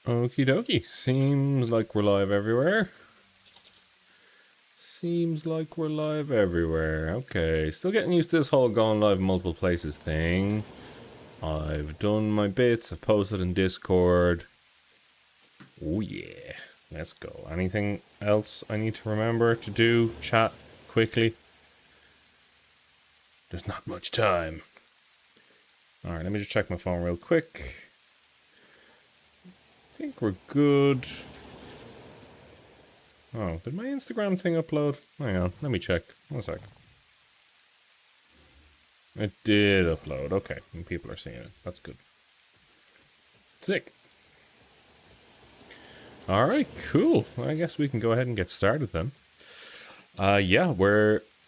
Okie dokie. Seems like we're live everywhere. Seems like we're live everywhere. Okay, still getting used to this whole going live multiple places thing. I've done my bits, I've posted in Discord. Oh yeah, let's go. Anything else I need to remember to do? Chat quickly. There's not much time. Alright, let me just check my phone real quick. I think we're good. Oh, did my Instagram thing upload? Hang on, let me check. 1 sec. It did upload. Okay, and people are seeing it. That's good. Sick. Alright, cool. Well, I guess we can go ahead and get started then. Yeah,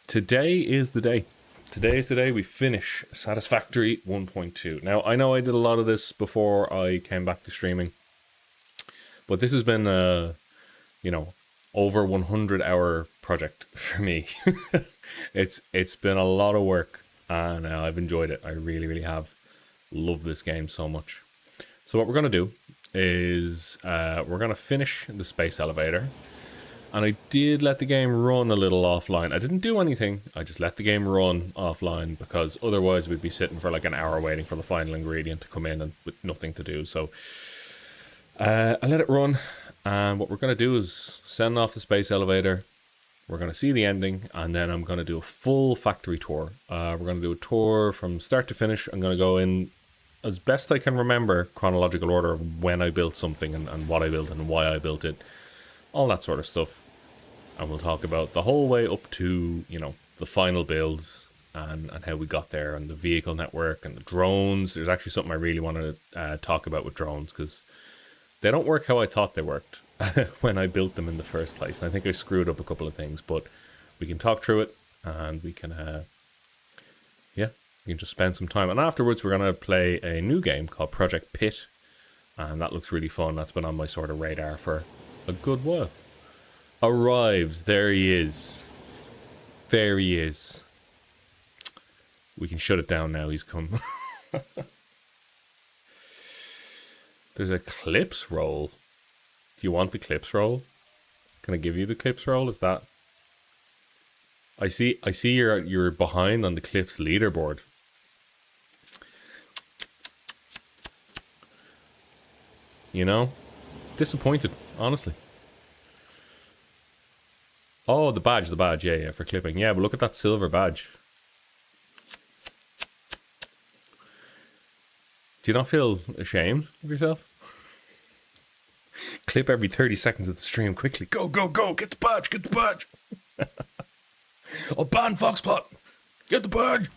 today is the day. Today is the day we finish Satisfactory 1.2. Now, I know I did a lot of this before I came back to streaming, but this has been over 100-hour project for me. It's been a lot of work, and I've enjoyed it. I really, really have loved this game so much. So what we're going to do is we're going to finish the space elevator. And I did let the game run a little offline. I didn't do anything. I just let the game run offline because otherwise we'd be sitting for like an hour waiting for the final ingredient to come in and with nothing to do. So I let it run. And what we're going to do is send off the space elevator. We're going to see the ending. And then I'm going to do a full factory tour. We're going to do a tour from start to finish. I'm going to go in as best I can remember chronological order of when I built something and what I built and why I built it. All that sort of stuff. And we'll talk about the whole way up to, the final builds and how we got there and the vehicle network and the drones. There's actually something I really want to talk about with drones because they don't work how I thought they worked when I built them in the first place. And I think I screwed up a couple of things, but we can talk through it and we can, we can just spend some time. And afterwards, we're going to play a new game called Project P.I.T.T. And that looks really fun. That's been on my sort of radar for a good while. Arrives. There he is. There he is. We can shut it down now. He's come. There's a clips roll. Do you want the clips roll? Can I give you the clips roll? Is that... I see you're behind on the clips leaderboard. Disappointed, honestly. Oh, the badge, yeah, for clipping. Yeah, but look at that silver badge. Do you not feel ashamed of yourself? Clip every 30 seconds of the stream quickly. Go, go, go, get the badge, get the badge. Oh, ban Foxplot, get the badge.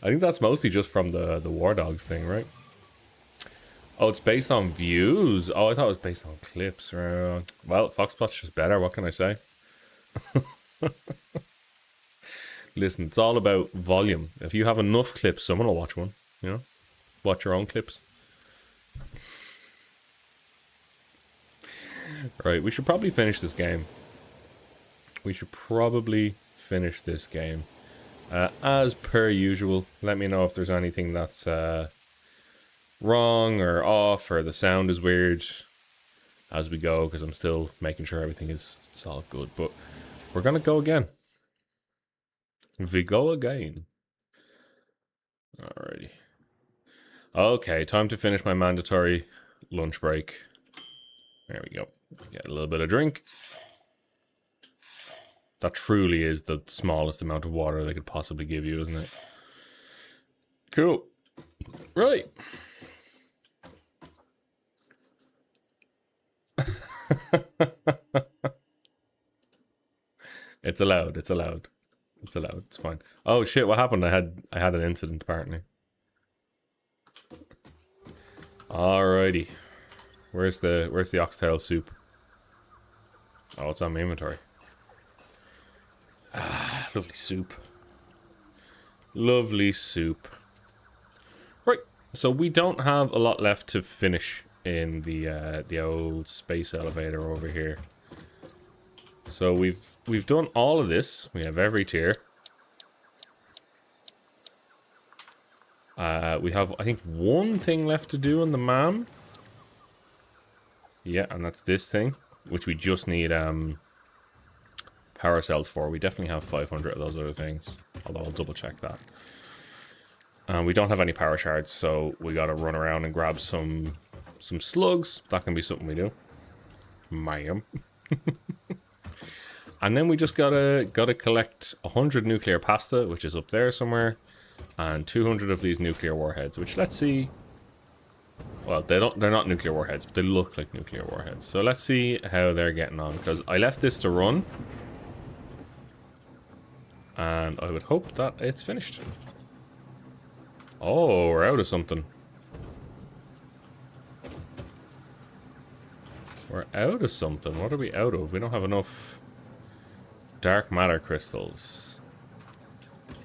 I think that's mostly just from the War Dogs thing, right? Oh, it's based on views. Oh, I thought it was based on clips. Well, Foxplot's just better. What can I say? Listen, it's all about volume. If you have enough clips, someone will watch one. Watch your own clips. Right, we should probably finish this game. As per usual, let me know if there's anything that's... wrong or off or the sound is weird as we go because I'm still making sure everything is all good, but we're gonna go again. We go again. Alrighty. Okay, time to finish my mandatory lunch break. There we go. Get a little bit of drink. That truly is the smallest amount of water they could possibly give you, isn't it? Cool. Right. It's allowed. It's fine. Oh shit, what happened? I had an incident apparently. Alrighty. Where's the oxtail soup? Oh, it's on my inventory. Ah, lovely soup. Lovely soup. Right. So we don't have a lot left to finish in the old space elevator over here. So we've done all of this. We have every tier. We have, I think, one thing left to do on the man. Yeah, and that's this thing, which we just need power cells for. We definitely have 500 of those other things, although I'll double check that. We don't have any power shards, so we gotta run around and grab some slugs. That can be something we do. Ma'am. And then we just gotta collect 100 nuclear pasta, which is up there somewhere, and 200 of these nuclear warheads, which, let's see. Well, they're not nuclear warheads, but they look like nuclear warheads. So let's see how they're getting on, because I left this to run. And I would hope that it's finished. Oh, we're out of something. We're out of something. What are we out of? We don't have enough dark matter crystals.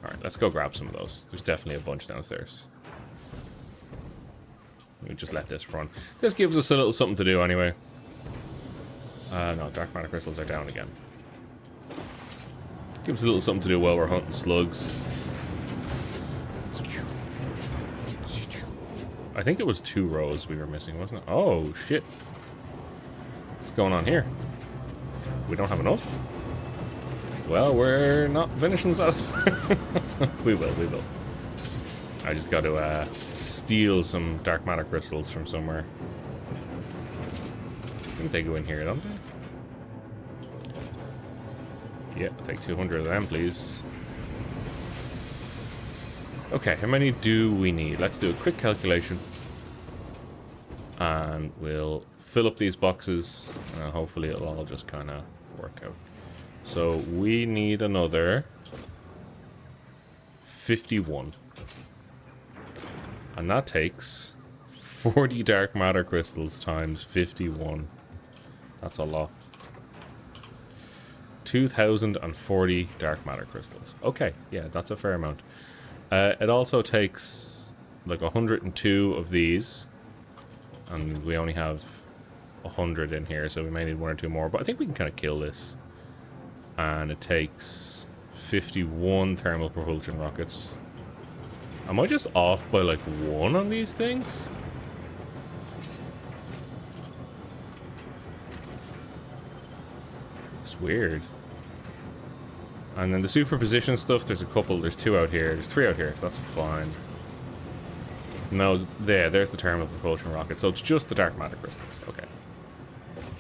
Alright, let's go grab some of those. There's definitely a bunch downstairs. We just let this run. This gives us a little something to do anyway. No, dark matter crystals are down again. Gives us a little something to do while we're hunting slugs. I think it was 2 rows we were missing, wasn't it? Oh, shit. What's going on here? We don't have enough? Well, we're not finishing that. We will. I just got to steal some dark matter crystals from somewhere. I think they go in here, don't they? Yeah, I'll take 200 of them, please. Okay, how many do we need? Let's do a quick calculation. And we'll fill up these boxes. Hopefully it'll all just kind of work out. So we need another 51. And that takes 40 dark matter crystals times 51. That's a lot. 2,040 dark matter crystals. Okay, yeah, that's a fair amount. It also takes like 102 of these. And we only have 100 in here, so we may need 1 or 2 more. But I think we can kind of kill this. And it takes 51 thermal propulsion rockets. Am I just off by like 1 on these things? It's weird. And then the superposition stuff, there's 2 out here. There's 3 out here, so that's fine. No, there's the thermal propulsion rocket. So it's just the dark matter crystals. Okay.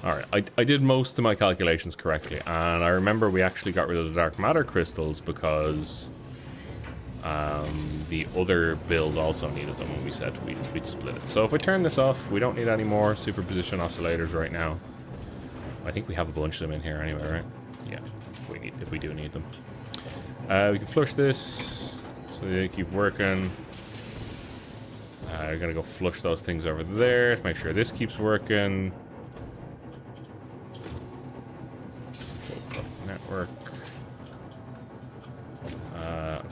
Alright, I did most of my calculations correctly. And I remember we actually got rid of the dark matter crystals because the other build also needed them when we said we'd split it. So if I turn this off, we don't need any more superposition oscillators right now. I think we have a bunch of them in here anyway, right? Yeah, if we do need them. We can flush this so they keep working. We're gonna go flush those things over there to make sure this keeps working. Network.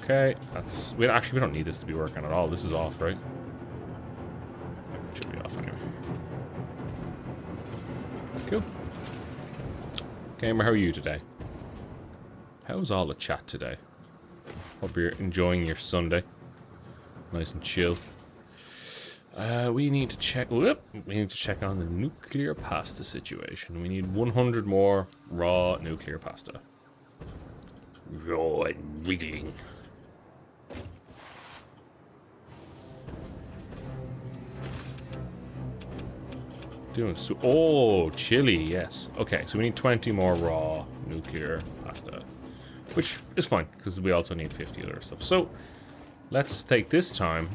Okay, we don't need this to be working at all. This is off, right? It should be off anyway. Cool. Gamer, how are you today? How's all the chat today? Hope you're enjoying your Sunday. Nice and chill. We need to check. Whoop, we need to check on the nuclear pasta situation. We need 100 more raw nuclear pasta. Raw and wriggling. Doing so. Oh, chili. Yes. Okay, so we need 20 more raw nuclear pasta, which is fine because we also need 50 other stuff. So let's take this time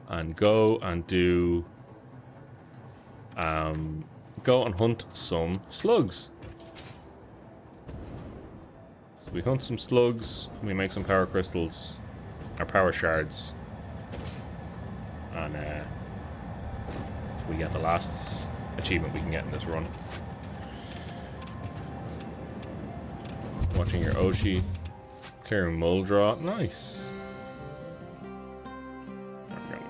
and go and do go and hunt some slugs. So we hunt some slugs, we make some power crystals, or power shards, and we get the last achievement we can get in this run. Watching your Oshi, clearing mold draw, nice.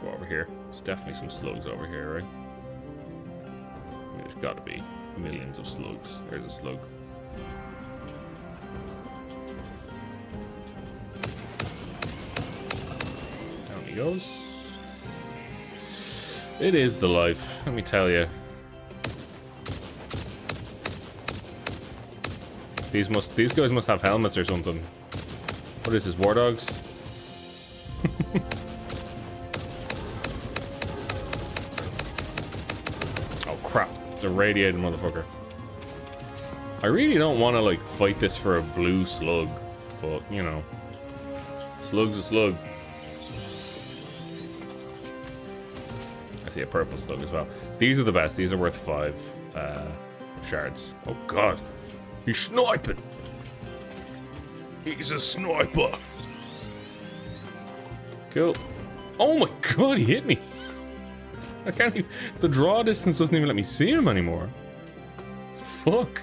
Over here. There's definitely some slugs over here, right? I mean, there's got to be millions of slugs. There's a slug. Down we goes. It is the life, let me tell you. These guys must have helmets or something. What is this, war dogs? Oh crap, it's a radiated motherfucker. I really don't want to like fight this for a blue slug, but you know, slug's a slug. I see a purple slug as well. These are the best. These are worth 5 shards. Oh god, he's sniping. He's a sniper. Cool. Oh my god, he hit me. I can't even, the draw distance doesn't even let me see him anymore. Fuck.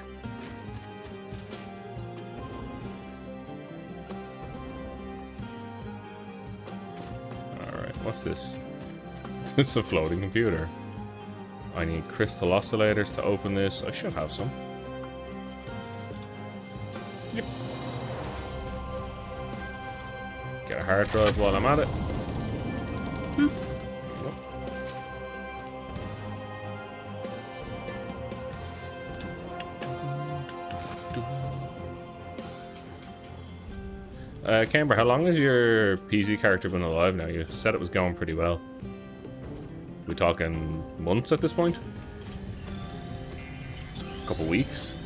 Alright, what's this? It's a floating computer. I need crystal oscillators to open this. I should have some. Yep. Get a hard drive while I'm at it. Boop. Camber, how long has your PZ character been alive now? You said it was going pretty well. We talking months at this point? A couple weeks?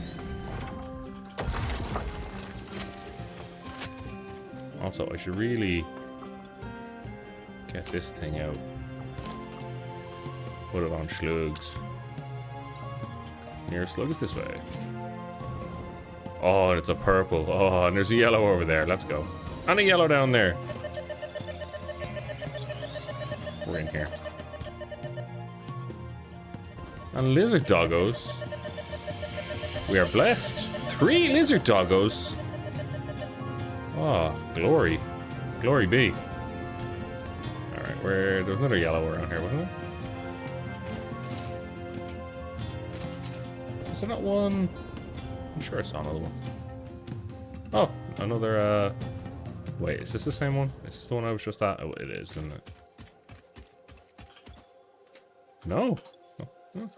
Also, I should really get this thing out. Put it on slugs. Nearest slug is this way. Oh, and it's a purple. Oh, and there's a yellow over there. Let's go. And a yellow down there. We're in here. And lizard doggos. We are blessed. 3 lizard doggos. Oh, glory. Glory be. Alright, there's another yellow around here, wasn't there? Is there not one? I'm sure I saw another one. Oh, another, wait, is this the same one? Is this the one I was just at? Oh, it is, isn't it? No. Oh, oh.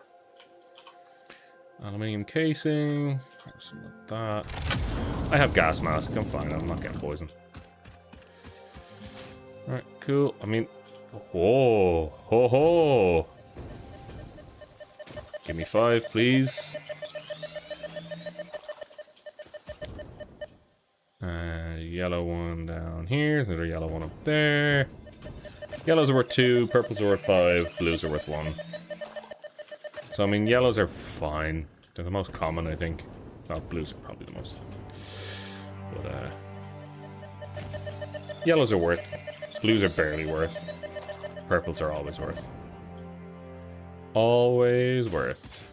Aluminium casing. Some of that. I have gas mask. I'm fine. I'm not getting poisoned. Alright, cool. I mean, whoa. Ho ho. Give me 5, please. Yellow one down here. Another yellow one up there. Yellows are worth 2. Purples are worth 5. Blues are worth 1. So, I mean, yellows are fine. They're the most common, I think. Well, blues are probably the most. But, yellows are worth. Blues are barely worth. Purples are always worth. Always worth.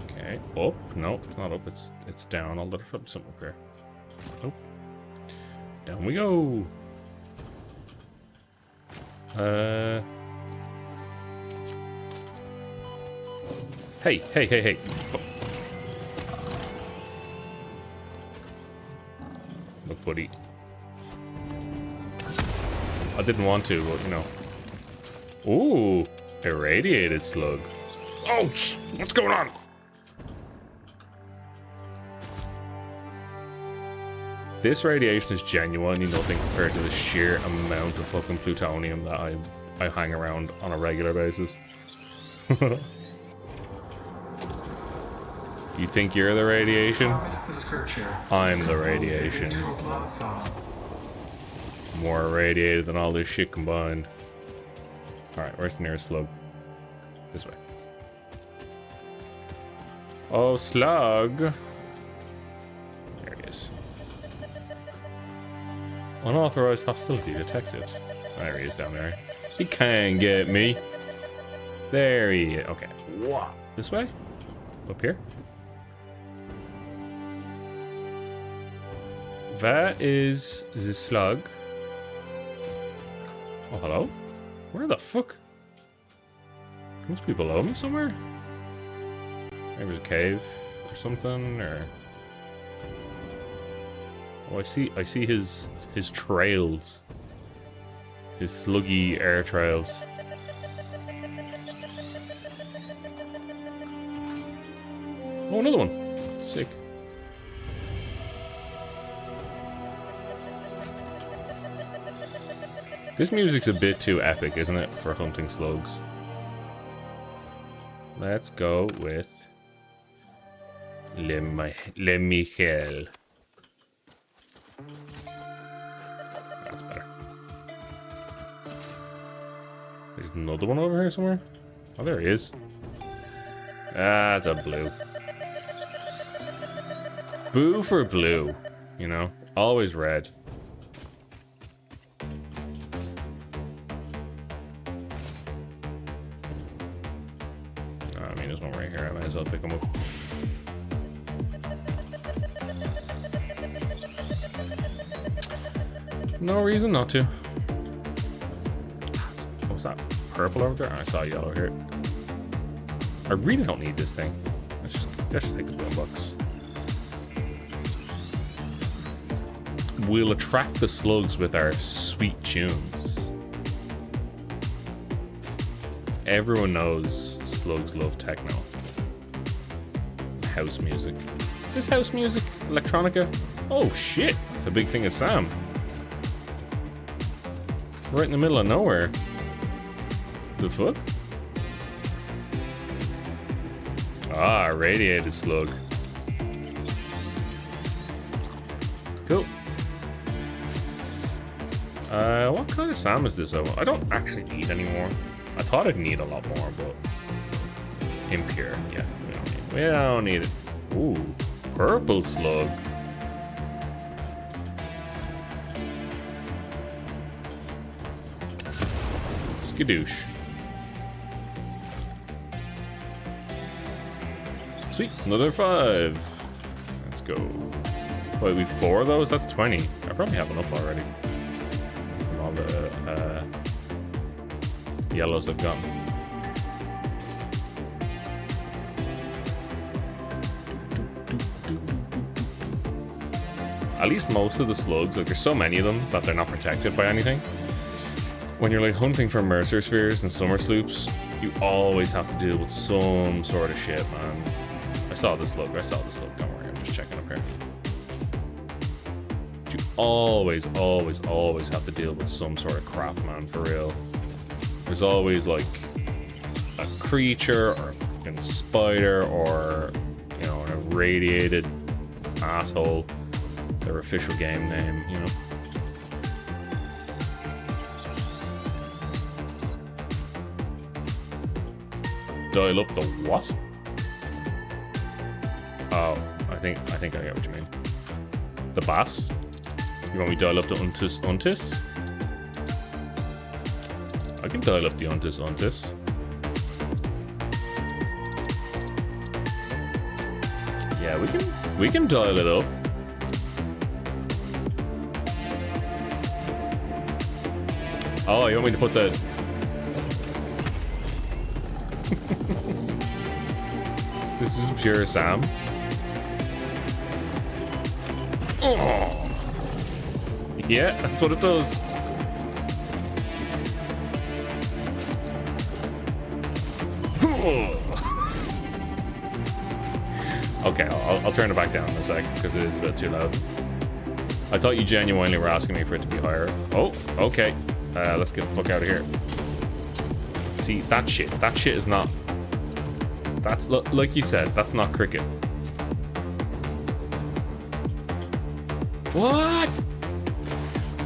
Okay, up? No, it's not up. It's down. I'll look up something up here. Nope. Down we go. Hey, hey, hey, hey. Oh. Look, buddy. I didn't want to, but you know. Ooh, irradiated slug. Oh, what's going on? This radiation is genuinely nothing compared to the sheer amount of fucking plutonium that I hang around on a regular basis. You think you're the radiation? I'm the radiation. More irradiated than all this shit combined. Alright, where's the nearest slug? This way. Oh, slug! There he is. Unauthorized hostility detected. There he is down there. He can't get me. There he is. Okay. What? This way? Up here? That is the slug. Oh, hello? Where the fuck? He must be below me somewhere? Maybe there's a cave or something, or... Oh, I see his trails. His sluggy air trials. Oh, another one. Sick. This music's a bit too epic, isn't it, for hunting slugs? Let's go with Le Michel. That's better. There's another one over here somewhere. Oh, there he is. Ah, it's a blue. Boo for blue, you know? Always red. I mean, there's one right here. I might as well pick him up. No reason not to. What was that? Purple over there? I saw yellow here. I really don't need this thing. Let's just take the boombox. We'll attract the slugs with our sweet tunes. Everyone knows slugs love techno. House music. Is this house music? Electronica? Oh shit! It's a big thing of Sam. Right in the middle of nowhere. The fuck? Ah, radiated slug. Cool. What kind of Sam is this? I don't actually need any more. I thought I'd need a lot more, but impure. Yeah, we don't need it. Ooh, purple slug. Skadoosh. Sweet, another 5. Let's go. Wait, we 4 of those? That's 20. I probably have enough already. From all the yellows I've gotten. At least most of the slugs, like there's so many of them that they're not protected by anything. When you're like hunting for Mercer spheres and summer sloops, you always have to deal with some sort of shit, man. I saw this slug, don't worry, I'm just checking up here. But you always have to deal with some sort of crap, man, for real. There's always like a creature or a fucking spider or, you know, an irradiated asshole. Their official game name, you know. Dial up the what? Oh, I think I get what you mean. The bass? You want me to dial up the untis? I can dial up the untis. Yeah, we can dial it up. Oh, you want me to put the... This is pure Sam. Oh. Yeah, that's what it does. Okay, I'll turn it back down in a sec because it is a bit too loud. I thought you genuinely were asking me for it to be higher. Oh, okay. Let's get the fuck out of here. See, that shit is not... That's, like you said, that's not cricket. What?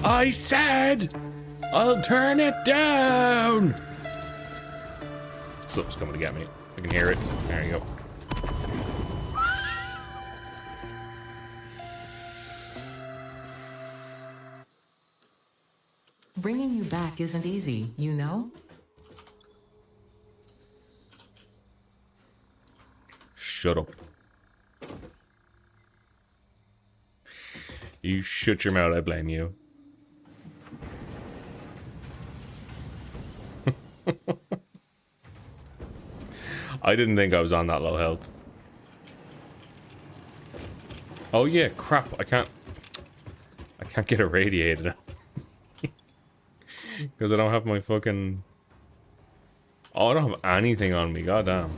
I said I'll turn it down. Something's coming to get me. I can hear it. There you go. Bringing you back isn't easy, you know? Shut up. You shut your mouth, I blame you. I didn't think I was on that low health. Oh yeah, crap, I can't get irradiated. Because I don't have my fucking... Oh, I don't have anything on me, goddamn.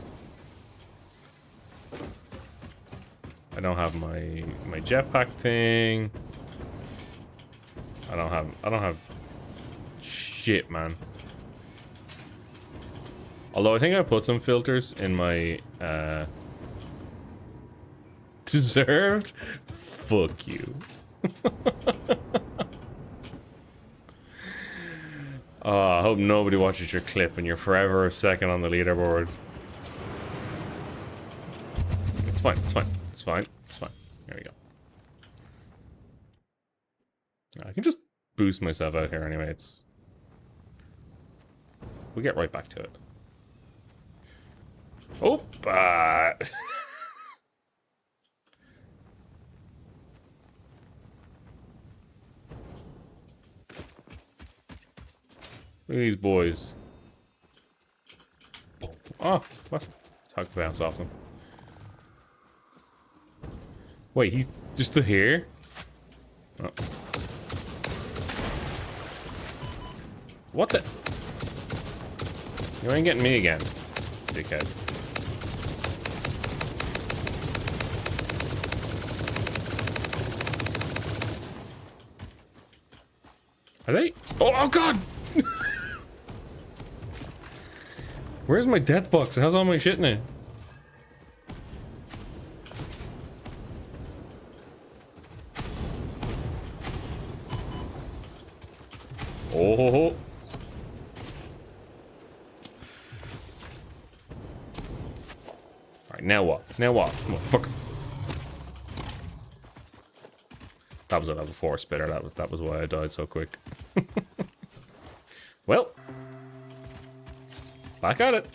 I don't have my jetpack thing. I don't have shit, man. Although I think I put some filters in my deserved. Fuck you. Oh, I hope nobody watches your clip and you're forever a second on the leaderboard. It's fine, it's fine, it's fine, it's fine. There we go. I can just boost myself out here anyway. We'll get right back to it. Oh, Look at these boys. Oh, what? Talk bounce off them. Wait, he's just here? Oh. What the? You ain't getting me again, dickhead. Are they? Oh god! Where's my death box? How's all my shit in it? Oh ho ho. Alright, now what? Now what? Motherfucker. That was a level 4 spitter. That was why I died so quick. Well, back at it.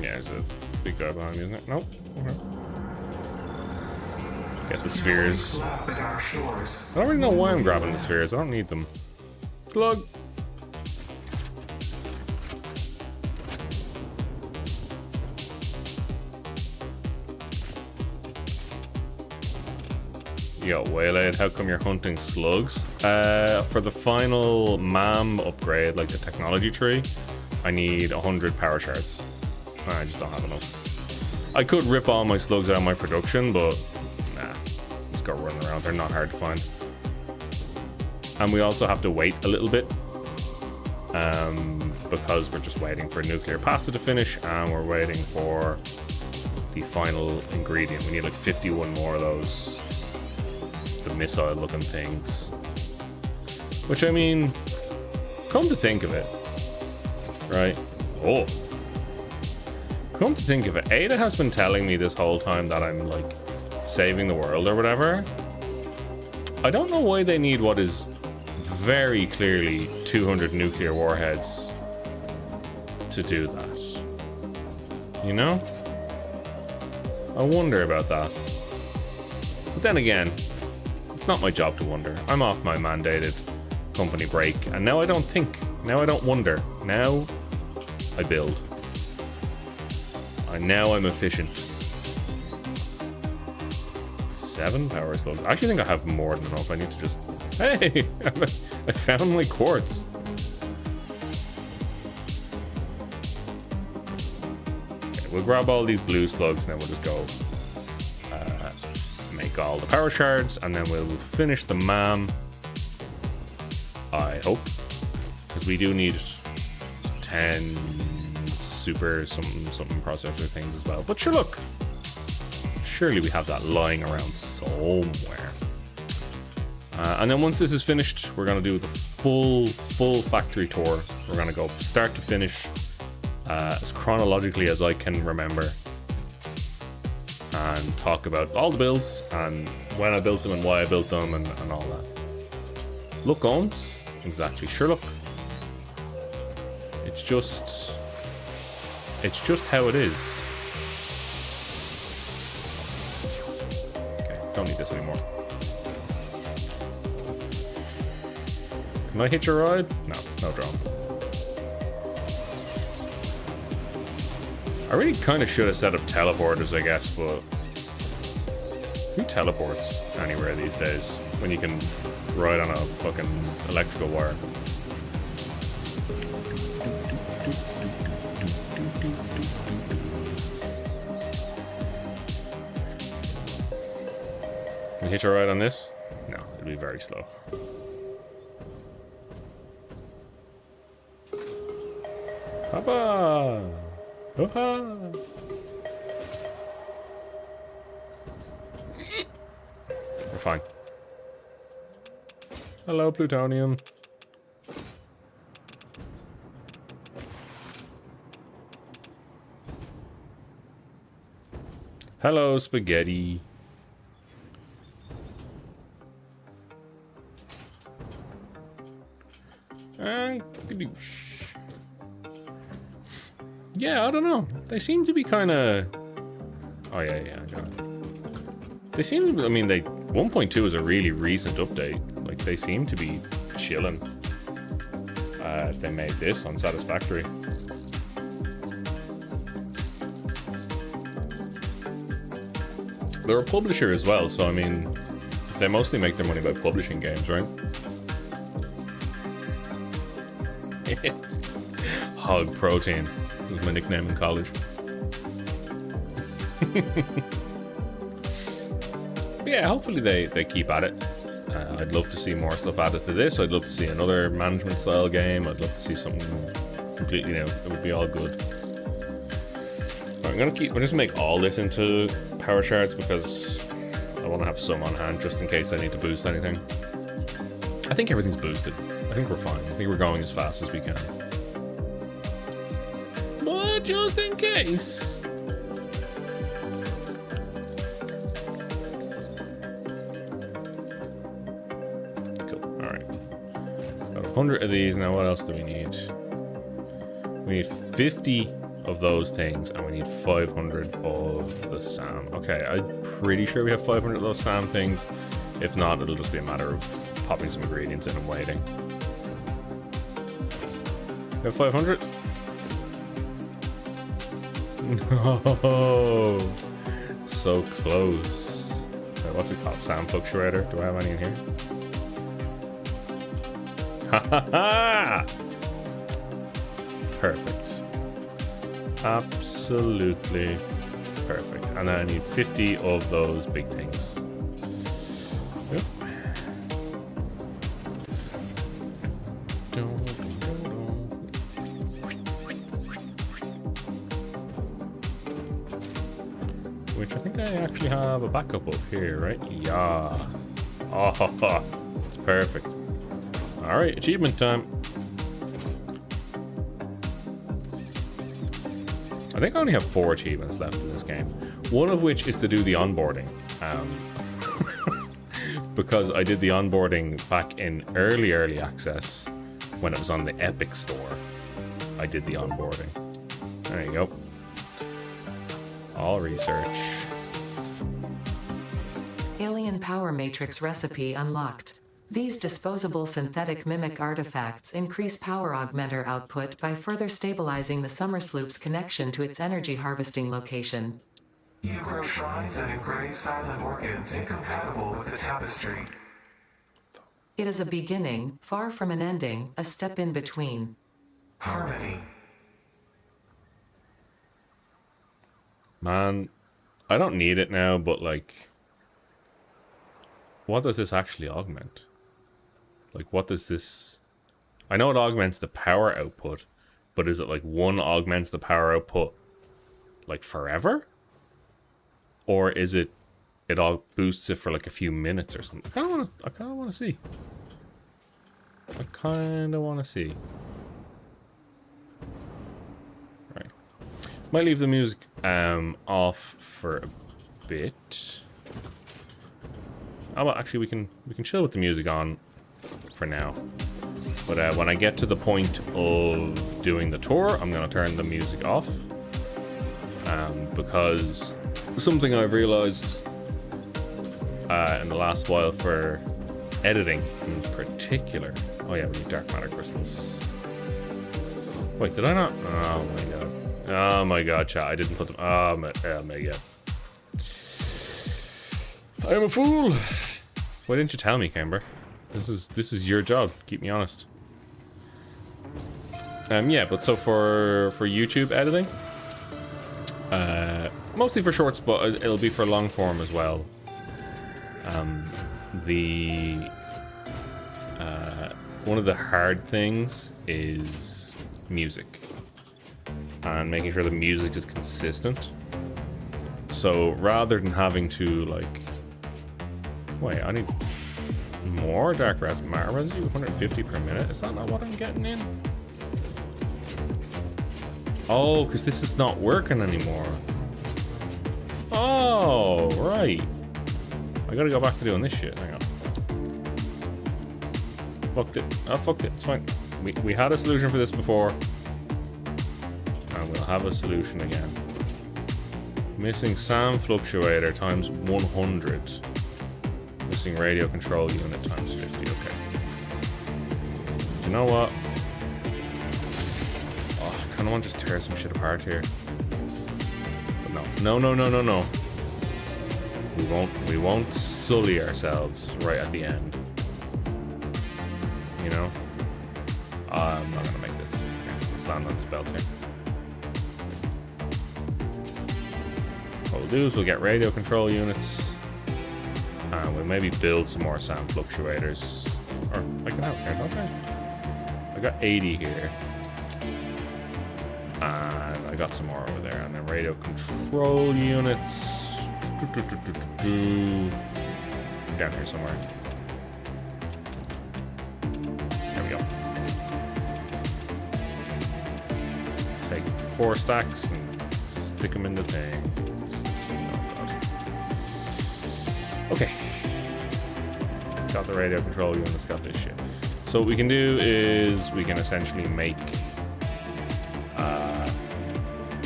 Yeah, there's a big guy behind me, isn't it? Nope. Okay. Get the spheres. I don't really know why I'm grabbing the spheres. I don't need them. Glug. Yo, Waylaid, how come you're hunting slugs? For the final MAM upgrade, like the technology tree, I need 100 power shards. I just don't have enough. I could rip all my slugs out of my production, but nah, just go running around. They're not hard to find. And we also have to wait a little bit because we're just waiting for nuclear pasta to finish, and we're waiting for the final ingredient. We need like 51 more of those, the missile looking things. Which, I mean, come to think of it, right? Oh. Come to think of it, Ada has been telling me this whole time that I'm like saving the world or whatever. I don't know why they need what is very clearly 200 nuclear warheads to do that. You know? I wonder about that. But then again, it's not my job to wonder. I'm off my mandated company break, and now I don't think. Now I don't wonder. Now I build. And now I'm efficient. 7 power slugs. I actually think I have more than enough. I need to just... Hey! I found my quartz. Okay, we'll grab all these blue slugs and then we'll just go make all the power shards, and then we'll finish the MAM. I hope. Because we do need 10... super something processor things as well. But sure, look, surely we have that lying around somewhere. And then once this is finished, we're gonna do the full factory tour. We're gonna go start to finish as chronologically as I can remember, and talk about all the builds and when I built them and why I built them and all that. Look, Holmes, exactly. Sure, look, it's just how it is. Okay. Don't need this anymore. Can I hitch a ride? No, no drone. I really kind of should have set up teleporters, I guess, but who teleports anywhere these days when you can ride on a fucking electrical wire? Can you hitch a ride on this? No, it'll be very slow. Papa! Oha! We're fine. Hello, plutonium. Hello, spaghetti. And yeah, I don't know. They seem to be kind of. Oh yeah, I got it. They seem to. I mean, 1.2 is a really recent update. Like they seem to be chilling. If they made this on Satisfactory. They're a publisher as well, so I mean, they mostly make their money by publishing games, right? Hog protein was my nickname in college. Yeah, hopefully they keep at it. I'd love to see more stuff added to this. I'd love to see another management style game. I'd love to see something completely new. It would be all good. I'm just make all this into power shards because I want to have some on hand just in case I need to boost anything. I think everything's boosted. I think we're fine. I think we're going as fast as we can. But just in case. Cool. Alright. Got 100 of these. Now what else do we need? We need 50 of those things, and we need 500 of the SAM. Okay, I'm pretty sure we have 500 of those SAM things. If not, it'll just be a matter of popping some ingredients in and waiting. We have 500? No! So close. Wait, what's it called? SAM fluctuator? Do I have any in here? Ha ha ha! Perfect. Absolutely perfect. And then I need 50 of those big things. Yep. Which I think I actually have a backup of here, right? Yeah. Oh, it's perfect. Alright, achievement time. I think I only have 4 achievements left in this game. One of which is to do the onboarding. Because I did the onboarding back in early access when it was on the Epic Store. I did the onboarding. There you go. All research. Alien power matrix recipe unlocked. These disposable synthetic mimic artifacts increase power augmenter output by further stabilizing the summer sloop's connection to its energy harvesting location. You grow shrines and engrave silent organs incompatible with the tapestry. It is a beginning, far from an ending, a step in between. Harmony. Man, I don't need it now, but like, what does this actually augment? Like, what does this... I know it augments the power output, but is it like one augments the power output like forever? Or is it all boosts it for like a few minutes or something? I kind of want to see. I kind of want to see. Right. Might leave the music off for a bit. Oh, well, actually, we can chill with the music on for now. But when I get to the point of doing the tour, I'm going to turn the music off. Because something I've realized in the last while for editing in particular. Oh yeah, we need dark matter crystals. Wait, did I not? Oh my god. Oh my god, chat. I didn't put them. Oh my god. I am a fool. Why didn't you tell me, Camber? This is your job. Keep me honest. Yeah, but so for YouTube editing, mostly for shorts, but it'll be for long form as well. One of the hard things is music and making sure the music is consistent. So rather than having to like, wait, I need more dark matter residue, 150 per minute. Is that not what I'm getting in? Oh, because this is not working anymore. Oh, right. I gotta go back to doing this shit. Hang on. Fucked it. Oh, fucked it. It's fine. We had a solution for this before. And we'll have a solution again. Missing SAM fluctuator times 100. Missing radio control unit times 50. Okay. You know what? Oh, I kind of want to just tear some shit apart here. But no. We won't sully ourselves right at the end. You know? I'm not gonna make this. Okay, let's land on this belt here. What we'll do is we'll get radio control units. And we'll maybe build some more SAM fluctuators. Or I can have here, don't I? I got 80 here. And I got some more over there. And then radio control units. Down here somewhere. There we go. Take 4 stacks and stick them in the thing. Oh god. Okay. Got the radio control units, got this shit. So what we can do is we can essentially make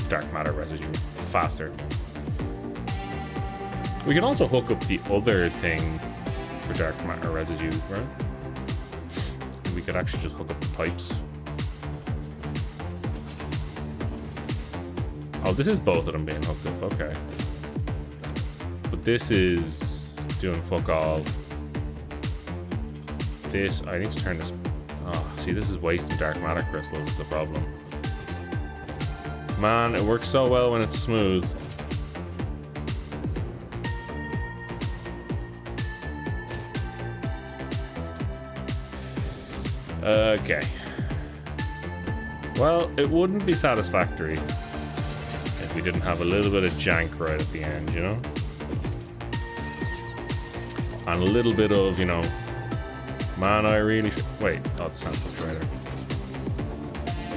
dark matter residue faster. We can also hook up the other thing for dark matter residue, right? We could actually just hook up the pipes. Oh, this is both of them being hooked up, okay. But this is doing fuck all. This, I need to turn this... Oh, see, this is wasting dark matter crystals is the problem. Man, it works so well when it's smooth. Okay. Well, it wouldn't be satisfactory if we didn't have a little bit of jank right at the end, you know? And a little bit of, you know, man, I really should... Wait, oh, it's Satisfactory.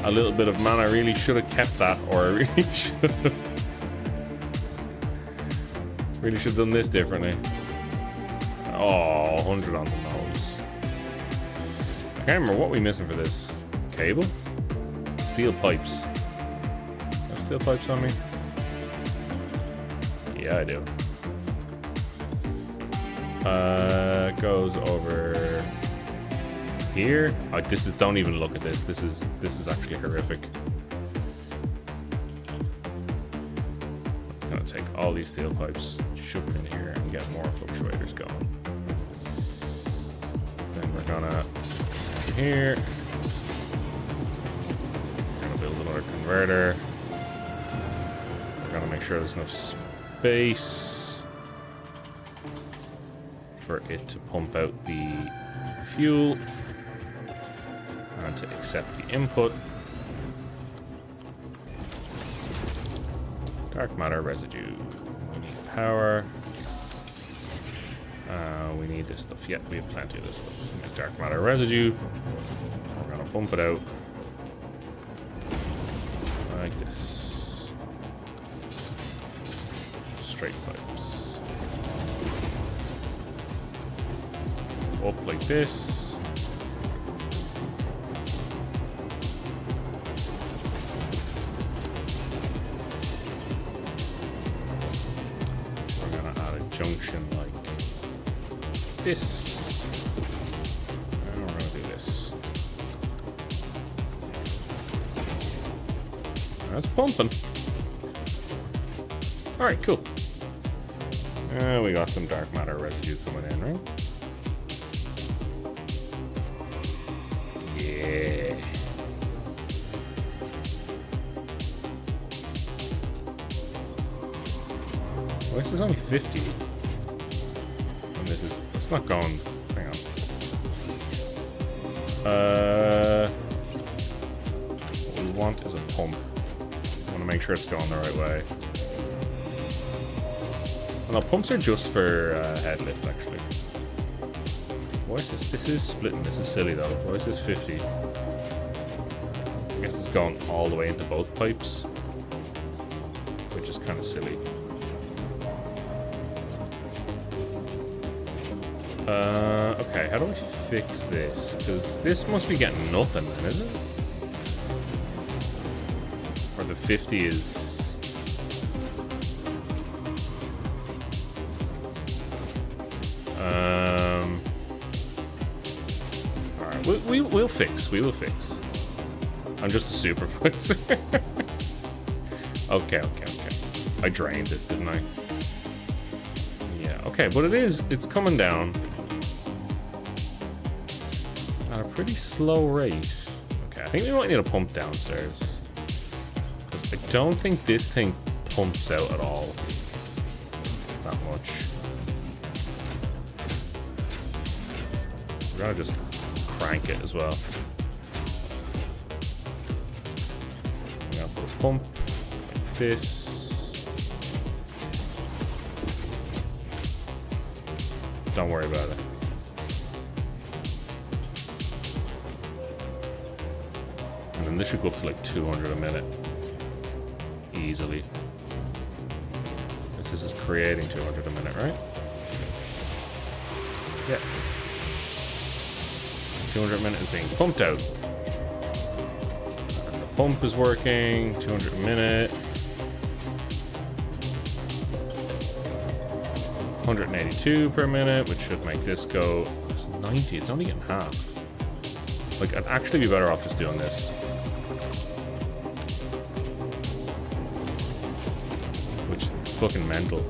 A little bit of, man, I really should have kept that, or I really should have... Really should have done this differently. Oh, 100 on the nose. I can't remember what we missing for this. Cable? Steel pipes. Have steel pipes on me? Yeah, I do. Goes over here. Oh, this is, don't even look at this. This is actually horrific. I'm gonna take all these steel pipes, shove them in here, and get more fluctuators going. Then we're gonna here. We're gonna build another converter. We're gonna make sure there's enough space for it to pump out the fuel and to accept the input. Dark matter residue. We need power. We need this stuff. Yeah, we have plenty of this stuff. Make dark matter residue. We're gonna pump it out like this. Straight pipes. Up like this. We're gonna add a junction like this. And we're gonna do this. That's pumping. Alright, cool. We got some dark matter residue coming in, right? Yeah. Why is this only 50? And this is... It's not going... Hang on. What we want is a pump. I want to make sure it's going the right way. Well, no, pumps are just for head lift, actually. Why is this? This is splitting. This is silly, though. Why is this 50? I guess it's going all the way into both pipes, which is kind of silly. Okay, how do we fix this? Because this must be getting nothing then, isn't it? Or the 50 is... Alright, we'll fix. We will fix. I'm just a supervisor. Okay. I drained this, didn't I? Yeah, okay, but it's coming down at a pretty slow rate. Okay, I think we might need a pump downstairs. Because I don't think this thing pumps out at all. That much. We're gonna just crank it as well. I'm gonna put a pump like this. Don't worry about it. And then this should go up to like 200 a minute. Easily. This is creating 200 a minute, right? Yeah. 200 a minute is being pumped out. And the pump is working. 200 a minute. 182 per minute, which should make this go... It's 90. It's only getting half. Like, I'd actually be better off just doing this. Which is fucking mental.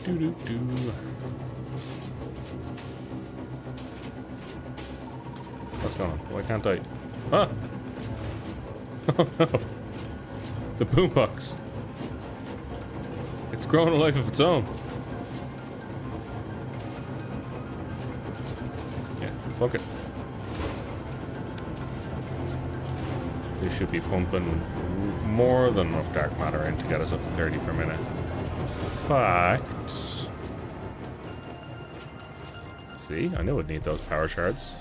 Doo-doo-doo. What's going on? Why can't I? Ah! Oh no! The boombox. It's growing a life of its own. Yeah, fuck it. This should be pumping more than enough dark matter in to get us up to 30 per minute. In fact... See? I knew I'd need those power shards.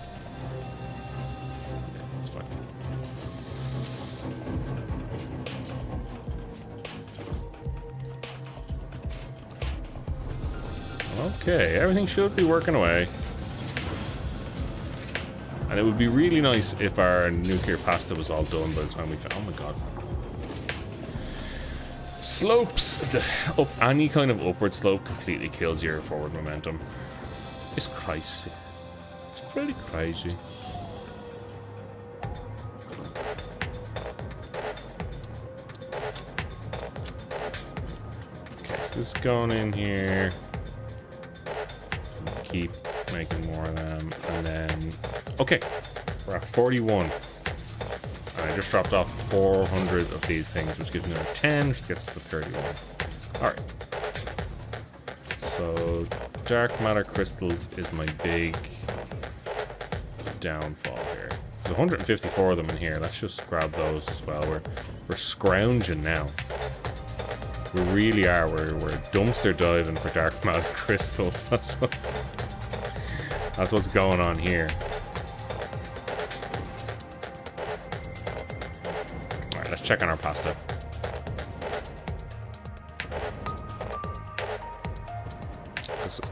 Okay, everything should be working away. And it would be really nice if our nuclear pasta was all done by the time we found... Oh my god. Slopes! Up any kind of upward slope completely kills your forward momentum. It's crazy. It's pretty crazy. Okay, so this is going in here. Keep making more of them, and then okay, we're at 41, and I just dropped off 400 of these things, which gives me another 10, which gets to 31. All right, so dark matter crystals is my big downfall here. There's 154 of them in here. Let's just grab those as well. We're scrounging now. We really are. We're dumpster diving for dark matter crystals. That's what's going on here. Alright, let's check on our pasta.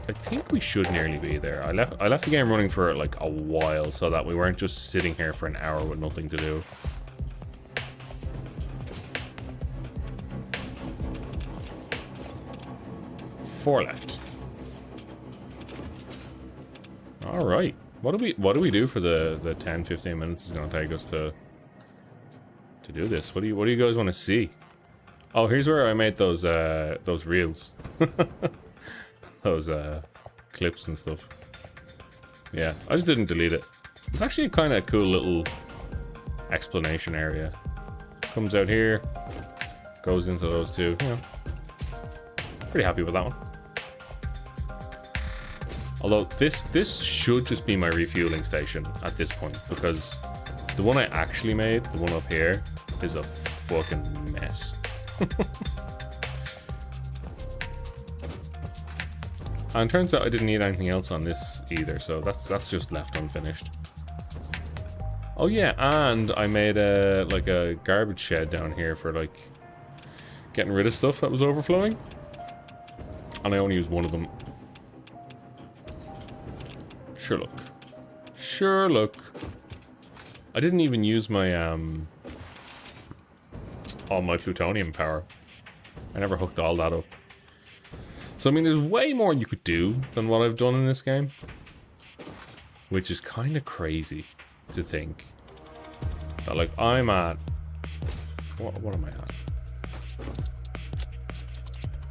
I think we should nearly be there. I left the game running for like a while so that we weren't just sitting here for an hour with nothing to do. Four left. All right. What do we do for the 10-15 minutes it's going to take us to do this? What do you guys want to see? Oh, here's where I made those reels. Those clips and stuff. Yeah, I just didn't delete it. It's actually a kind of cool little explanation area. Comes out here, goes into those two. Yeah, pretty happy with that one. Although this should just be my refueling station at this point, because the one I actually made, the one up here, is a fucking mess. And turns out I didn't need anything else on this either, so that's just left unfinished. Oh yeah, and I made a garbage shed down here for like getting rid of stuff that was overflowing. And I only used one of them. Sherlock. I didn't even use my all my plutonium power. I never hooked all that up. So I mean, there's way more you could do than what I've done in this game, which is kind of crazy to think that like I'm at what am I at?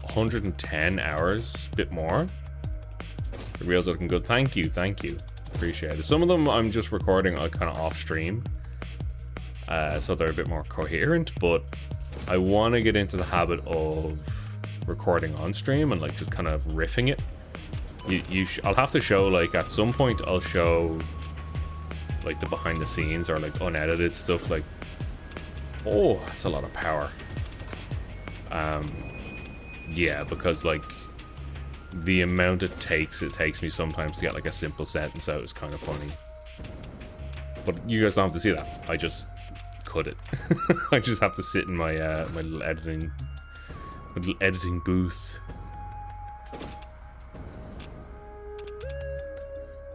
110 hours, bit more. The reels are looking good. Thank you. Appreciate it. Some of them I'm just recording kind of off stream, so they're a bit more coherent, but I want to get into the habit of recording on stream and like just kind of riffing it. I'll have to show, like at some point I'll show like the behind the scenes or like unedited stuff. Like, oh, that's a lot of power. Yeah, because like the amount it takes me sometimes to get like a simple sentence out is kind of funny. But you guys don't have to see that. I just cut it. I just have to sit in my my little editing booth.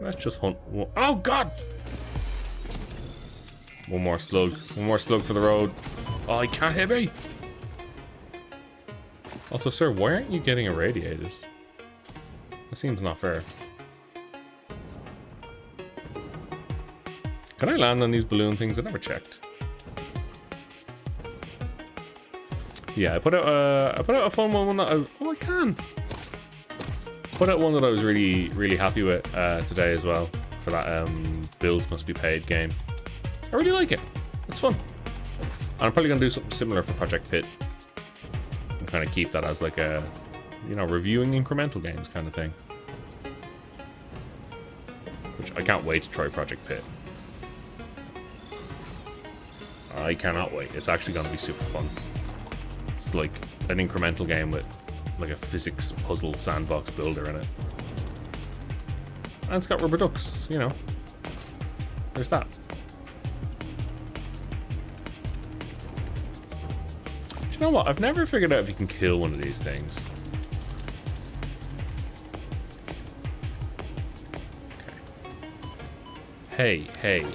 Let's just hunt. Oh god! One more slug for the road. Oh, he can't hit me. Also, sir, why aren't you getting irradiated? That seems not fair. Can I land on these balloon things? I never checked. Yeah, I put out a fun one that I can. Put out one that I was really happy with today as well for that bills must be paid game. I really like it. It's fun. And I'm probably gonna do something similar for Project P.I.T.T. and kind of keep that as like a, you know, reviewing incremental games kind of thing. Which I can't wait to try Project P.I.T.T. I cannot wait. It's actually gonna be super fun. It's like an incremental game with like a physics puzzle sandbox builder in it. And it's got rubber ducks, you know. There's that. Do you know what? I've never figured out if you can kill one of these things. Okay. Hey.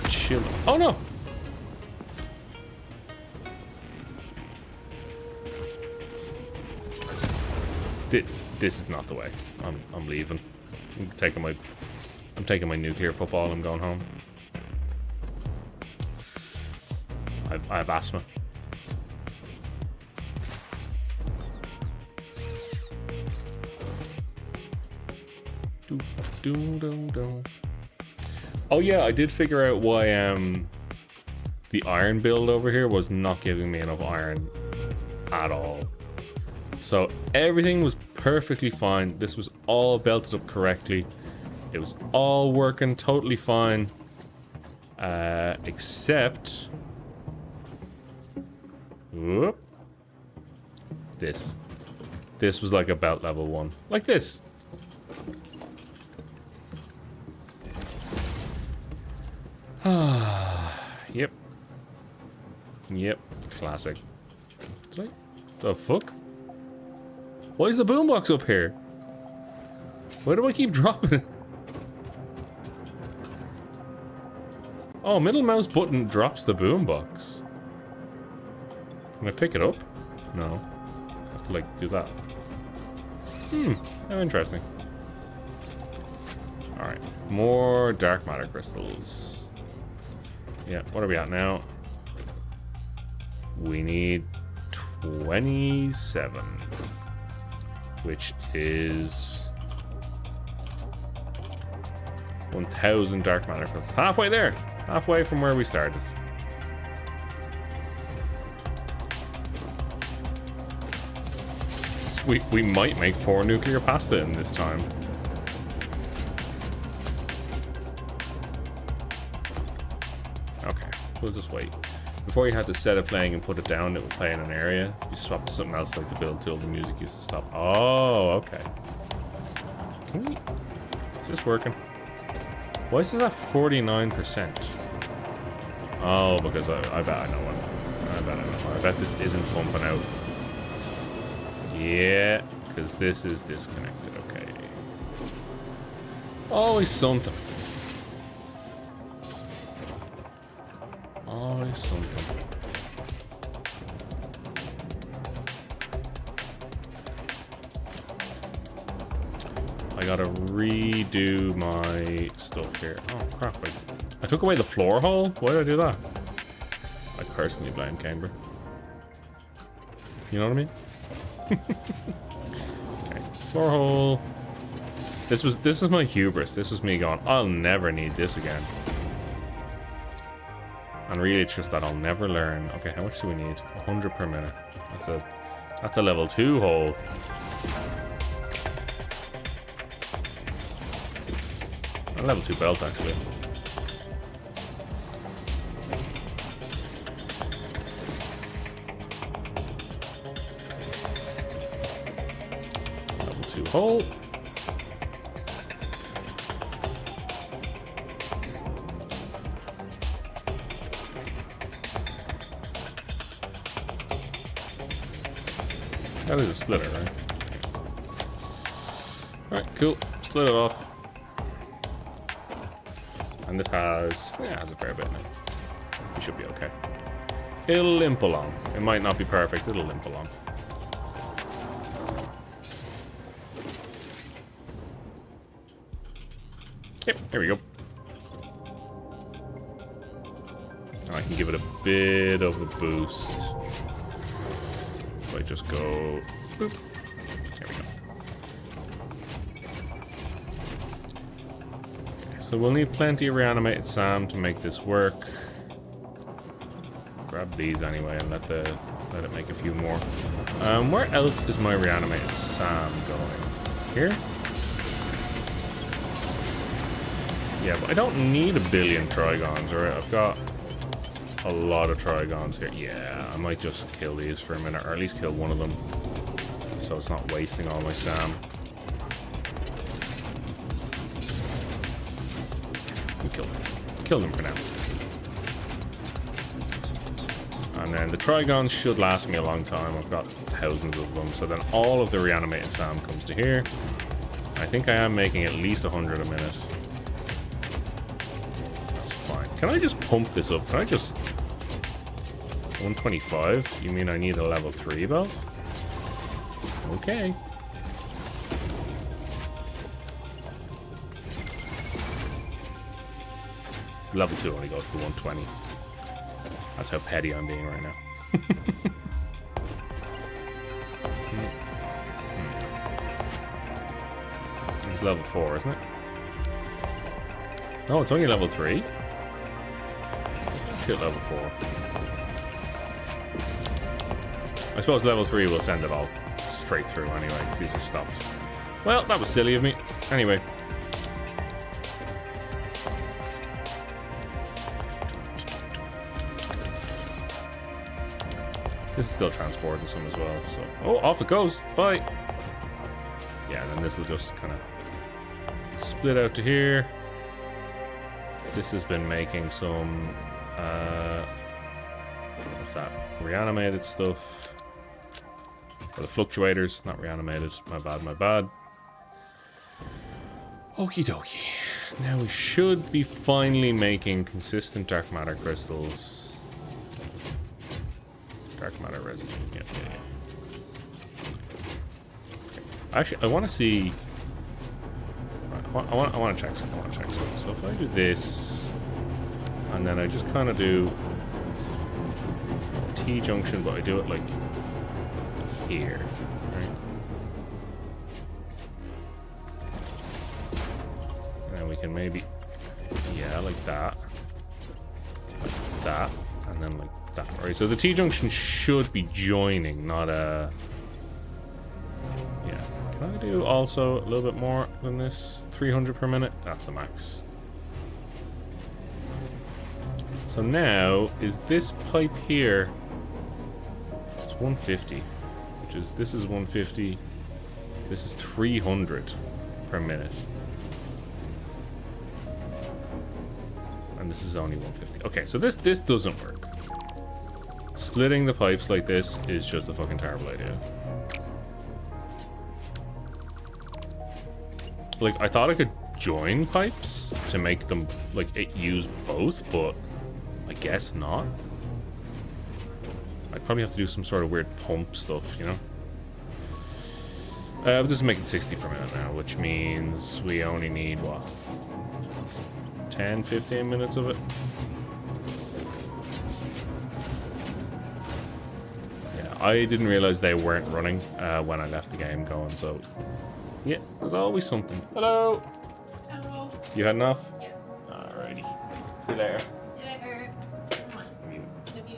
Chill. Oh no! This is not the way. I'm leaving. I'm taking my nuclear football. I'm going home. I have asthma. Oh yeah, I did figure out why the iron build over here was not giving me enough iron at all. So everything was perfectly fine. This was all belted up correctly. It was all working totally fine. Except... whoop. This. This was like a belt level 1. Like this. Yep. Classic. Did The fuck? Why is the boombox up here? Why do I keep dropping it? Oh, middle mouse button drops the boombox. Can I pick it up? No. I have to, like, do that. How interesting. Alright. More dark matter crystals. Yeah, what are we at now? We need 27. Which is 1,000 dark matter crystals. Halfway there! Halfway from where we started. So we might make 4 nuclear pasta in this time. Okay, we'll just wait. Before you had to set it playing and put it down, it would play in an area. You swap to something else like the build tool, the music used to stop. Oh, okay. Can we... Is this working? Why is this at 49%? Oh, because I bet I know what. I bet I know. I bet this isn't pumping out. Yeah, because this is disconnected. Okay. Always something. Always something. I gotta redo my stuff here. Oh crap, I took away the floor hole? Why did I do that? I personally blame Cambridge. You know what I mean? Okay, floor hole. This is my hubris. This was me going, I'll never need this again. And really it's just that I'll never learn. Okay, how much do we need? 100 per minute. That's a level 2 hole. A level 2 belt, actually. Level 2 hole. That is a splitter, right? Alright, cool. Split it off. And it has... Yeah, it has a fair bit now. We should be okay. It'll limp along. It might not be perfect, it'll limp along. Yep, here we go. Now I can give it a bit of a boost. If I just go... Boop. There we go. Okay, so we'll need plenty of reanimated SAM to make this work. Grab these anyway and let it make a few more. Where else is my reanimated SAM going? Here? Yeah, but I don't need a billion Trigons, right? I've got a lot of Trigons here. Yeah, I might just kill these for a minute, or at least kill one of them, so it's not wasting all my SAM. Kill them for now. And then the Trigons should last me a long time. I've got thousands of them. So then all of the reanimated SAM comes to here. I think I am making at least 100 a minute. That's fine. Can I just pump this up? Can I just... 125? You mean I need a level 3 belt? Okay. Level 2 only goes to 120. That's how petty I'm being right now. It's level 4, isn't it? No, it's only level 3. Shit, level 4. I suppose level 3 will send it all straight through anyway, because these are stopped. Well, that was silly of me. Anyway. This is still transporting some as well, so... Oh, off it goes! Bye! Yeah, and then this will just kind of split out to here. This has been making some... what's that? Reanimated stuff. Or the fluctuators, not reanimated. My bad, my bad. Okie dokie. Now we should be finally making consistent dark matter crystals. Dark matter resin. Yeah. Okay. Actually, I want to see. I want to check something. So if I do this, and then I just kind of do a T junction, but I do it like here, right? And then we can maybe, yeah, like that, and then like that, right? So the T junction should be joining, not a. Yeah. Can I do also a little bit more than this? 300 per minute? That's the max. So now, is this pipe here? It's 150. Which is, this is 150. This is 300 per minute. And this is only 150. Okay, so this doesn't work. Splitting the pipes like this is just a fucking terrible idea. Like, I thought I could join pipes to make them, like, it use both, but I guess not. I'd probably have to do some sort of weird pump stuff, you know? But this is making 60 per minute now, which means we only need, what? 10, 15 minutes of it? Yeah, I didn't realize they weren't running when I left the game going, so... Yeah, there's always something. Hello! Hello. You heading off? Yeah. Alrighty. See you later. See you later. Come on. Love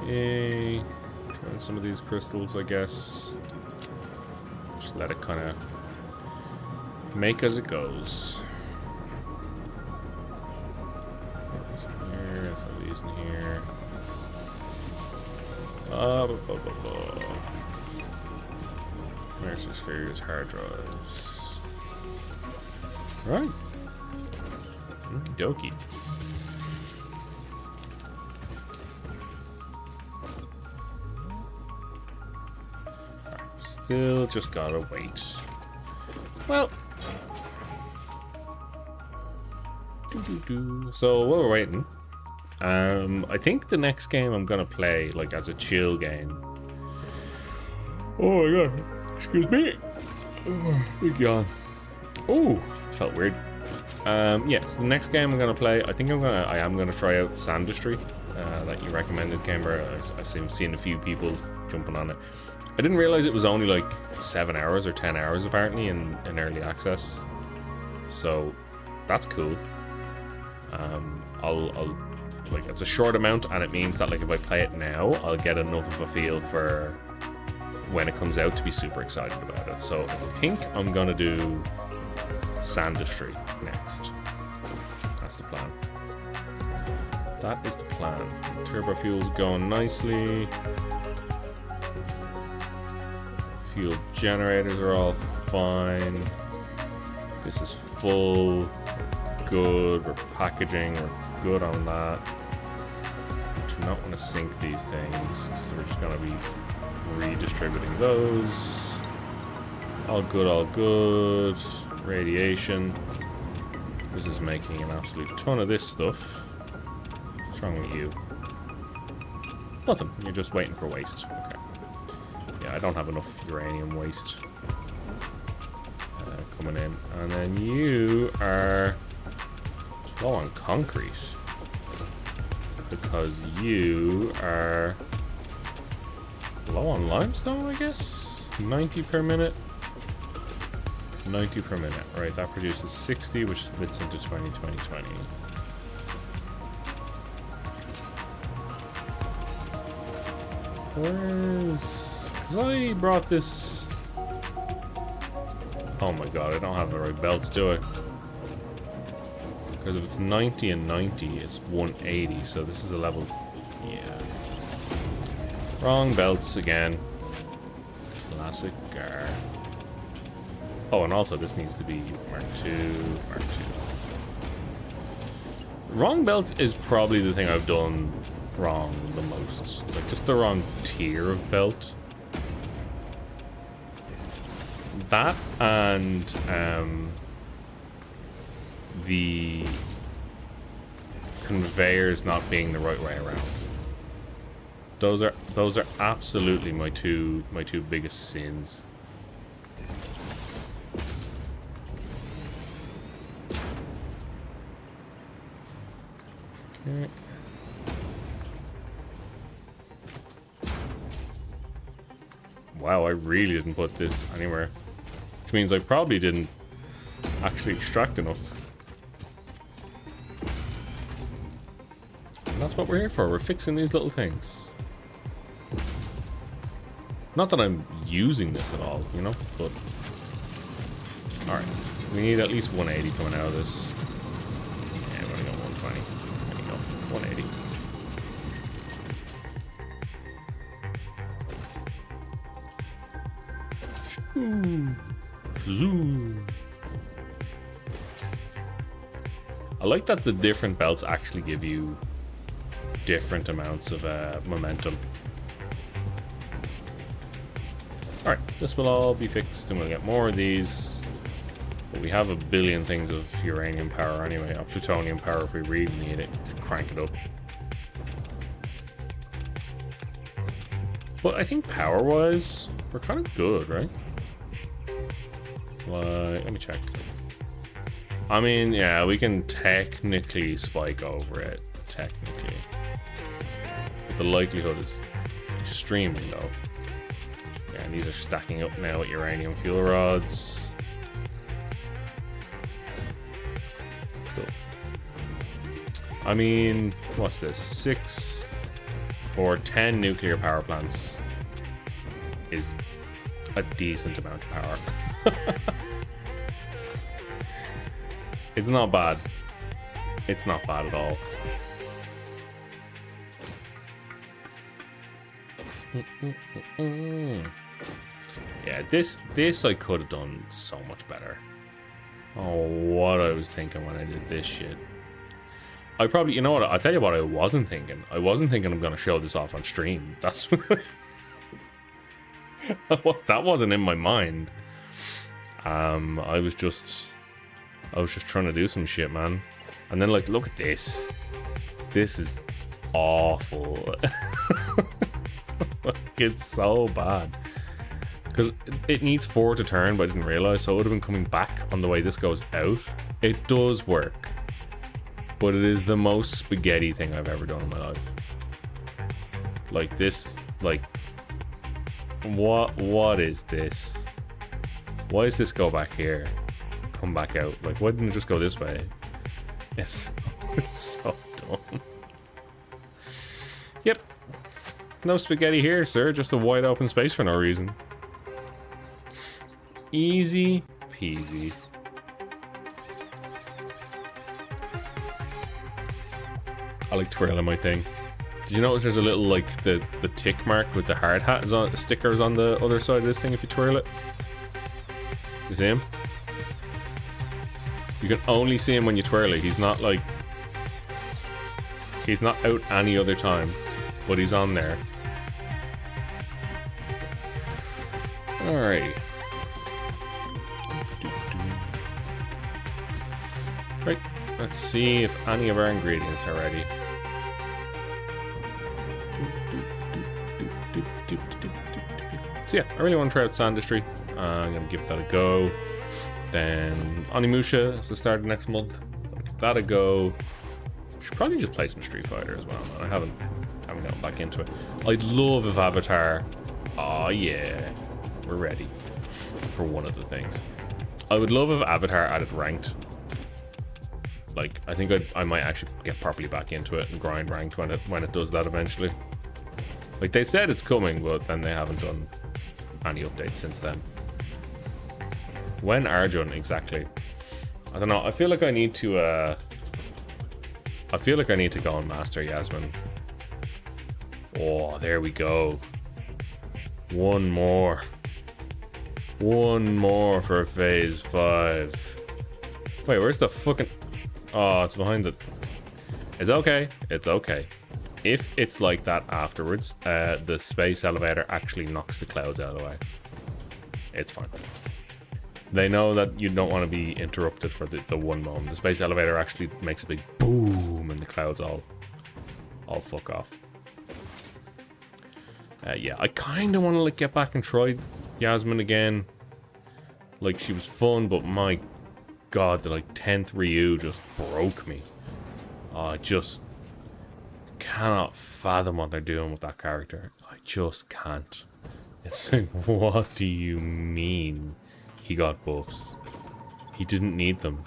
you. Yay. Trying some of these crystals, I guess. Just let it kind of make as it goes. In here. There's various hard drives. Right. Okie dokie. Still just gotta wait. Well. So while we're waiting. I think the next game I'm gonna play, like, as a chill game. Oh my god, excuse me. Oh, big yawn. Oh, felt weird. Yes, the next game I'm gonna play, I am gonna try out Satisfactory, that you recommended, Camber. I've seen a few people jumping on it. I didn't realize it was only like 7 hours or 10 hours apparently in early access. So that's cool. I'll like, it's a short amount, and it means that, like, if I play it now, I'll get enough of a feel for when it comes out to be super excited about it. So I think I'm gonna do Satisfactory next. That's the plan. That is the plan. Turbo fuel's going nicely. Fuel generators are all fine. This is full. Good. We're packaging. We're good on that. Do not want to sink these things, so we're just going to be redistributing those. All good, all good. Radiation. This is making an absolute ton of this stuff. What's wrong with you? Nothing. You're just waiting for waste. Okay. Yeah, I don't have enough uranium waste coming in. And then you are low on concrete. Because you are low on limestone, I guess? 90 per minute? 90 per minute. Right, that produces 60, which splits into 20, 20, 20. Where's... Because I brought this... Oh my god, I don't have the right belts, do I? Because if it's 90 and 90, it's 180, so this is a level... Yeah. Wrong belts again. Classic gar. Oh, and also this needs to be Mark II, Mark II. Wrong belt is probably the thing I've done wrong the most. Like, just the wrong tier of belt. That and the conveyors not being the right way around. Those are absolutely my two biggest sins. Okay. Wow, I really didn't put this anywhere. Which means I probably didn't actually extract enough. And that's what we're here for. We're fixing these little things. Not that I'm using this at all, you know, but... Alright, we need at least 180 coming out of this. Yeah, we're gonna go 120. There you go, 180. Zoom. I like that the different belts actually give you different amounts of momentum. Alright, this will all be fixed and we'll get more of these. But we have a billion things of uranium power anyway, or plutonium power if we really need it. Just crank it up. But I think power-wise, we're kind of good, right? Like, let me check. I mean, yeah, we can technically spike over it. Technically. But the likelihood is extremely low. Yeah, and these are stacking up now with uranium fuel rods. Cool. I mean, what's this? 6 or 10 nuclear power plants is a decent amount of power. It's not bad. It's not bad at all. Yeah, this I could have done so much better. Oh, what I was thinking when I did this shit. I probably, you know what, I'll tell you what I wasn't thinking. I wasn't thinking I'm going to show this off on stream. That's that wasn't in my mind. I was just trying to do some shit, man. And then, like, look at this. This is awful. It's so bad. Because it needs 4 to turn, but I didn't realize, so it would have been coming back on the way this goes out. It does work. But it is the most spaghetti thing I've ever done in my life. Like, this, like... What is this? Why does this go back here? Come back out? Like, why didn't it just go this way? It's so dumb. Yep. No spaghetti here, sir. Just a wide open space for no reason. Easy peasy. I like twirling my thing. Did you notice there's a little, like, the tick mark with the hard hat is on, the stickers on the other side of this thing if you twirl it? You see him? You can only see him when you twirl it. He's not, like... He's not out any other time. But he's on there. Alrighty. Right. Let's see if any of our ingredients are ready. So yeah, I really want to try out Satisfactory. I'm going to give that a go. Then Onimusha is the start of next month. I'll give that a go. Should probably just play some Street Fighter as well. I haven't gotten back into it. I'd love if Avatar... Oh yeah, we're ready for one of the things. I would love if Avatar added ranked. Like, I think I might actually get properly back into it and grind ranked when it does that eventually. Like, they said it's coming, but then they haven't done any updates since then. When Arjun exactly? I don't know. I feel like I need to go and master Yasmin. Oh, there we go. One more for phase 5. Wait, where's the fucking... Oh, it's behind it. It's okay. It's okay. If it's like that afterwards, the space elevator actually knocks the clouds out of the way. It's fine. They know that you don't want to be interrupted for the one moment. The space elevator actually makes a big boom and the clouds all fuck off. Yeah, I kind of want to like get back and try Yasmin again. Like, she was fun, but my god, the like 10th Ryu just broke me. I just cannot fathom what they're doing with that character. I just can't. It's like, what do you mean he got buffs? He didn't need them.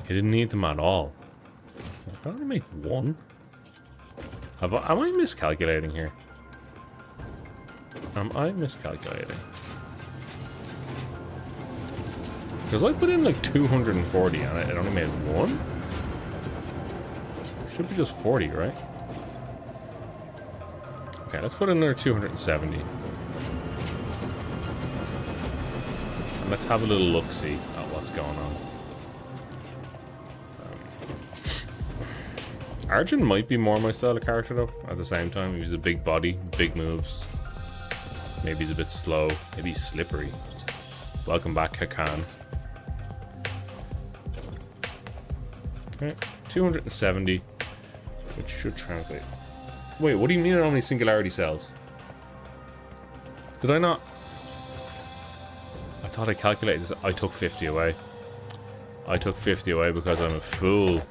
He didn't need them at all. I only make one. Am I miscalculating here? Am I miscalculating? Because I put in like 240 on it, it only made one? Should be just 40, right? Okay, let's put in another 270. And let's have a little look-see at what's going on. Arjun might be more my style of character though, at the same time. He's a big body, big moves. Maybe he's a bit slow, maybe he's slippery. Welcome back, Hakan. Okay, 270, which should translate. Wait, what do you mean it only singularity cells? Did I not? I thought I calculated this. I took 50 away. I took 50 away because I'm a fool.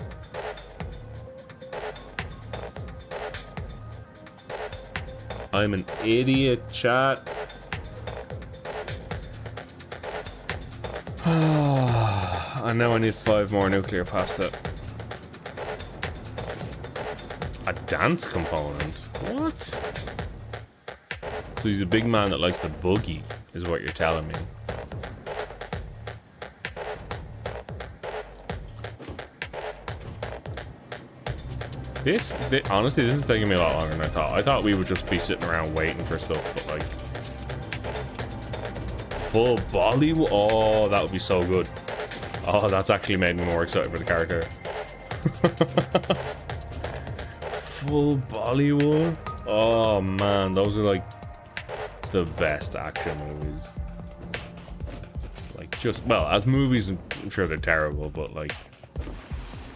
I'm an idiot, chat. And now I need 5 more nuclear pasta. A dance component? What? So he's a big man that likes the boogie, is what you're telling me. Honestly, this is taking me a lot longer than I thought. I thought we would just be sitting around waiting for stuff, but like... Full Bollywood? Oh, that would be so good. Oh, that's actually made me more excited for the character. Full Bollywood? Oh man, those are like the best action movies. Like just, well, as movies I'm sure they're terrible, but like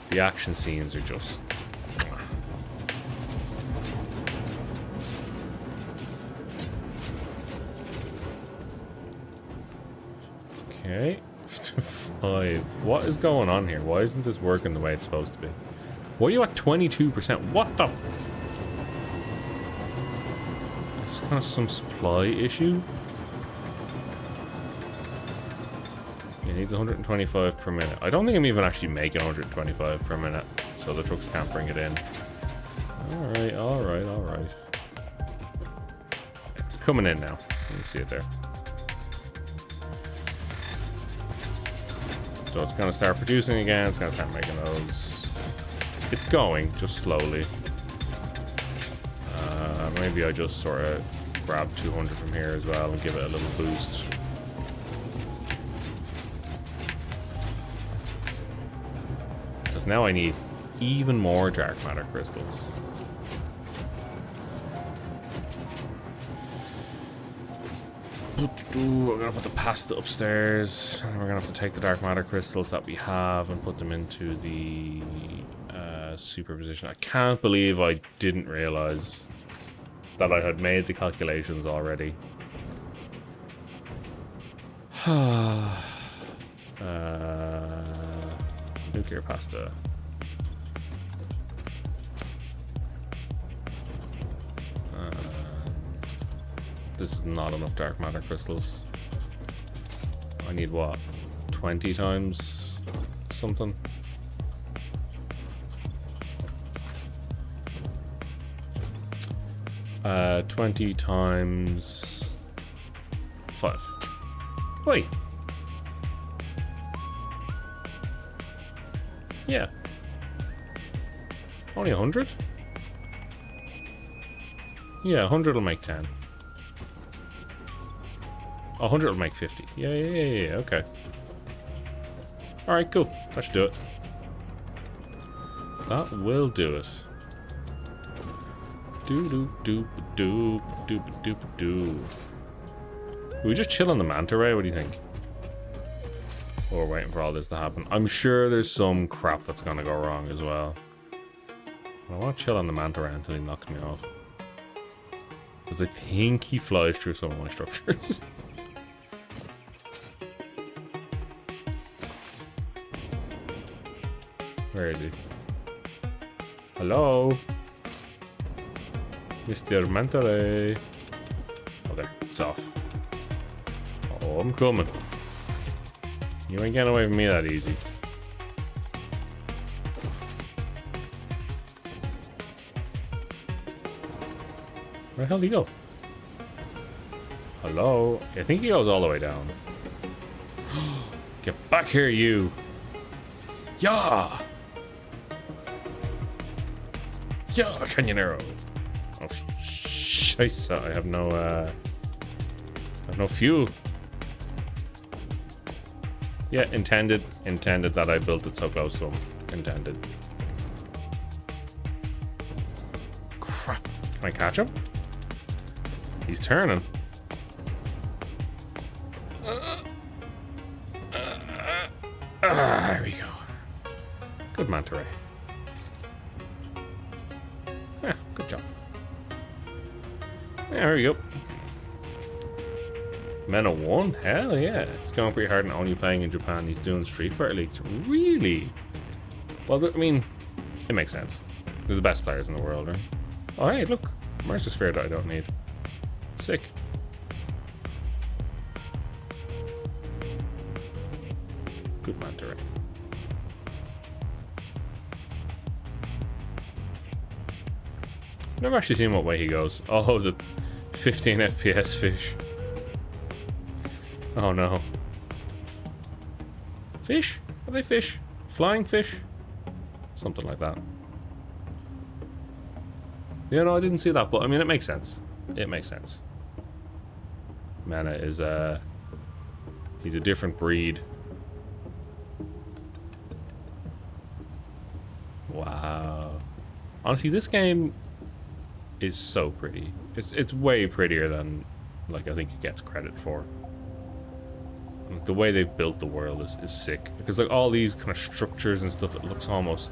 the action scenes are just... Okay. 5. What is going on here? Why isn't this working the way it's supposed to be? Why are you at 22%? What the? It's kind of some supply issue. It needs 125 per minute. I don't think I'm even actually making 125 per minute, so the trucks can't bring it in. Alright, alright, alright. It's coming in now. You can see it there. So it's going to start producing again. It's going to start making those. It's going, just slowly. Maybe I just sort of grab 200 from here as well and give it a little boost. Because now I need even more dark matter crystals. We're gonna put the pasta upstairs, and we're gonna have to take the dark matter crystals that we have and put them into the superposition. I can't believe I didn't realize that I had made the calculations already. Nuclear pasta. This is not enough dark matter crystals. I need what? 20 times something? Uh, 20 times 5. Wait. Yeah. Only 100? Yeah, 100 will make 10. 100 will make 50. Yeah, okay. Alright, cool. That should do it. That will do it. Do. We just chill on the manta ray. What do you think? Or we're waiting for all this to happen. I'm sure there's some crap that's gonna go wrong as well. I want to chill on the manta ray until he knocks me off. Because I think he flies through some of my structures. Where is he? Hello? Mr. Manta Ray. Oh, there. It's off. Oh, I'm coming. You ain't getting away from me that easy. Where the hell did he go? Hello? I think he goes all the way down. Get back here, you! Yeah! Yeah, Canyonero! Oh, scheisse, I have no fuel. Yeah, intended that I built it so close to him. Intended. Crap. Can I catch him? He's turning. There we go. Good manta ray. Yeah, good job. There we go. Mena 1? Hell yeah. He's going pretty hard and only playing in Japan. He's doing Street Fighter Leagues. Really? Well, I mean, it makes sense. They're the best players in the world, right? Oh, hey, look. Mercer Sphere that I don't need. Sick. Good manta ray. Never actually seen what way he goes. Oh, the 15 FPS fish. Oh no. Fish? Are they fish? Flying fish? Something like that. Yeah, no, I didn't see that, but I mean, it makes sense. It makes sense. Mana is, he's a different breed. Wow. Honestly, this game is so pretty. It's way prettier than, like, I think it gets credit for. Like, the way they've built the world is sick. Because, like, all these kind of structures and stuff, it looks almost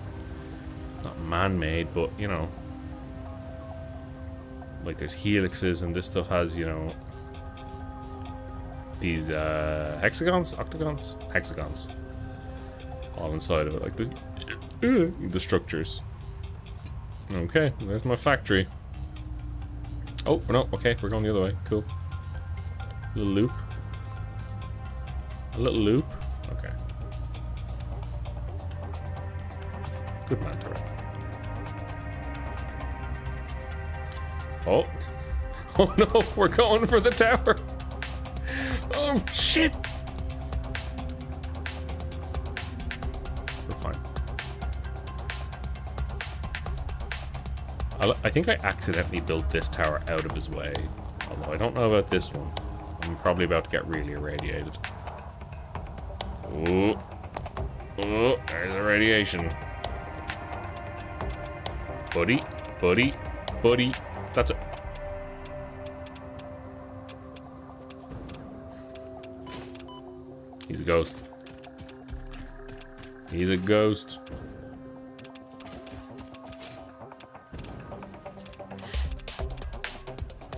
not man-made, but, you know, like, there's helixes, and this stuff has, you know, these hexagons, octagons, hexagons, all inside of it, like the structures. Okay, there's my factory. Oh no, okay, we're going the other way. Cool. A little loop. A little loop. Okay. Good manta ray. Oh. Oh no, we're going for the tower. Oh shit. We're fine. I think I accidentally built this tower out of his way. Although I don't know about this one. I'm probably about to get really irradiated. Oh. Oh, there's irradiation. Buddy, buddy, buddy. That's it. He's a ghost. He's a ghost.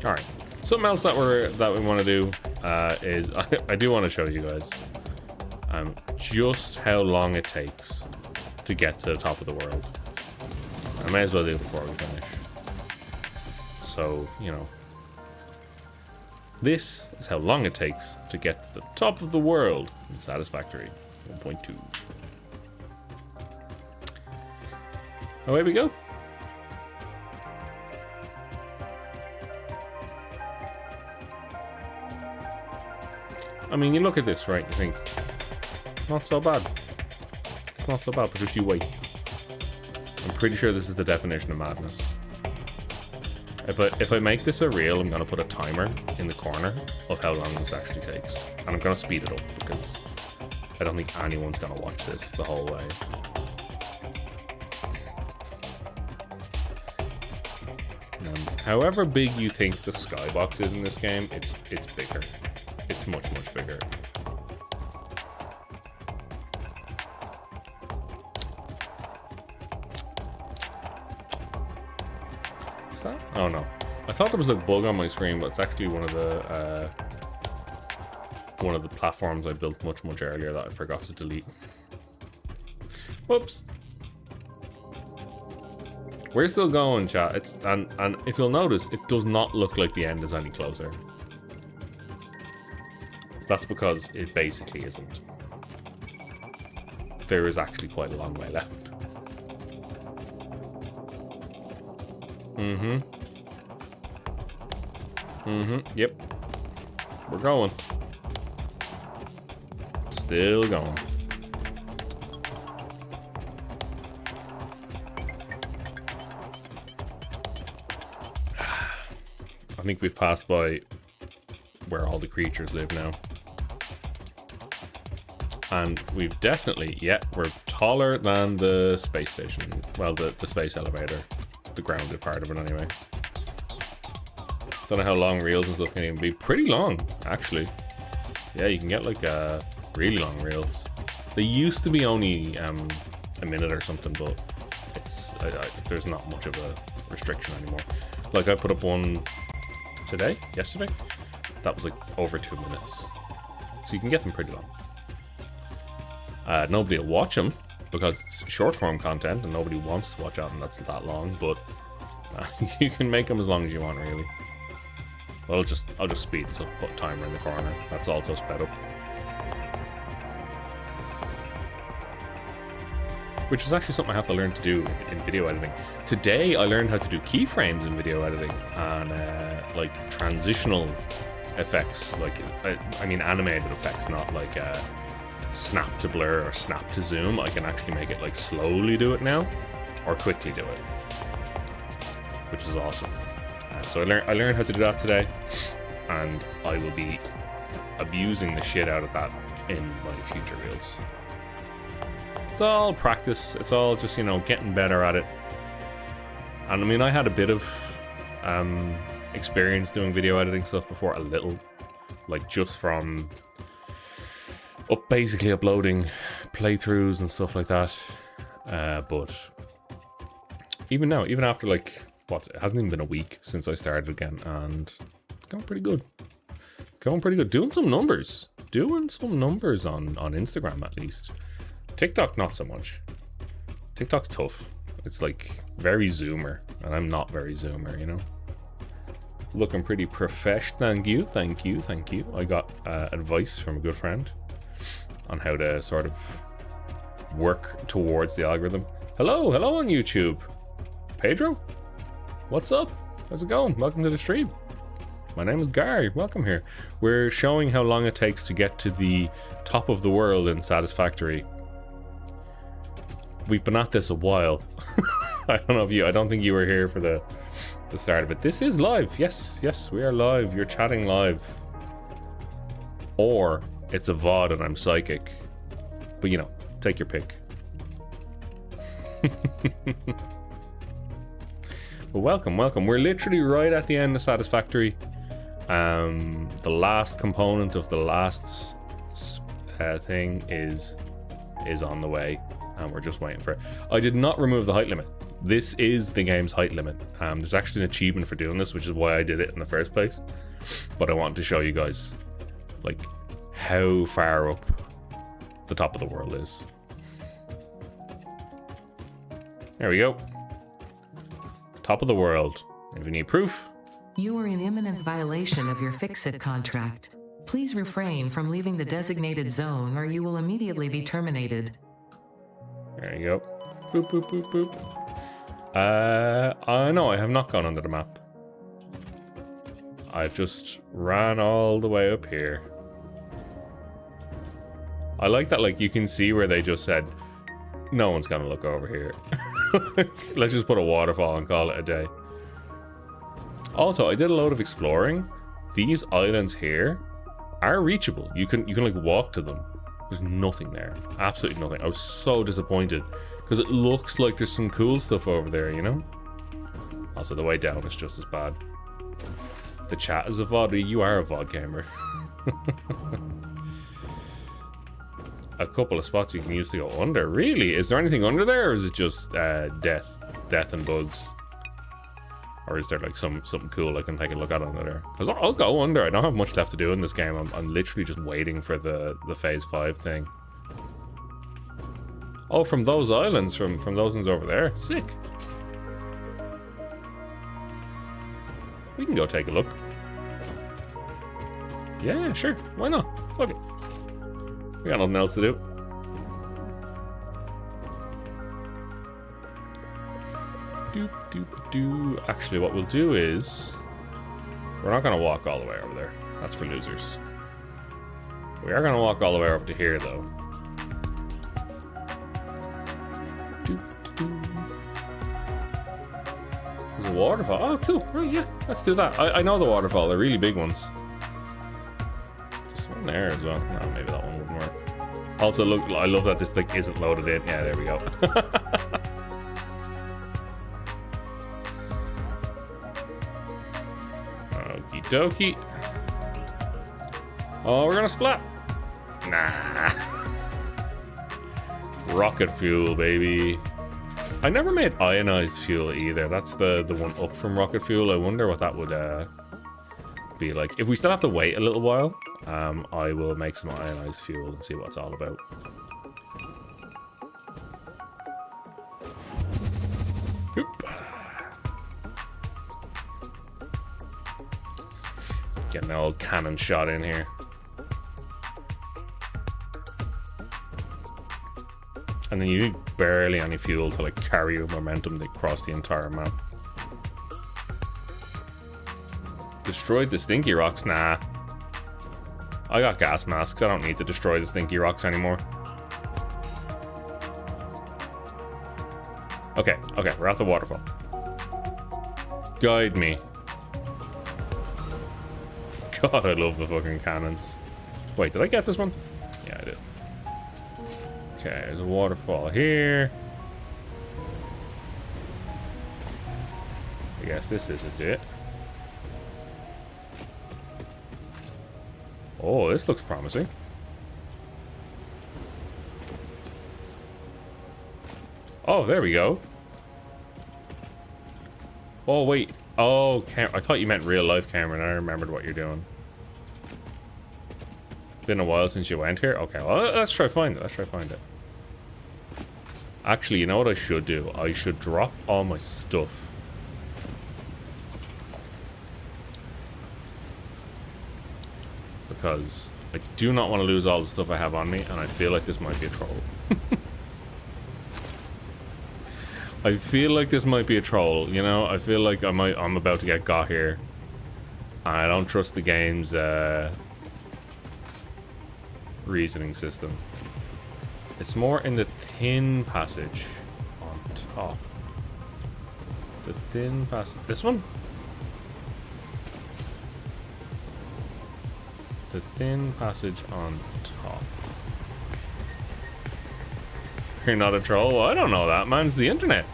All right. Something else that we want to do is I do want to show you guys just how long it takes to get to the top of the world. I may as well do it before we finish. So, you know, this is how long it takes to get to the top of the world in Satisfactory 1.2. Away we go. I mean, you look at this, right, you think, not so bad. It's not so bad, but just you wait. I'm pretty sure this is the definition of madness. If I make this a reel, I'm going to put a timer in the corner of how long this actually takes. And I'm going to speed it up because I don't think anyone's going to watch this the whole way. however big you think the skybox is in this game, it's bigger. It's much bigger. Is that? Oh no. I thought there was a bug on my screen, but it's actually one of the platforms I built much earlier that I forgot to delete. Whoops. We're still going, chat. It's and if you'll notice, it does not look like the end is any closer. That's because it basically isn't. There is actually quite a long way left. Yep. We're going. Still going. I think we've passed by where all the creatures live now. And we've definitely, yeah, we're taller than the space station. Well, the space elevator. The grounded part of it anyway. Don't know how long reels and stuff can even be. Pretty long, actually. Yeah, you can get like really long reels. They used to be only a minute or something, but it's there's not much of a restriction anymore. Like I put up one yesterday, that was like over 2 minutes. So you can get them pretty long. Nobody will watch them because it's short form content and nobody wants to watch out and that's that long, but you can make them as long as you want, really. Well, I'll just speed this up, put a timer in the corner. That's also sped up. Which is actually something I have to learn to do in video editing. Today I learned how to do keyframes in video editing and like transitional effects, like I mean animated effects, not like snap to blur or snap to zoom. I can actually make it like slowly do it now or quickly do it, which is awesome. So I learned how to do that today, and I will be abusing the shit out of that in my future reels. It's all practice. It's all just, you know, getting better at it. And I mean, I had a bit of experience doing video editing stuff before, a little, like just from basically uploading playthroughs and stuff like that. But even now, even after like it hasn't even been a week since I started again, and it's going pretty good. Doing some numbers on Instagram at least. TikTok not so much. TikTok's tough. It's like very zoomer, and I'm not very zoomer, you know. Looking pretty professional. Thank you. I got advice from a good friend on how to sort of work towards the algorithm. Hello on YouTube. Pedro? What's up? How's it going? Welcome to the stream. My name is Gary. Welcome here. We're showing how long it takes to get to the top of the world in Satisfactory. We've been at this a while. I don't think you were here for the start of it. This is live. Yes, we are live. You're chatting live. Or it's a VOD and I'm psychic. But you know, take your pick. Well, welcome. We're literally right at the end of Satisfactory. The last component of the last thing is on the way, and we're just waiting for it. I did not remove the height limit. This is the game's height limit. There's actually an achievement for doing this, which is why I did it in the first place. But I wanted to show you guys like how far up the top of the world is. There we go. Top of the world. If you need proof. You are in imminent violation of your fix-it contract. Please refrain from leaving the designated zone or you will immediately be terminated. There you go. Boop, boop, boop, boop. No, I have not gone under the map. I've just ran all the way up here. I like that, like, you can see where they just said, no one's gonna look over here. Let's just put a waterfall and call it a day. Also, I did a load of exploring. These islands here are reachable. You can like walk to them. There's nothing there. Absolutely nothing. I was so disappointed because it looks like there's some cool stuff over there, you know? Also, the way down is just as bad. The chat is a VOD. You are a VOD gamer. A couple of spots you can use to go under. Really? Is there anything under there, or is it just death and bugs? Or is there like something cool I can take a look at under there? Because I'll go under. I don't have much left to do in this game. I'm literally just waiting for the phase 5 thing. Oh, from those islands, from those ones over there. Sick. We can go take a look. Yeah, sure. Why not? Fuck it. We got nothing else to do. Doop, doop, doo. Actually, what we'll do is... We're not going to walk all the way over there. That's for losers. We are going to walk all the way over to here, though. Doop, doo. There's a waterfall. Oh, cool. Right, yeah. Let's do that. I know the waterfall. They're really big ones. Just one there as well. No, maybe that one wouldn't work. Also, look, I love that this thing isn't loaded in. Yeah, there we go. Okie dokie. Oh, we're gonna splat. Nah. Rocket fuel, baby. I never made ionized fuel either. That's the one up from rocket fuel. I wonder what that would be like. If we still have to wait a little while, I will make some ionized fuel and see what it's all about. Oop. Getting an old cannon shot in here. And then you need barely any fuel to like carry your momentum across the entire map. Destroyed the stinky rocks? Nah. I got gas masks. I don't need to destroy the stinky rocks anymore. Okay, we're at the waterfall. Guide me. God, I love the fucking cannons. Wait, did I get this one? Yeah, I did. Okay, there's a waterfall here. I guess this isn't it. Oh, this looks promising. Oh, there we go. Oh, wait. Oh, I thought you meant real life, Cameron. I remembered what you're doing. Been a while since you went here? Okay, well, let's try find it. Let's try find it. Actually, you know what I should do? I should drop all my stuff. Because I do not want to lose all the stuff I have on me, and I feel like this might be a troll. I feel like this might be a troll, you know? I feel like I'm about to get got here. And I don't trust the game's reasoning system. It's more in the thin passage on top. The thin passage. This one? The thin passage on top. You're not a troll? Well, I don't know that, man. It's the internet.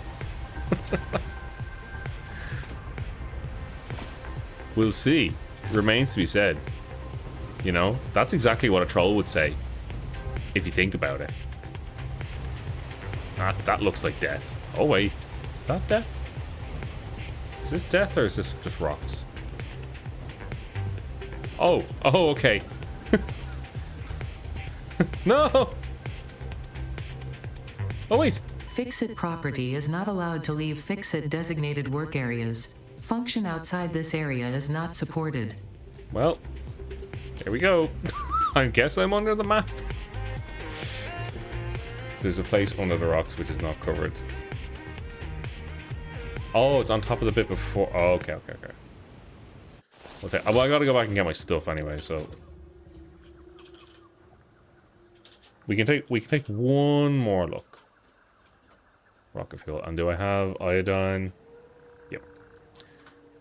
We'll see. Remains to be said. You know, that's exactly what a troll would say. If you think about it. That looks like death. Oh, wait. Is that death? Is this death or is this just rocks? Oh, okay. No! Oh, wait. Fix-It property is not allowed to leave Fix-It designated work areas. Function outside this area is not supported. Well, there we go. I guess I'm under the map. There's a place under the rocks which is not covered. Oh, it's on top of the bit before. Oh, okay. Well, I gotta go back and get my stuff anyway, so we can take one more look. Rocket fuel. And do I have iodine? Yep.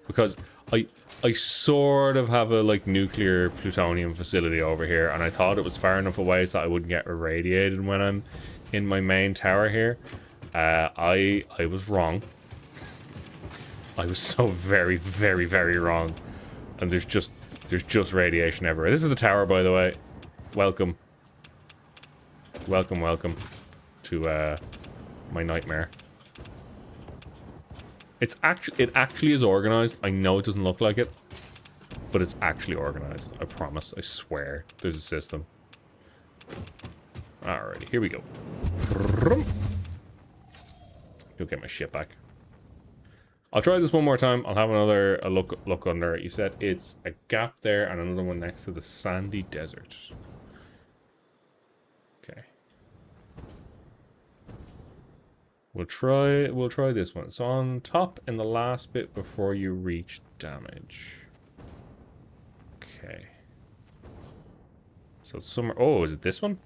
Because I sort of have a like nuclear plutonium facility over here, and I thought it was far enough away so I wouldn't get irradiated when I'm in my main tower here. I was wrong. I was so very, very, very wrong. And there's just radiation everywhere. This is the tower, by the way. Welcome. Welcome, welcome to my nightmare. It actually is organized. I know it doesn't look like it, but it's actually organized. I promise. I swear. There's a system. Alrighty, here we go. Go get my shit back. I'll try this one more time. I'll have another look under it. You said it's a gap there and another one next to the sandy desert. Okay. We'll try this one. So on top in the last bit before you reach damage. Okay. So it's somewhere. Oh, is it this one?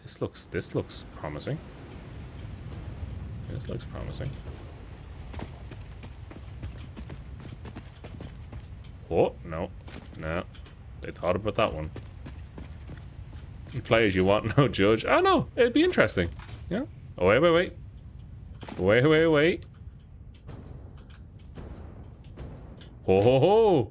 This looks promising. This looks promising. Oh, no. No. They thought about that one. You play as you want, no judge. Oh, no. It'd be interesting. Yeah. Oh, wait. Wait. Ho, ho, ho.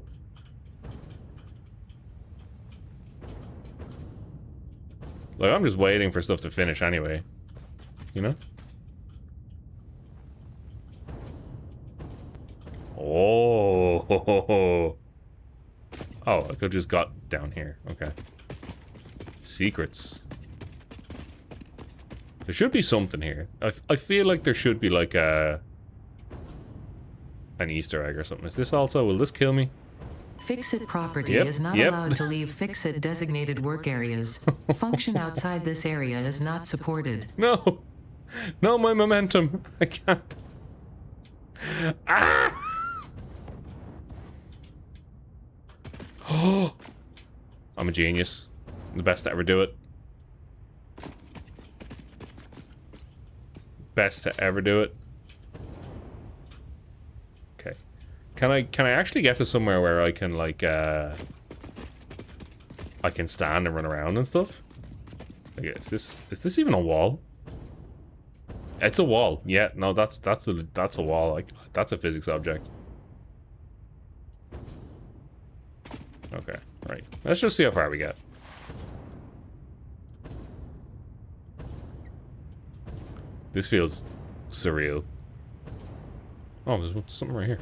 Like, I'm just waiting for stuff to finish anyway. You know? Oh, ho, ho, ho. Oh, I could just got down here. Okay. Secrets. There should be something here. I feel like there should be like an Easter egg or something. Is this also... Will this kill me? Fix-It property is not allowed to leave Fix-It designated work areas. Function outside this area is not supported. No. No, my momentum. I can't. Ah! Oh, I'm a genius. I'm the best to ever do it. Best to ever do it. Okay. Can I actually get to somewhere where I can like I can stand and run around and stuff? Okay, is this even a wall? It's a wall. Yeah, no, that's a wall. Like that's a physics object. Okay, right. Let's just see how far we get. This feels surreal. Oh, there's something right here.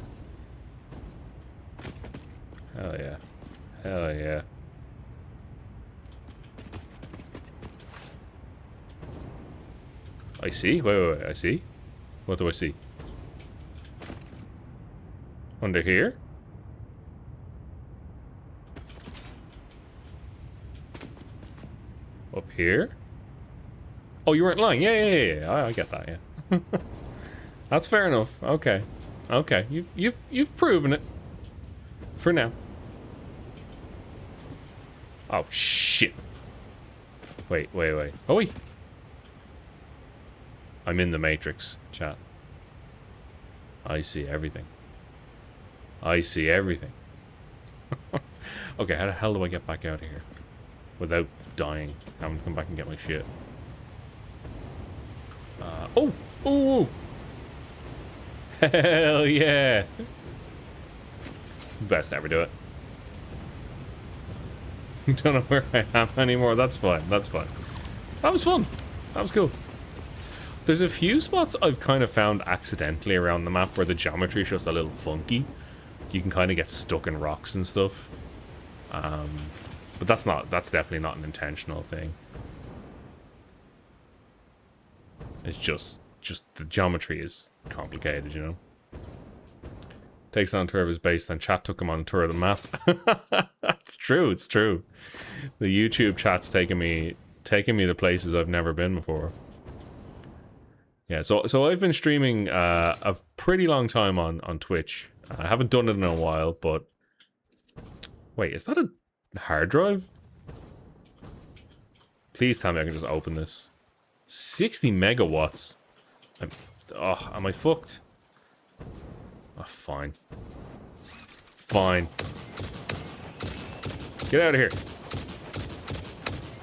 Hell yeah. Hell yeah. I see. Wait. I see. What do I see? Under here? Up here? Oh, you weren't lying. Yeah. I get that, yeah. That's fair enough. Okay. Okay. You've proven it. For now. Oh, shit. Wait. Oh, wait. I'm in the Matrix, chat. I see everything. I see everything. Okay, how the hell do I get back out of here? Without dying. Having to come back and get my shit. Oh! Hell yeah! Best to ever do it. Don't know where I am anymore. That's fine. That was fun. That was cool. There's a few spots I've kind of found accidentally around the map where the geometry is just a little funky. You can kind of get stuck in rocks and stuff. But that's definitely not an intentional thing. It's just the geometry is complicated, you know. Takes on a tour of his base, then chat took him on a tour of the map. It's true. The YouTube chat's taking me to places I've never been before. Yeah, so I've been streaming a pretty long time on Twitch. I haven't done it in a while, but wait, is that a hard drive? Please tell me I can just open this. 60 megawatts. Am I fucked? Oh, fine. Get out of here.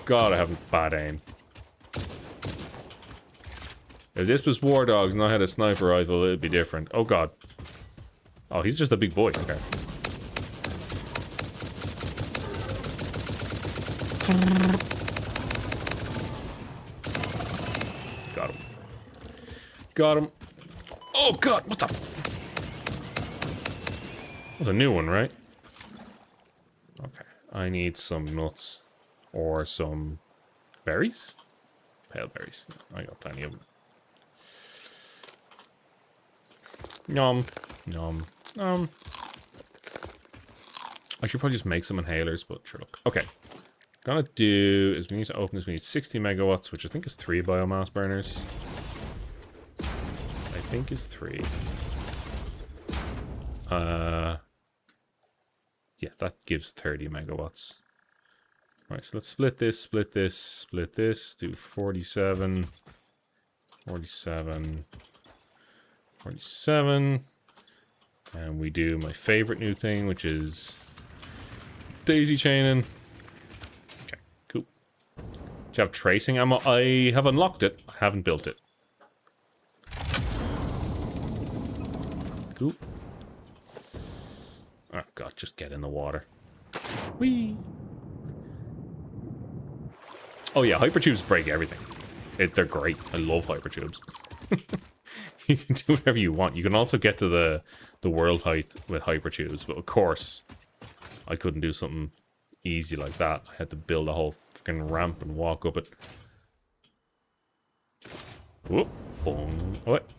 God, I have bad aim. If this was War Dogs and I had a sniper rifle, it'd be different. Oh god. Oh, he's just a big boy. Okay. Got him. Got him. Oh god, what the? That's a new one, right? Okay. I need some nuts. Or some berries? Pale berries. I got plenty of them. Nom. Nom. Nom. I should probably just make some inhalers, but sure, look. Okay. Gonna do is we need to open this. We need 60 megawatts, which I think is 3 biomass burners. I think is 3. Yeah, that gives 30 megawatts. Right, so let's split this, do 47, 47, 47, and we do my favorite new thing, which is daisy chaining. Okay, cool. Do you have tracing ammo? I have unlocked it, I haven't built it. Cool. Oh god, just get in the water. Whee! Oh yeah, hypertubes break everything. They're great. I love hypertubes. You can do whatever you want. You can also get to the world height with hypertubes, but of course, I couldn't do something easy like that. I had to build a whole freaking ramp and walk up it. Whoop! Boom! What?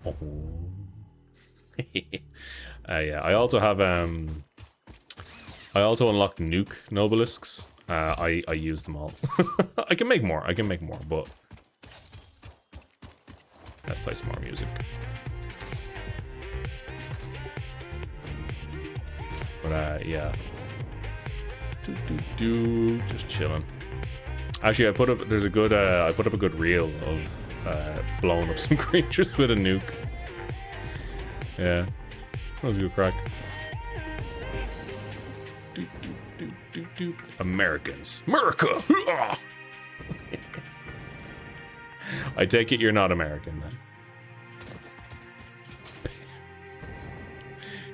Oh. Yeah, I also have I also unlocked nuke nobelisks. I use them all. I can make more, but let's play some more music. But yeah. Just chilling. Actually, I put up a good reel of blowing up some creatures with a nuke. Yeah. That was a good crack. Americans. America! I take it you're not American, then.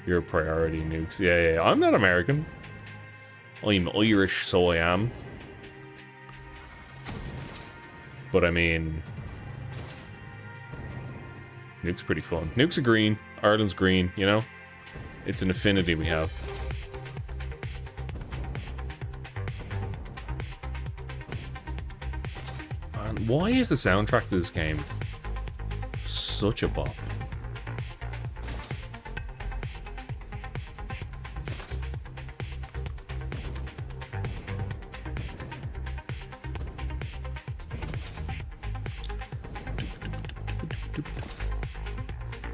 You're a priority, nukes. Yeah. I'm not American. I'm Irish, so I am. But I mean... Nuke's pretty fun. Nukes are green. Ireland's green, you know? It's an affinity we have. And why is the soundtrack to this game such a bop?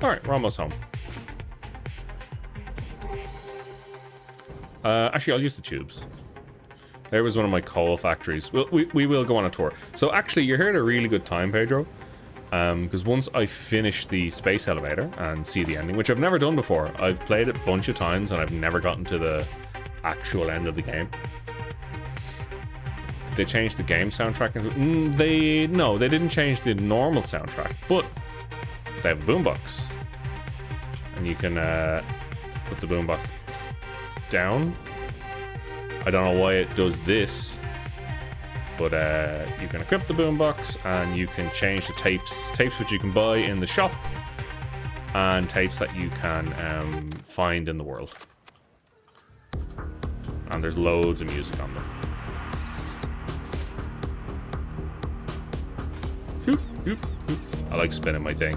Alright, we're almost home. Actually, I'll use the tubes. There was one of my coal factories. We will go on a tour. So actually, you're here at a really good time, Pedro. Because once I finish the space elevator and see the ending, which I've never done before. I've played it a bunch of times and I've never gotten to the actual end of the game. They changed the game soundtrack. No, they didn't change the normal soundtrack. But they have a boombox. And you can put the boombox down. I don't know why it does this, but you can equip the boombox and you can change the tapes which you can buy in the shop, and tapes that you can find in the world. And there's loads of music on them. Hoop, hoop, hoop. I like spinning my thing.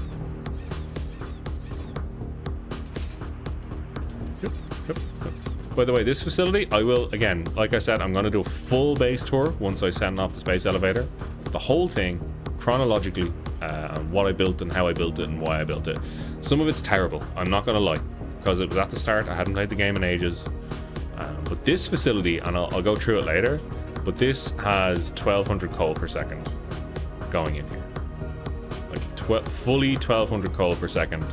Hoop, hoop, hoop. By the way, this facility, I will, again, like I said, I'm going to do a full base tour once I send off the space elevator. The whole thing, chronologically, what I built and how I built it and why I built it. Some of it's terrible, I'm not going to lie, because it was at the start, I hadn't played the game in ages. But this facility, and I'll go through it later, but this has 1200 coal per second going in here. Like, fully 1200 coal per second.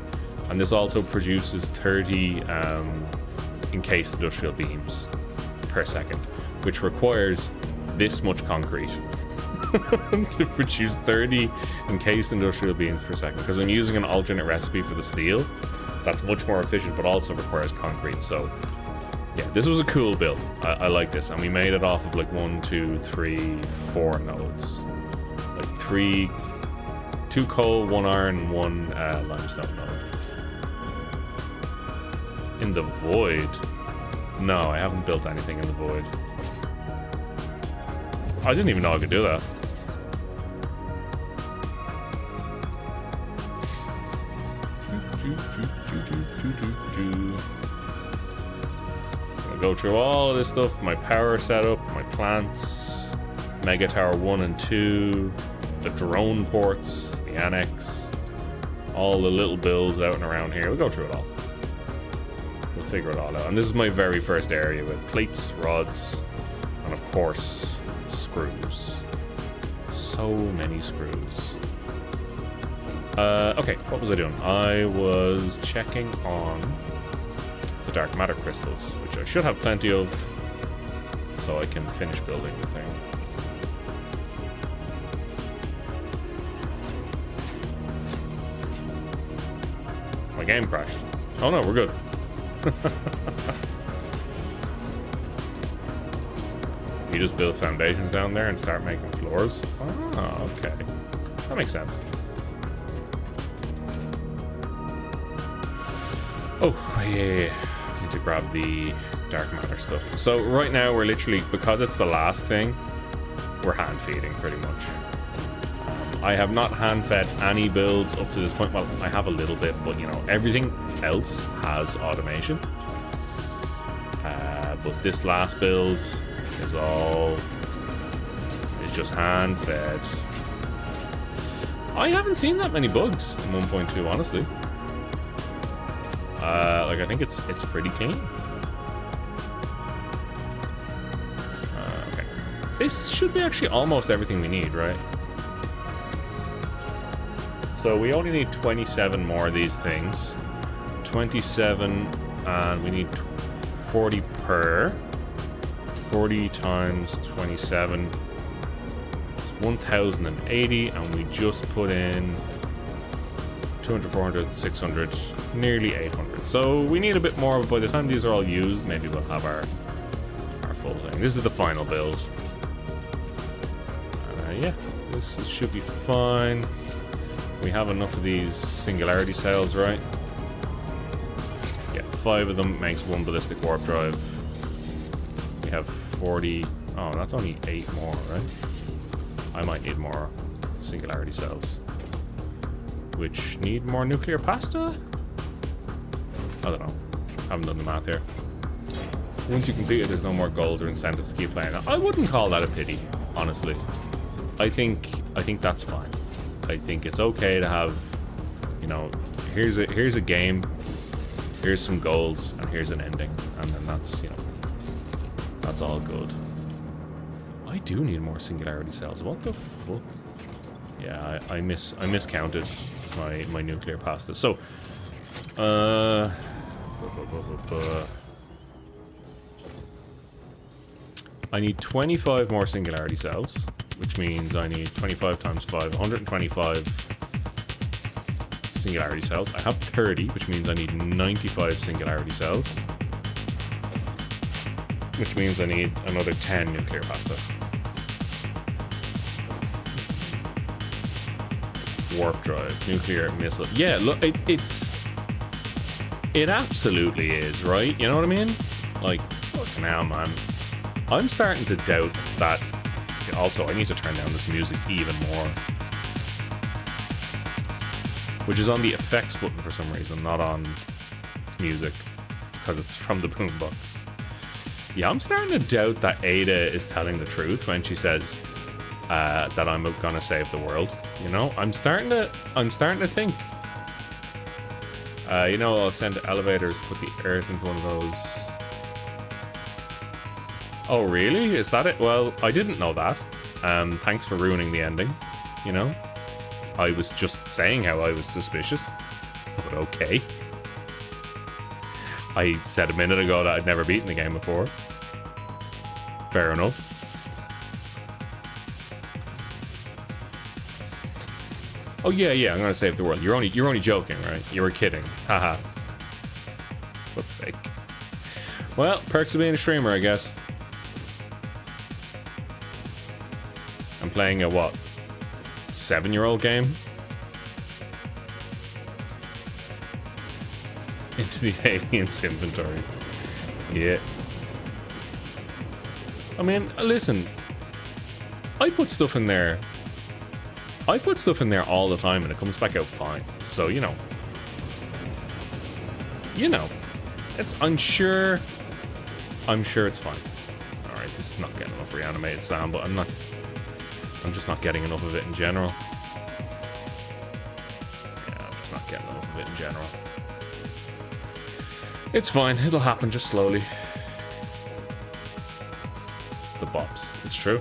And this also produces 30... encased industrial beams per second, which requires this much concrete. to produce 30 encased industrial beams per second because I'm using an alternate recipe for the steel that's much more efficient but also requires concrete. So yeah, this was a cool build. I like this, and we made it off of like 1, 2, 3, 4 nodes, like 2 coal, 1 iron, and 1 limestone node. In the void? No, I haven't built anything in the void. I didn't even know I could do that. I'll go through all of this stuff, my power setup, my plants, Mega Tower 1 and 2, the drone ports, the annex, all the little builds out and around here. We'll go through it all. We'll figure it all out. And this is my very first area with plates, rods, and of course, screws. So many screws. Okay, what was I doing? I was checking on the dark matter crystals, which I should have plenty of, so I can finish building the thing. My game crashed. Oh no, we're good. You just build foundations down there and start making floors? Oh, okay. That makes sense. Oh, yeah. Need to grab the dark matter stuff. So right now we're literally, because it's the last thing, we're hand feeding pretty much. I have not hand fed any builds up to this point. Well, I have a little bit, but you know, everything else has automation. But this last build is just hand fed. I haven't seen that many bugs in 1.2, honestly. Like, I think it's pretty clean. Okay. This should be actually almost everything we need, right? So we only need 27 more of these things. 27, and we need 40 per. 40 times 27 is 1,080, and we just put in 200, 400, 600, nearly 800. So we need a bit more, but by the time these are all used, maybe we'll have our full thing. This is the final build. Yeah, this should be fine. We have enough of these singularity cells, right? Yeah, 5 of them makes 1 ballistic warp drive. We have 40. Oh, that's only 8 more, right? I might need more singularity cells, which need more nuclear pasta? I don't know. Haven't done the math here. Once you complete it, there's no more gold or incentives to keep playing. I wouldn't call that a pity, honestly. I think that's fine. I think it's okay to have, you know, here's a game, here's some goals, and here's an ending, and then that's, you know, that's all good. I do need more singularity cells. What the fuck? Yeah, I miscounted my nuclear pasta. So, I need 25 more singularity cells, which means I need 25 times 5, 125 singularity cells. I have 30, which means I need 95 singularity cells, which means I need another 10 nuclear pasta. Warp drive, nuclear missile. Yeah, look, it absolutely is, right? You know what I mean? Like, fucking hell, man. I'm starting to doubt that. Also, I need to turn down this music even more, which is on the effects button for some reason, not on music, because it's from the boombox. Yeah, I'm starting to doubt that Ada is telling the truth when she says that I'm gonna save the world. You know, I'm starting to think. You know, I'll send elevators, put the Earth into one of those. Oh, really? Is that it? Well, I didn't know that. Thanks for ruining the ending. You know, I was just saying how I was suspicious, but okay. I said a minute ago that I'd never beaten the game before. Fair enough. Oh yeah, I'm gonna save the world. You're only joking, right? You were kidding. Haha. Fuck's sake. Well, perks of being a streamer, I guess. I'm playing a what? 7-year-old game? Into the aliens inventory. Yeah. I mean, listen. I put stuff in there. I put stuff in there all the time and it comes back out fine. So, you know. I'm sure it's fine. Alright, this is not getting enough reanimated sound, but I'm just not getting enough of it in general. Yeah, I'm just not getting enough of it in general. It's fine, it'll happen just slowly. The bops, it's true.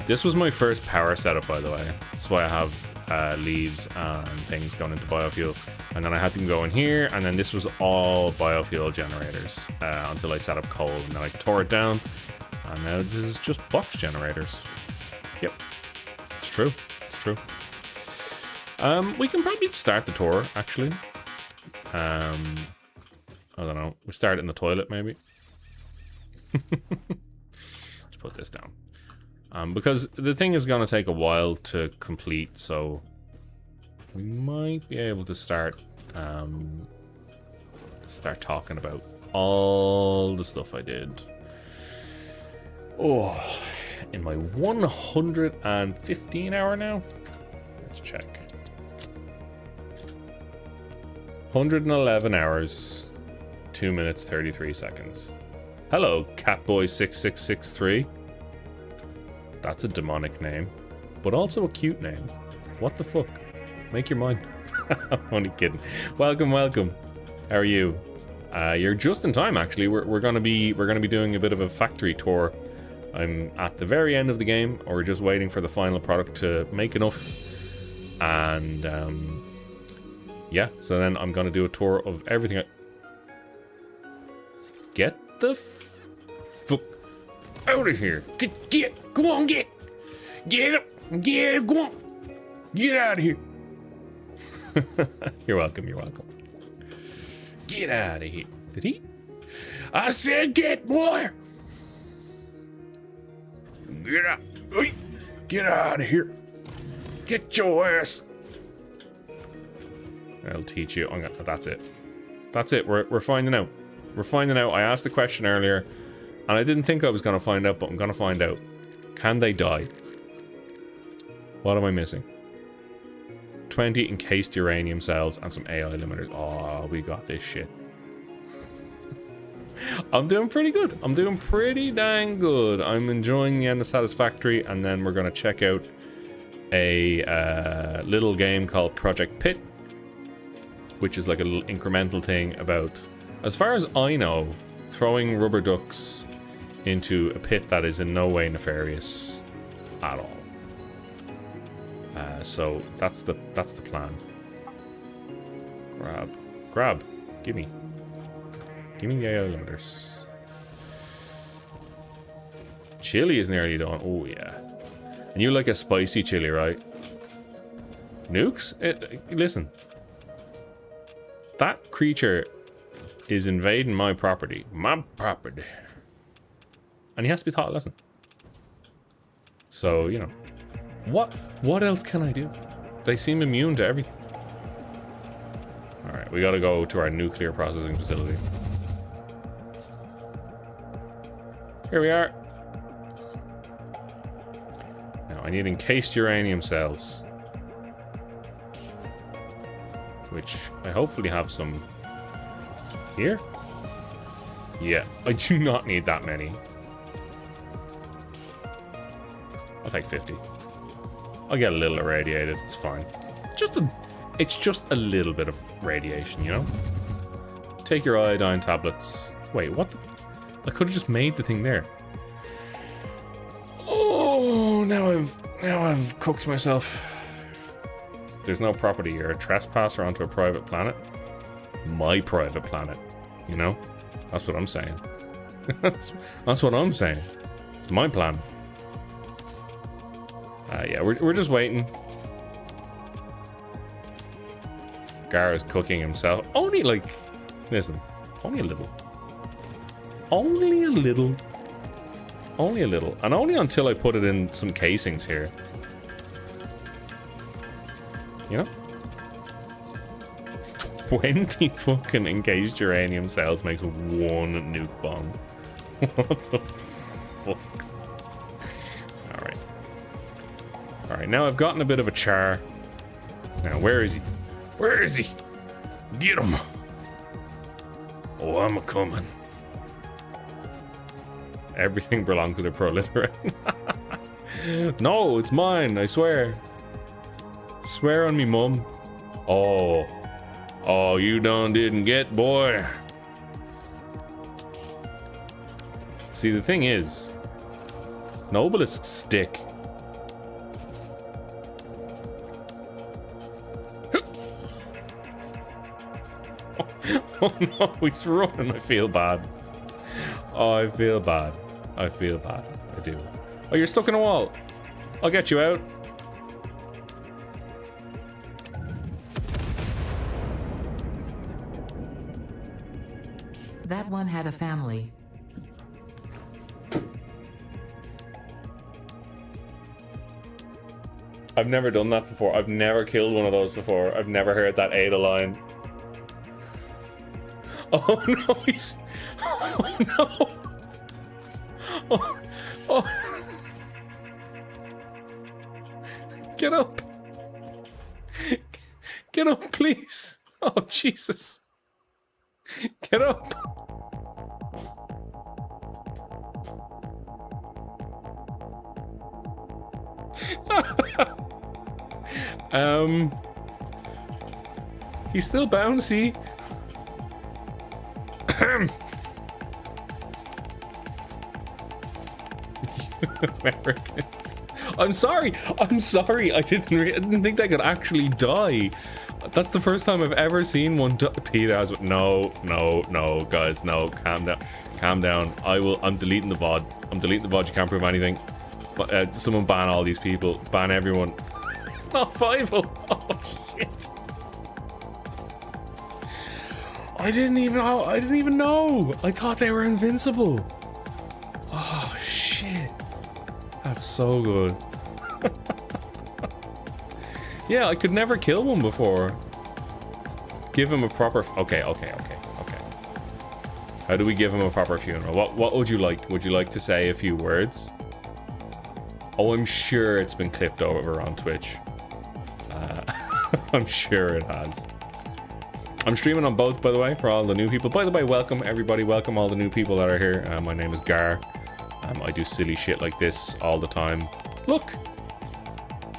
This was my first power setup, by the way. That's why I have leaves and things going into biofuel. And then I had them go in here, and then this was all biofuel generators until I set up coal. And then I tore it down, and now this is just box generators. Yep, it's true. It's true. We can probably start the tour, actually. I don't know. We start in the toilet, maybe. Let's put this down. Because the thing is going to take a while to complete, so we might be able to start talking about all the stuff I did. Oh, in my 115 hour now? Let's check. 111 hours, 2 minutes, 33 seconds. Hello, Catboy6663. That's a demonic name, but also a cute name. What the fuck? Make your mind. I'm only kidding. Welcome. How are you? You're just in time, actually. We're gonna be doing a bit of a factory tour. I'm at the very end of the game, or we're just waiting for the final product to make enough. And yeah, so then I'm gonna do a tour of everything. Get the fuck out of here! Come on, get up, go on, get out of here. You're welcome. Get out of here. Did he? I said get, boy. Get out. Get out of here. Get your ass. I'll teach you. That's it. That's it. We're finding out. We're finding out. I asked the question earlier, and I didn't think I was going to find out, but I'm going to find out. Can they die? What am I missing? 20 encased uranium cells and some AI limiters. Oh, we got this shit. I'm doing pretty good. I'm doing pretty dang good. I'm enjoying the end of Satisfactory, and then we're going to check out a little game called Project P.I.T.T, which is like a little incremental thing about, as far as I know, throwing rubber ducks into a pit that is in no way nefarious at all. So that's the plan. Grab. Give me the AI limiters. Chili is nearly done. Oh yeah. And you like a spicy chili, right? Nukes? Listen. That creature is invading my property. My property. And he has to be taught a lesson. So, you know. What else can I do? They seem immune to everything. Alright, we gotta go to our nuclear processing facility. Here we are. Now, I need encased uranium cells. Which I hopefully have some here. Yeah, I do not need that many. I'll take 50. I'll get a little irradiated, it's fine. It's just a little bit of radiation, you know? Take your iodine tablets. Wait, what the? I could have just made the thing there. Oh, now I've cooked myself. There's no property. You're a trespasser onto a private planet. My private planet. You know? That's what I'm saying. that's what I'm saying. It's my plan. Yeah, we're just waiting. Gar's cooking himself. Only like, listen, only a little. Only a little. Only a little. And only until I put it in some casings here. You know? 20 fucking encased uranium cells makes one nuke bomb. What the fuck? Alright. Alright, now I've gotten a bit of a char. Now, where is he? Where is he? Get him! Oh, I'm a-coming. Everything belongs to the proliterate. No, it's mine, I swear. Swear on me, mum. Oh. Oh, you done didn't get, boy. See, the thing is, Noblest stick. Oh no, he's running. I feel bad. Oh, I feel bad. I feel bad. I do. Oh, you're stuck in a wall. I'll get you out. That one had a family. I've never done that before. I've never killed one of those before. I've never heard that Ada line. Oh no, he's... Oh no! Oh, oh. Get up! Get up, please! Oh, Jesus! Get up! He's still bouncy. Americans. I'm sorry. I didn't think they could actually die. That's the first time I've ever seen one die. Peter has no, guys, no. Calm down. I'm deleting the VOD. You can't prove anything. But someone ban all these people. Ban everyone. Not 5. Oh shit. I didn't even know. I thought they were invincible. Oh shit. That's so good. Yeah, I could never kill one before. Give him a proper... Okay. How do we give him a proper funeral? What would you like? Would you like to say a few words? Oh, I'm sure it's been clipped over on Twitch. I'm sure it has. I'm streaming on both, by the way, for all the new people. By the way, welcome everybody. Welcome all the new people that are here. My name is Gar. I do silly shit like this all the time. Look!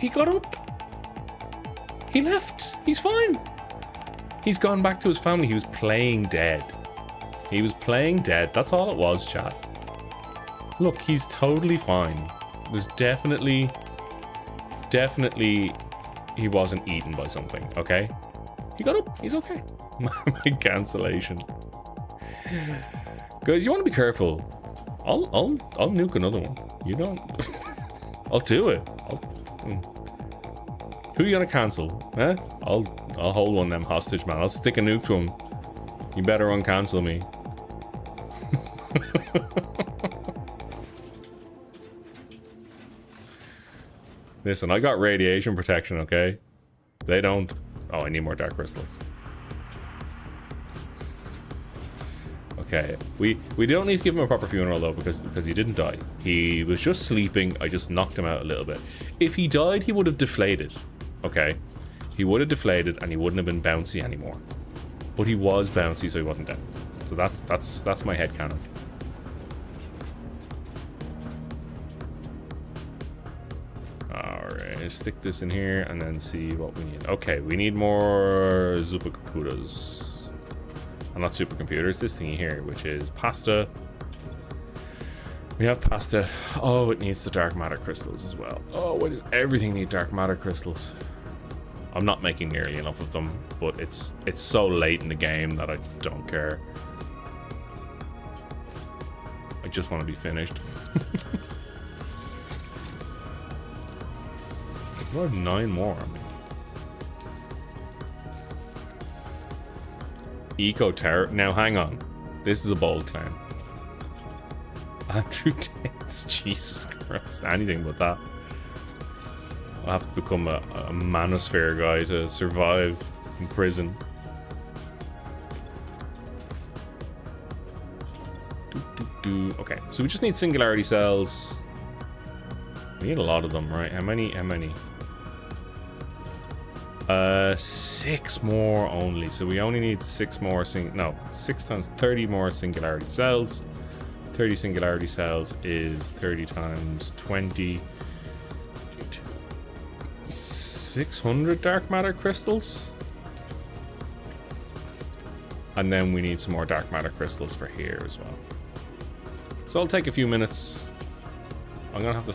He got up! He left! He's fine! He's gone back to his family. He was playing dead. He was playing dead. That's all it was, chat. Look, he's totally fine. There's definitely he wasn't eaten by something, okay? He got up. He's okay. My cancellation. Guys, you want to be careful. I'll nuke another one. You don't. I'll do it. Who are you gonna cancel? Huh? I'll hold one of them hostage, man. I'll stick a nuke to him. You better uncancel me. Listen, I got radiation protection, okay? They don't. Oh, I need more dark crystals. Okay, we don't need to give him a proper funeral though, because he didn't die. He was just sleeping. I just knocked him out a little bit. If he died, he would have deflated. Okay, he would have deflated and he wouldn't have been bouncy anymore. But he was bouncy, so he wasn't dead. So that's my headcanon. Alright, let's stick this in here and then see what we need. Okay, we need more supercomputers. Well, not supercomputers, this thingy here, which is pasta. We have pasta. Oh, it needs the dark matter crystals as well. Oh, why does everything need dark matter crystals? I'm not making nearly enough of them, but it's so late in the game that I don't care. I just want to be finished. I have 9 more on me. Eco Terror. Now, hang on. This is a bold claim. Andrew Tate's. Jesus Christ. Anything but that. I'll have to become a manosphere guy to survive in prison. Okay, so we just need singularity cells. We need a lot of them, right? How many? 6 more only. So we only need 6 more 6 times 30 more singularity cells. 30 singularity cells is 30 times 20. 600 dark matter crystals. And then we need some more dark matter crystals for here as well. So it'll take a few minutes. I'm gonna have to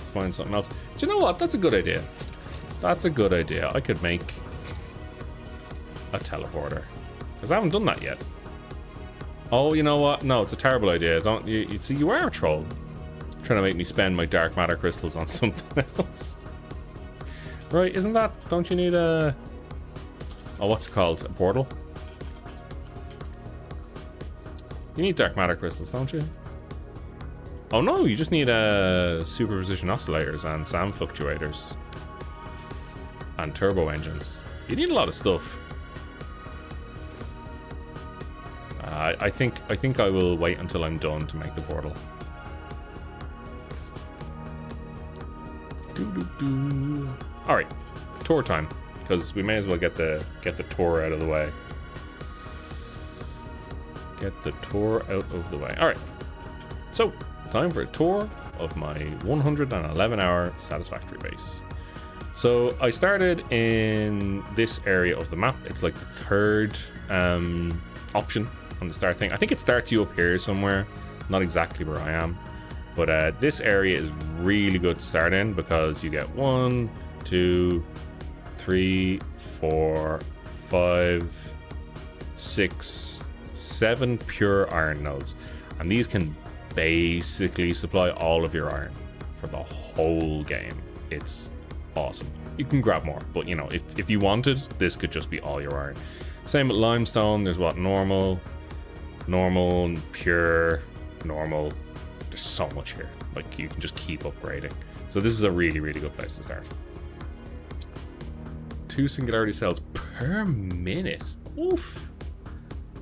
find something else. Do you know what? That's a good idea. That's a good idea. I could make a teleporter, because I haven't done that yet. Oh, you know what? No, it's a terrible idea. Don't you see? You are a troll, trying to make me spend my dark matter crystals on something else. Right? Isn't that? Don't you need a? Oh, what's it called? A portal? You need dark matter crystals, don't you? Oh no, you just need superposition oscillators and sound fluctuators and turbo engines. You need a lot of stuff. I think I will wait until I'm done to make the portal. All right, tour time, because we may as well get the tour out of the way. Get the tour out of the way. All right, so time for a tour of my 111-hour Satisfactory base. So I started in this area of the map. It's like the third option on the start thing. I think it starts you up here somewhere, not exactly where I am, but this area is really good to start in because you get 1, 2, 3, 4, 5, 6, 7 pure iron nodes, and these can basically supply all of your iron for the whole game. It's awesome. You can grab more, but you know, if you wanted, this could just be all your iron. Same with limestone. There's what? Normal, pure, normal. There's so much here. Like, you can just keep upgrading. So this is a really, really good place to start. 2 singularity cells per minute. Oof.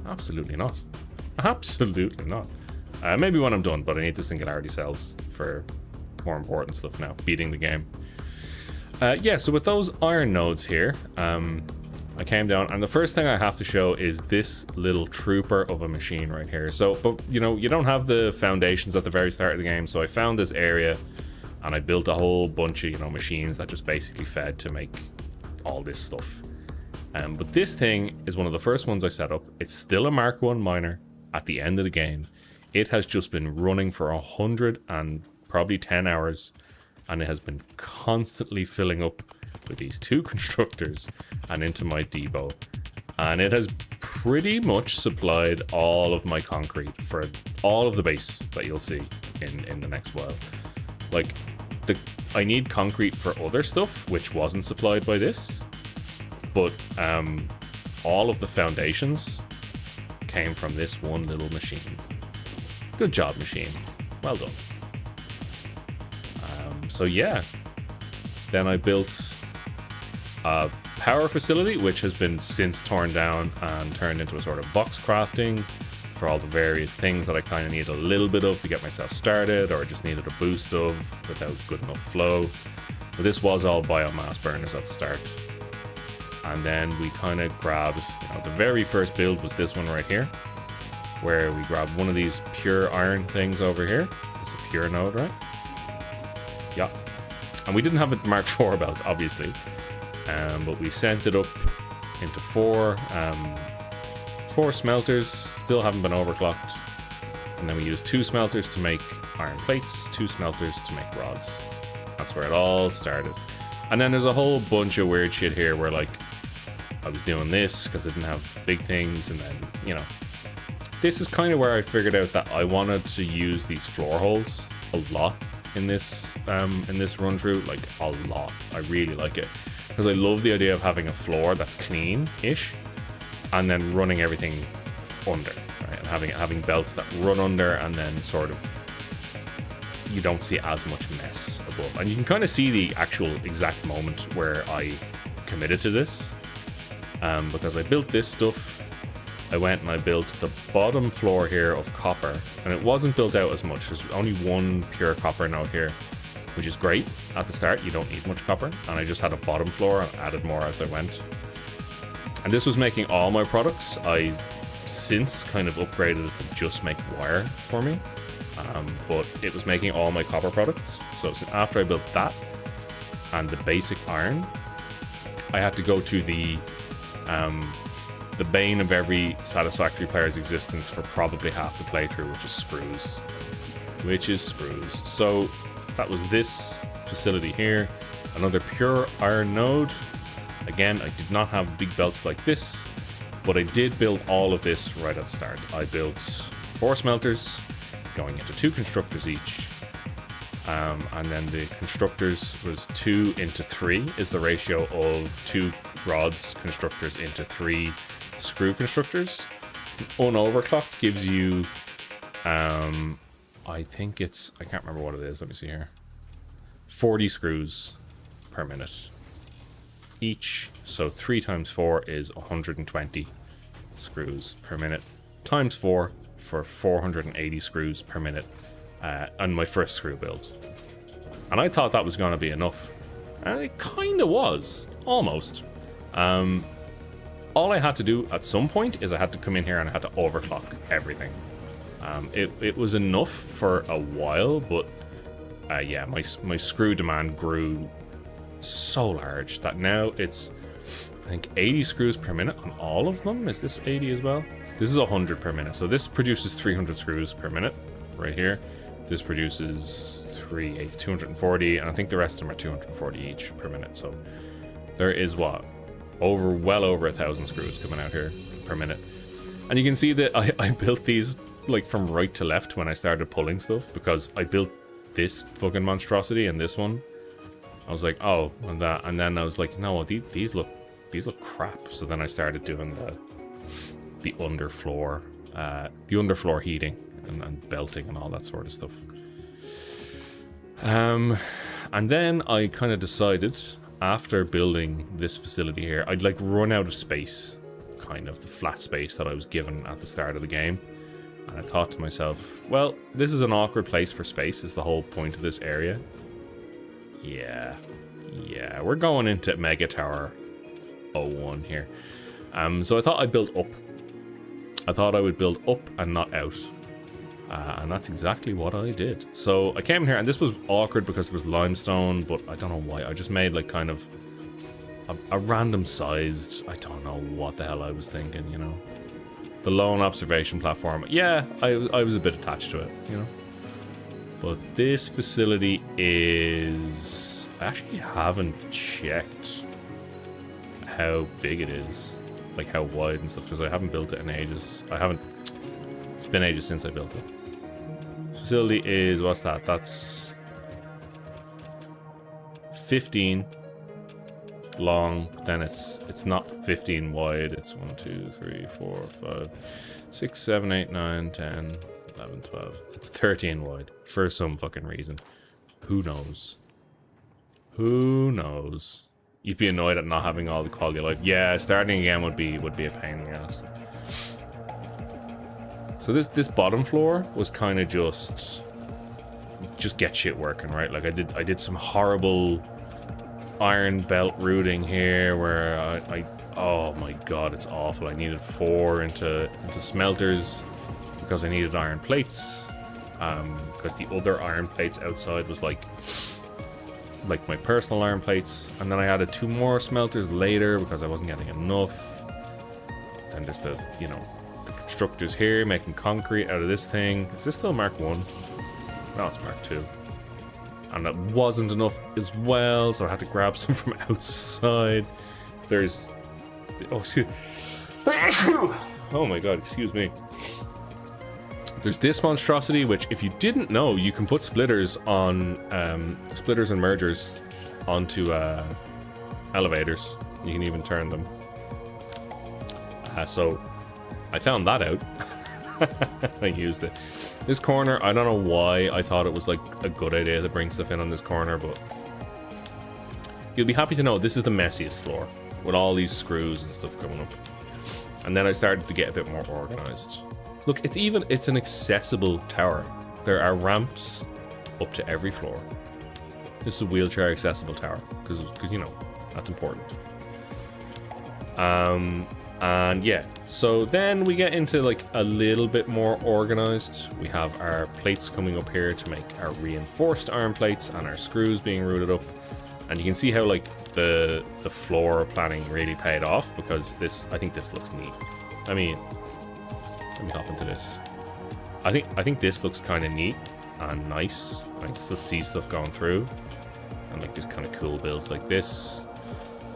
Absolutely not. Absolutely not. Maybe when I'm done, but I need the singularity cells for more important stuff now. Beating the game. Yeah, so with those iron nodes here, I came down, and the first thing I have to show is this little trooper of a machine right here. So, but you know, you don't have the foundations at the very start of the game, so I found this area, and I built a whole bunch of, you know, machines that just basically fed to make all this stuff. But this thing is one of the first ones I set up. It's still a Mark 1 miner at the end of the game. It has just been running for 100 and probably 10 hours, and it has been constantly filling up with these 2 constructors and into my depot, and it has pretty much supplied all of my concrete for all of the base that you'll see in the next while. Like, I need concrete for other stuff which wasn't supplied by this, but all of the foundations came from this one little machine. Good job, machine. Well done. So yeah, then I built a power facility, which has been since torn down and turned into a sort of box crafting for all the various things that I kind of need a little bit of to get myself started, or just needed a boost of without good enough flow. But this was all biomass burners at the start. And then we kind of grabbed, you know, the very first build was this one right here, where we grabbed one of these pure iron things over here. It's a pure node, right? Yeah. And we didn't have a Mark IV belt, obviously. But we sent it up into 4 smelters, still haven't been overclocked. And then we used 2 smelters to make iron plates, 2 smelters to make rods. That's where it all started. And then there's a whole bunch of weird shit here where, like, I was doing this because I didn't have big things, and then, you know, this is kind of where I figured out that I wanted to use these floor holes a lot in this run through, like a lot. I really like it because I love the idea of having a floor that's clean-ish and then running everything under, right? And having belts that run under, and then sort of you don't see as much mess above. And you can kind of see the actual exact moment where I committed to this, because I built this stuff. I went and I built the bottom floor here of copper, and it wasn't built out as much. There's only one pure copper node here, which is great. At the start, you don't need much copper, and I just had a bottom floor and added more as I went. And this was making all my products. I since kind of upgraded it to just make wire for me, but it was making all my copper products. So after I built that and the basic iron, I had to go to the bane of every Satisfactory player's existence for probably half the playthrough, which is sprues. So that was this facility here, another pure iron node. Again, I did not have big belts like this, but I did build all of this right at the start. I built 4 smelters going into 2 constructors each, and then the constructors was 2 into 3 is the ratio of 2 rods constructors into 3 screw constructors. Unoverclocked gives you I think it's, I can't remember what it is, let me see here, 40 screws per minute each. So 3 times 4 is 120 screws per minute times 4 for 480 screws per minute on my first screw build. And I thought that was going to be enough, and it kind of was, almost. All I had to do at some point is I had to come in here and I had to overclock everything. It was enough for a while, but yeah, my screw demand grew so large that now it's, I think, 80 screws per minute on all of them. Is this 80 as well? This is 100 per minute. So this produces 300 screws per minute right here. This produces 240, and I think the rest of them are 240 each per minute. So there is what? Well over 1,000 screws coming out here per minute. And you can see that I built these like from right to left when I started pulling stuff, because I built this fucking monstrosity and this one. I was like, oh, and that, and then I was like, no, these look crap. So then I started doing the underfloor heating and belting and all that sort of stuff. And then I kind of decided, after building this facility here, I'd like run out of space, kind of the flat space that I was given at the start of the game. And I thought to myself, well, this is an awkward place for space, is the whole point of this area. Yeah, we're going into Mega Tower 01 here. So I thought I'd build up. I thought I would build up and not out. And that's exactly what I did. So I came in here, and this was awkward because it was limestone, but I don't know why. I just made like kind of a random sized, I don't know what the hell I was thinking, you know. The lone observation platform. Yeah, I was a bit attached to it, you know. But this facility is, I actually haven't checked how big it is, like how wide and stuff, because I haven't built it in ages. It's been ages since I built it. Facility is, what's that? That's 15 long, but then it's not 15 wide. It's 1, 2, 3, 4, 5, 6, 7, 8, 9, 10, 11, 12. It's 13 wide for some fucking reason. Who knows? Who knows? You'd be annoyed at not having all the quality of life. Yeah, starting again would be a pain in the ass. So this bottom floor was kind of just get shit working, right? Like I did some horrible iron belt routing here where I oh my god, it's awful. I needed 4 into smelters because I needed iron plates, because the other iron plates outside was like my personal iron plates, and then I added 2 more smelters later because I wasn't getting enough. Then there's the, you know, the constructors here making concrete out of this thing. Is this still Mark 1? No, it's Mark 2. and it wasn't enough as well, so I had to grab some from outside. There's... Oh, excuse... Oh my god, excuse me. There's this monstrosity, which if you didn't know, you can put splitters on... splitters and mergers onto elevators. You can even turn them. So I found that out. I used it. This corner, I don't know why I thought it was like a good idea to bring stuff in on this corner, but you'll be happy to know this is the messiest floor with all these screws and stuff coming up. And then I started to get a bit more organized. Look, it's an accessible tower. There are ramps up to every floor. This is a wheelchair accessible tower because you know that's important. And yeah, so then we get into like a little bit more organized. We have our plates coming up here to make our reinforced iron plates and our screws being routed up. And you can see how like the floor planning really paid off, because I think this looks neat. I mean, let me hop into this. I think this looks kind of neat and nice. I can still see stuff going through, and like there's kind of cool builds like this.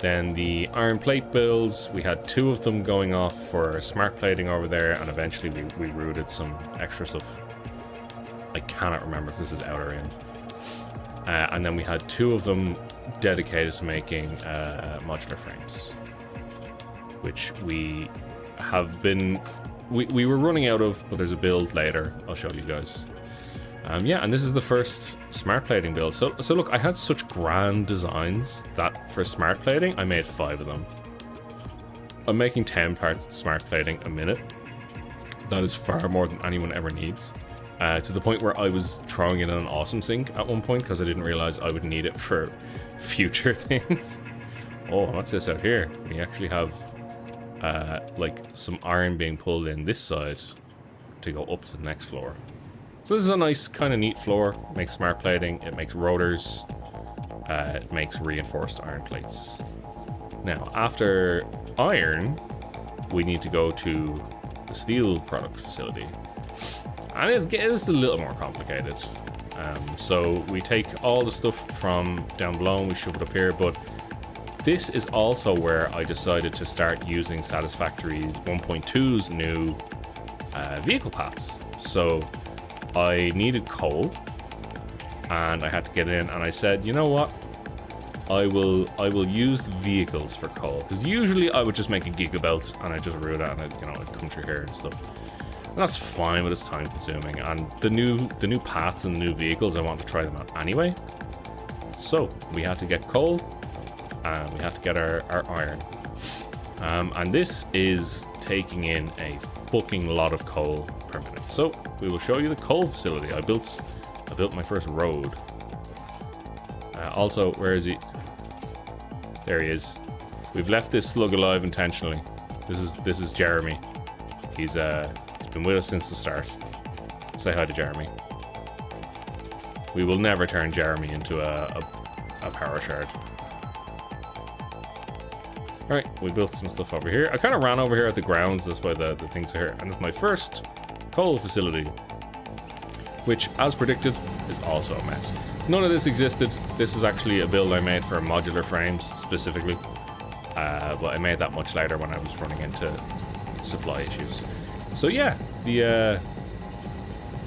Then the iron plate builds, we had 2 of them going off for smart plating over there, and eventually we routed some extra stuff. I cannot remember if this is out or in. And then we had 2 of them dedicated to making modular frames, which we have been... We were running out of, but there's a build later. I'll show you guys. Yeah, and this is the first smart plating build. So look, I had such grand designs that for smart plating, I made 5 of them. I'm making 10 parts smart plating a minute. That is far more than anyone ever needs. To the point where I was throwing in an awesome sink at one point because I didn't realize I would need it for future things. Oh, what's this out here? We actually have like some iron being pulled in this side to go up to the next floor. So this is a nice kind of neat floor. It makes smart plating, it makes rotors, it makes reinforced iron plates. Now, after iron, we need to go to the steel product facility. And it's a little more complicated. So we take all the stuff from down below and we shove it up here, but this is also where I decided to start using Satisfactory's 1.2's new vehicle paths. So I needed coal, and I had to get in, and I said, you know what? I will use vehicles for coal, because usually I would just make a gigabelt and I just route it, and I'd come through here and stuff. And that's fine, but it's time consuming. And the new paths and the new vehicles, I want to try them out anyway. So we had to get coal, and we had to get our iron. And this is taking in a fucking lot of coal per minute. So we will show you the coal facility. I built my first road. Also, where is he? There he is. We've left this slug alive intentionally. This is Jeremy. He's been with us since the start. Say hi to Jeremy. We will never turn Jeremy into a power shard. Alright, we built some stuff over here. I kind of ran over here at the grounds, that's why the things are here. And it's my first coal facility, which, as predicted, is also a mess. None of this existed. This is actually a build I made for modular frames, specifically. But I made that much later when I was running into supply issues. So yeah,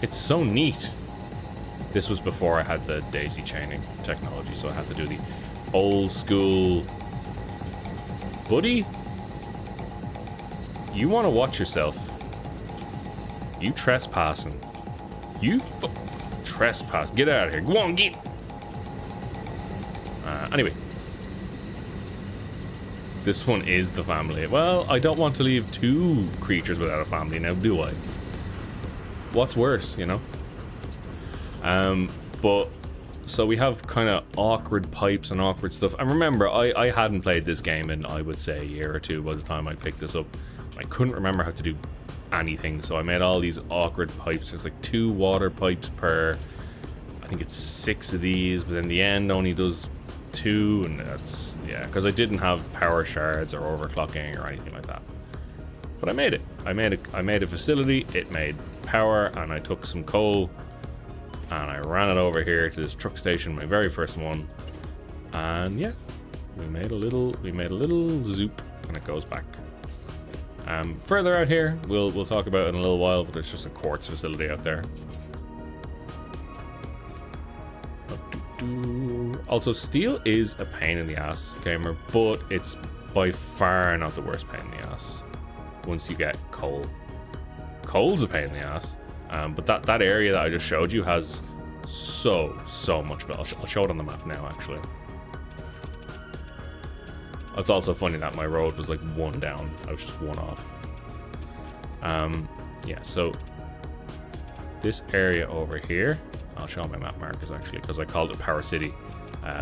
it's so neat. This was before I had the daisy chaining technology, so I had to do the old school... Buddy, you want to watch yourself. You trespassing. You trespass. Get out of here. Go on, get. Anyway. This one is the family. Well, I don't want to leave 2 creatures without a family now, do I? What's worse, you know? But... So we have kind of awkward pipes and awkward stuff. And remember, I hadn't played this game in, I would say, a year or 2 by the time I picked this up. I couldn't remember how to do anything, so I made all these awkward pipes. There's like 2 water pipes per... I think it's 6 of these, but in the end only does 2, and that's... Yeah, because I didn't have power shards or overclocking or anything like that. But I made it. I made a facility, it made power, and I took some coal And I ran it over here to this truck station, my very first one. And yeah, we made a little zoop, and it goes back. Further out here, we'll talk about it in a little while, but there's just a quartz facility out there. Also, steel is a pain in the ass, gamer, but it's by far not the worst pain in the ass. Once you get coal, coal's a pain in the ass. But that area that I just showed you has so much. I'll show it on the map now, actually. It's also funny that my road was like one down. I was just one off. Yeah, so this area over here, I'll show my map markers actually, because I called it Power City,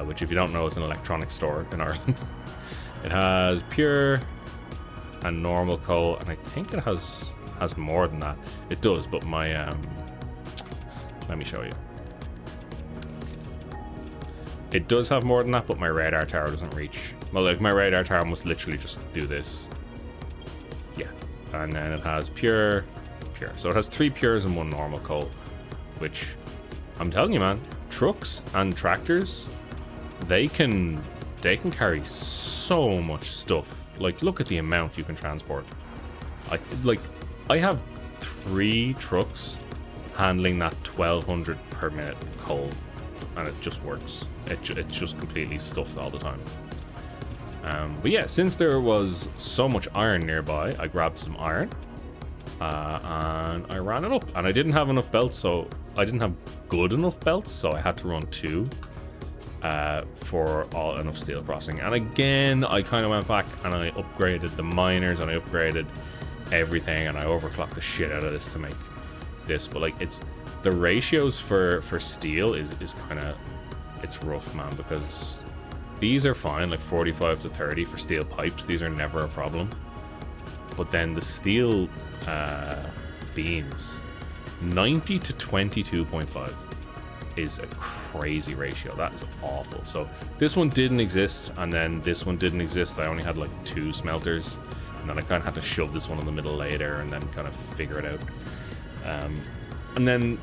which if you don't know is an electronics store in Ireland. It has pure and normal coal, and I think it has more than that. It does, but my let me show you. It does have more than that, but my radar tower doesn't reach. Well, like my radar tower must literally just do this. Yeah, and then it has pure. So it has 3 pures and 1 normal coal, which I'm telling you, man, trucks and tractors, they can carry so much stuff. Like, look at the amount you can transport. I have 3 trucks handling that 1200 per minute coal, and it just works. It's just completely stuffed all the time. But yeah, since there was so much iron nearby, I grabbed some iron and I ran it up. And I didn't have enough belts, so I didn't have good enough belts, so I had to run 2 for enough steel crossing. And again, I kind of went back and I upgraded the miners and I upgraded everything, and I overclocked the shit out of this to make this. But like, it's the ratios for steel is kind of, it's rough, man, because these are fine, like 45 to 30 for steel pipes. These are never a problem. But then the steel beams, 90 to 22.5 is a crazy ratio. That is awful. So this one didn't exist, and then this one didn't exist. I only had like 2 smelters, and then I kind of had to shove this one in the middle later and then kind of figure it out. And then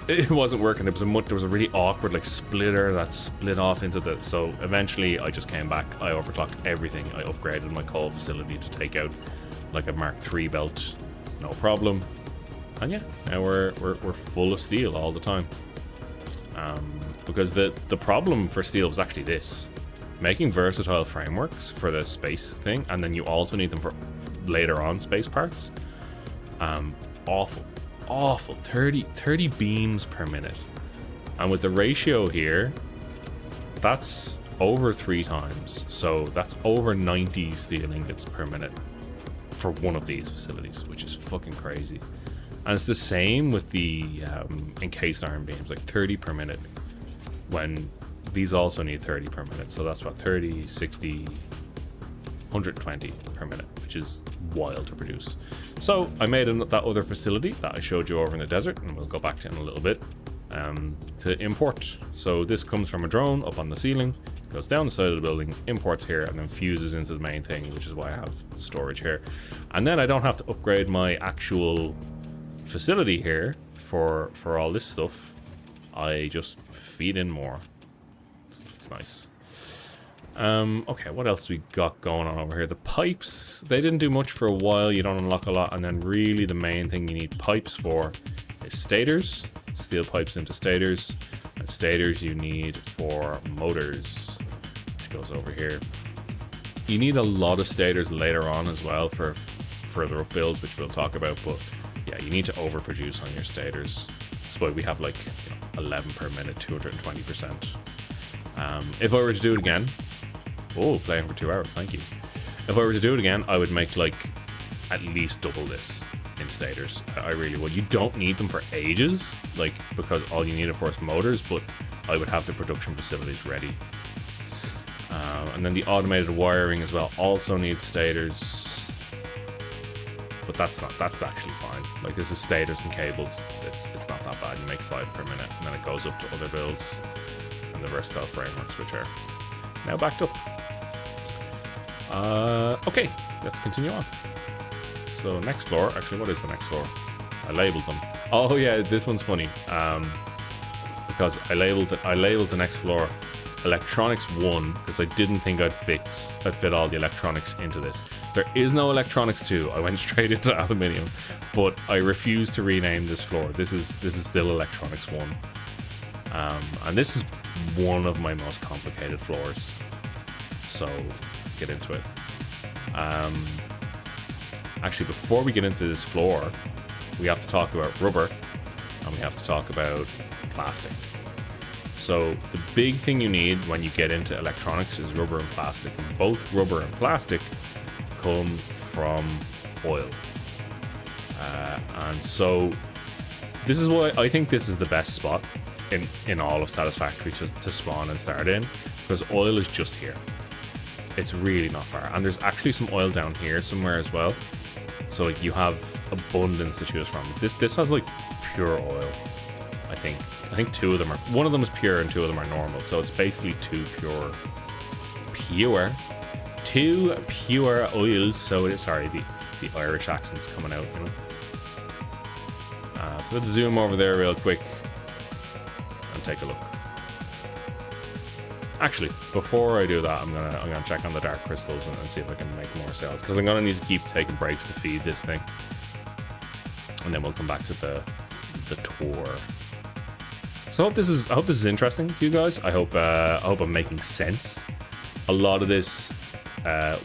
it wasn't working. There was a really awkward like splitter that split off into the. So eventually, I just came back. I overclocked everything. I upgraded my coal facility to take out like a Mark III belt, no problem. And yeah, now we're full of steel all the time. Because the problem for steel was actually this: making versatile frameworks for the space thing, and then you also need them for later on space parts. Awful 30 beams per minute, and with the ratio here, that's over 3 times, so that's over 90 steel ingots per minute for one of these facilities, which is fucking crazy. And it's the same with the encased iron beams, like 30 per minute, when these also need 30 per minute. So that's what, 30, 60, 120 per minute, which is wild to produce. So I made that other facility that I showed you over in the desert, and we'll go back to it in a little bit, to import. So this comes from a drone up on the ceiling, goes down the side of the building, imports here, and then fuses into the main thing, which is why I have storage here. And then I don't have to upgrade my actual facility here for all this stuff. I just feed in more. It's nice. Okay, what else we got going on over here? The pipes, they didn't do much for a while. You don't unlock a lot, and then really the main thing you need pipes for is stators. Steel pipes into stators, and stators you need for motors, which goes over here. You need a lot of stators later on as well for further up builds, which we'll talk about, but yeah, you need to overproduce on your stators. That's why we have like 11 per minute, 220%. If I were to do it again, playing for 2 hours, thank you. If I were to do it again, I would make like at least double this in stators. I really would. You don't need them for ages, like, because all you need, of course, motors, but I would have the production facilities ready. And then the automated wiring as well also needs stators, but that's actually fine. Like, this is stators and cables. It's not that bad. You make 5 per minute, and then it goes up to other builds and the versatile frameworks, which are now backed up. Okay, let's continue on. So next floor, actually, what is the next floor? I labeled them. Oh yeah, this one's funny. because I labeled the next floor Electronics 1 because I didn't think I'd fit all the electronics into this. There is no Electronics 2. I went straight into aluminium, but I refuse to rename this floor. This is still Electronics 1. And this is one of my most complicated floors. So let's get into it. Actually, before we get into this floor, we have to talk about rubber and we have to talk about plastic. So the big thing you need when you get into electronics is rubber and plastic. And both rubber and plastic come from oil. And so this is why I think this is the best spot in all of Satisfactory to spawn and start in, because oil is just here. It's really not far. And there's actually some oil down here somewhere as well. So like you have abundance to choose from. This has like pure oil. I think two of them are, one of them is pure and two of them are normal. So it's basically two pure oils. So it is, sorry, the Irish accent's coming out. You know? So let's zoom over there real quick and take a look. Actually, before I do that, I'm gonna check on the dark crystals and see if I can make more cells, because I'm gonna need to keep taking breaks to feed this thing, and then we'll come back to the tour. So I hope this is interesting to you guys. I hope I'm making sense. A lot of this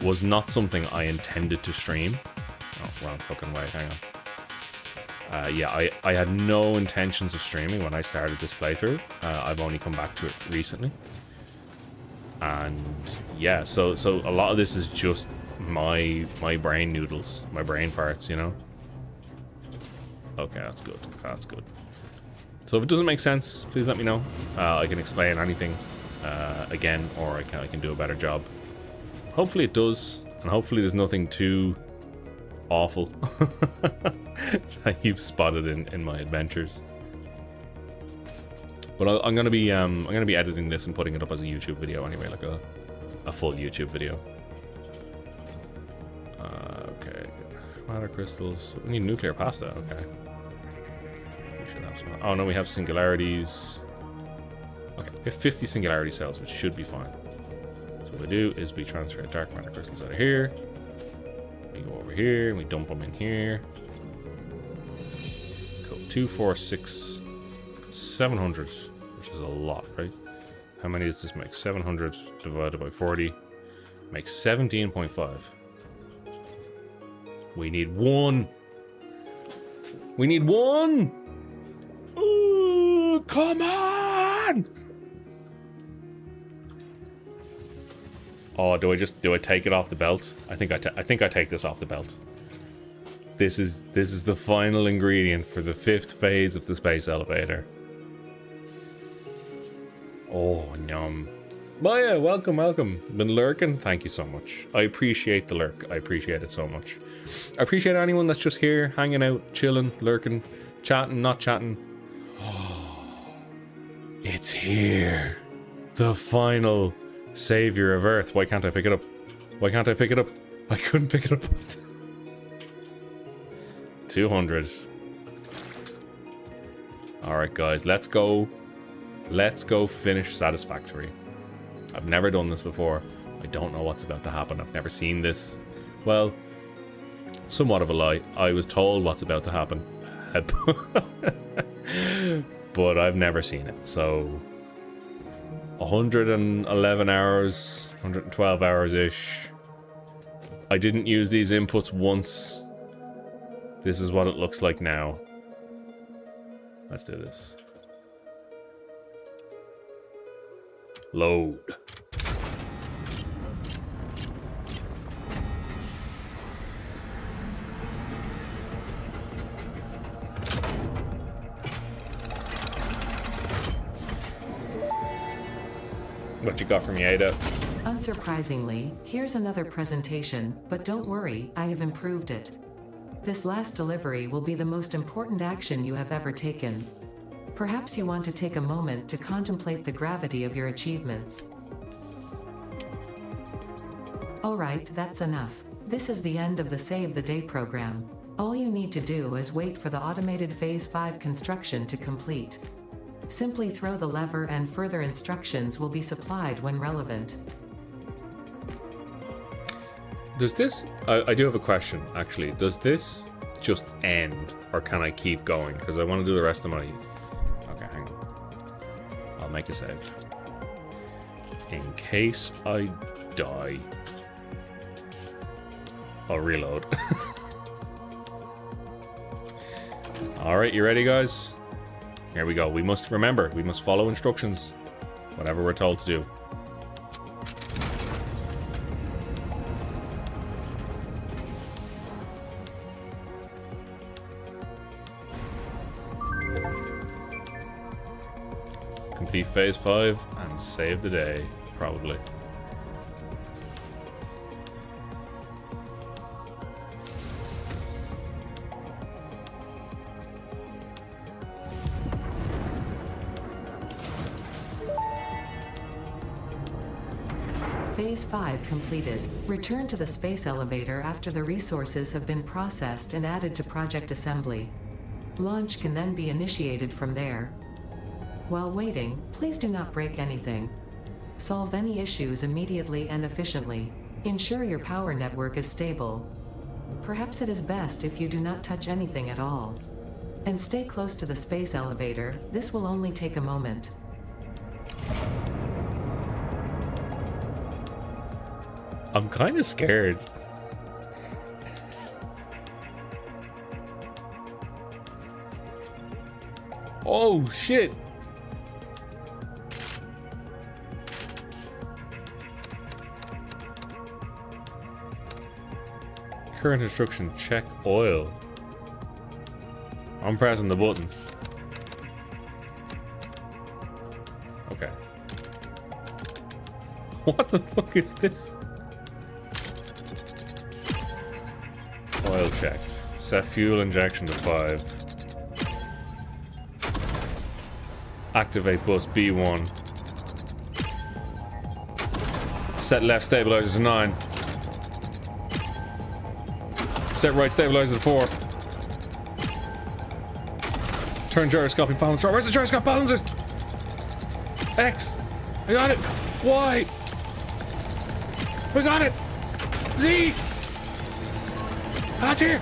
was not something I intended to stream. Oh, wrong fucking way. Hang on. Yeah, I had no intentions of streaming when I started this playthrough. I've only come back to it recently. And yeah, so a lot of this is just my brain noodles, my brain farts, you know? Okay, that's good. That's good. So if it doesn't make sense, please let me know. I can explain anything again, or I can do a better job. Hopefully it does, and hopefully there's nothing too awful that you've spotted in my adventures. But I'm gonna be editing this and putting it up as a YouTube video anyway, like a full YouTube video. Okay, matter crystals. We need nuclear pasta. Okay. We should have some. Oh no, we have singularities. Okay, we have 50 singularity cells, which should be fine. So what we do is we transfer dark matter crystals out of here. We go over here and we dump them in here. Cool. 2, 4, 6, 700, which is a lot, right? How many does this make? 700 divided by 40 makes 17.5. We need one. We need one. Ooh, come on. Oh, do I take it off the belt? I think I take this off the belt. This is the final ingredient for the 5th phase of the space elevator. Oh, yum. Maya, welcome. Been lurking? Thank you so much. I appreciate the lurk. I appreciate it so much. I appreciate anyone that's just here, hanging out, chilling, lurking, chatting, not chatting. Oh, it's here. The final savior of Earth. Why can't I pick it up? Why can't I pick it up? I couldn't pick it up. 200. Alright, guys, let's go. Let's go finish Satisfactory. I've never done this before. I don't know what's about to happen. I've never seen this. Well, somewhat of a lie. I was told what's about to happen. But I've never seen it. So 111 hours, 112 hours-ish. I didn't use these inputs once. This is what it looks like now. Let's do this. Load. What you got from me, Ada? Unsurprisingly, here's another presentation, but don't worry, I have improved it. This last delivery will be the most important action you have ever taken. Perhaps you want to take a moment to contemplate the gravity of your achievements. Alright, that's enough. This is the end of the Save the Day program. All you need to do is wait for the automated Phase 5 construction to complete. Simply throw the lever and further instructions will be supplied when relevant. Does this... I do have a question, actually. Does this just end, or can I keep going? Because I want to do the rest of my... Okay, hang on. I'll make a save. In case I die. I'll reload. Alright, you ready, guys? Here we go. We must follow instructions. Whatever we're told to do. Complete phase 5 and save the day, probably. Phase 5 completed. Return to the space elevator after the resources have been processed and added to Project Assembly. Launch can then be initiated from there. While waiting, please do not break anything. Solve any issues immediately and efficiently. Ensure your power network is stable. Perhaps it is best if you do not touch anything at all. And stay close to the space elevator. This will only take a moment. I'm kind of scared. Oh, shit. Current instruction, check oil. I'm pressing the buttons. Okay. What the fuck is this? Oil checks. Set fuel injection to 5. Activate bus B1. Set left stabilizer to 9. Set right stabilizer to 4. Turn gyroscopic balancer. Where's the gyroscopic balancer? X. I got it. Y. We got it. Z. That's here.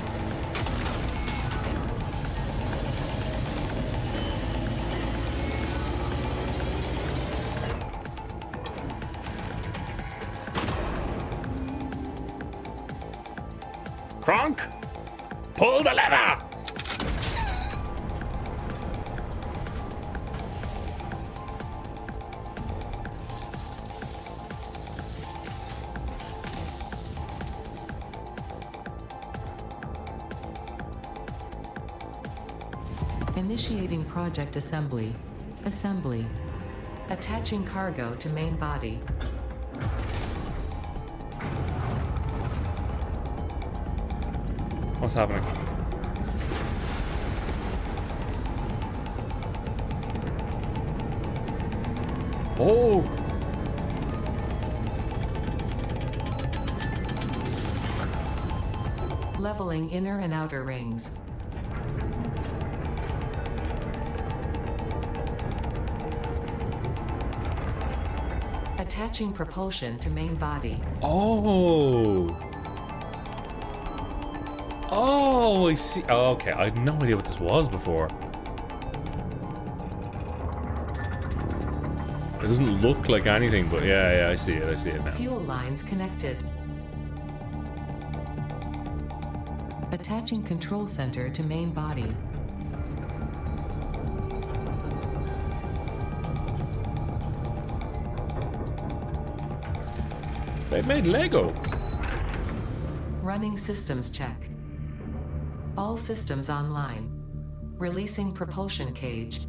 Kronk, pull the lever. Initiating Project Assembly. Assembly. Attaching cargo to main body. What's happening? Oh! Leveling inner and outer rings. Attaching propulsion to main body. Oh! Oh, I see. Oh, okay, I had no idea what this was before. It doesn't look like anything, but yeah, I see it now. Fuel lines connected. Attaching control center to main body. They made Lego. Running systems check. All systems online. Releasing propulsion cage.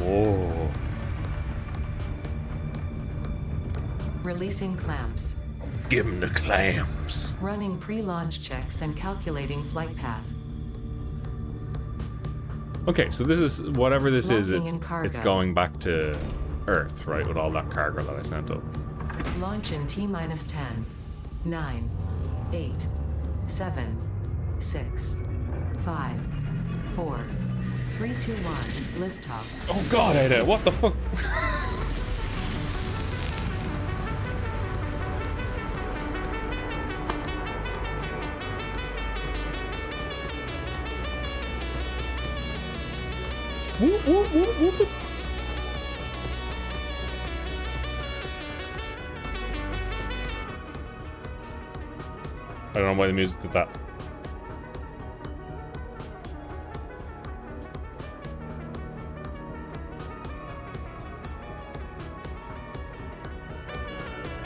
Oh. Releasing clamps. Give him the clamps. Running pre-launch checks and calculating flight path. Okay, so this is whatever this is. Locking in cargo. It's going back to Earth, right? With all that cargo that I sent up. Launch in T-minus 10, 9, 8, 7, 6, 5, 4, 3, 2, 1. Liftoff. Oh god, Ada, what the fuck? Whoop, whoop, whoop, whoop, whoop. I don't know why the music did that.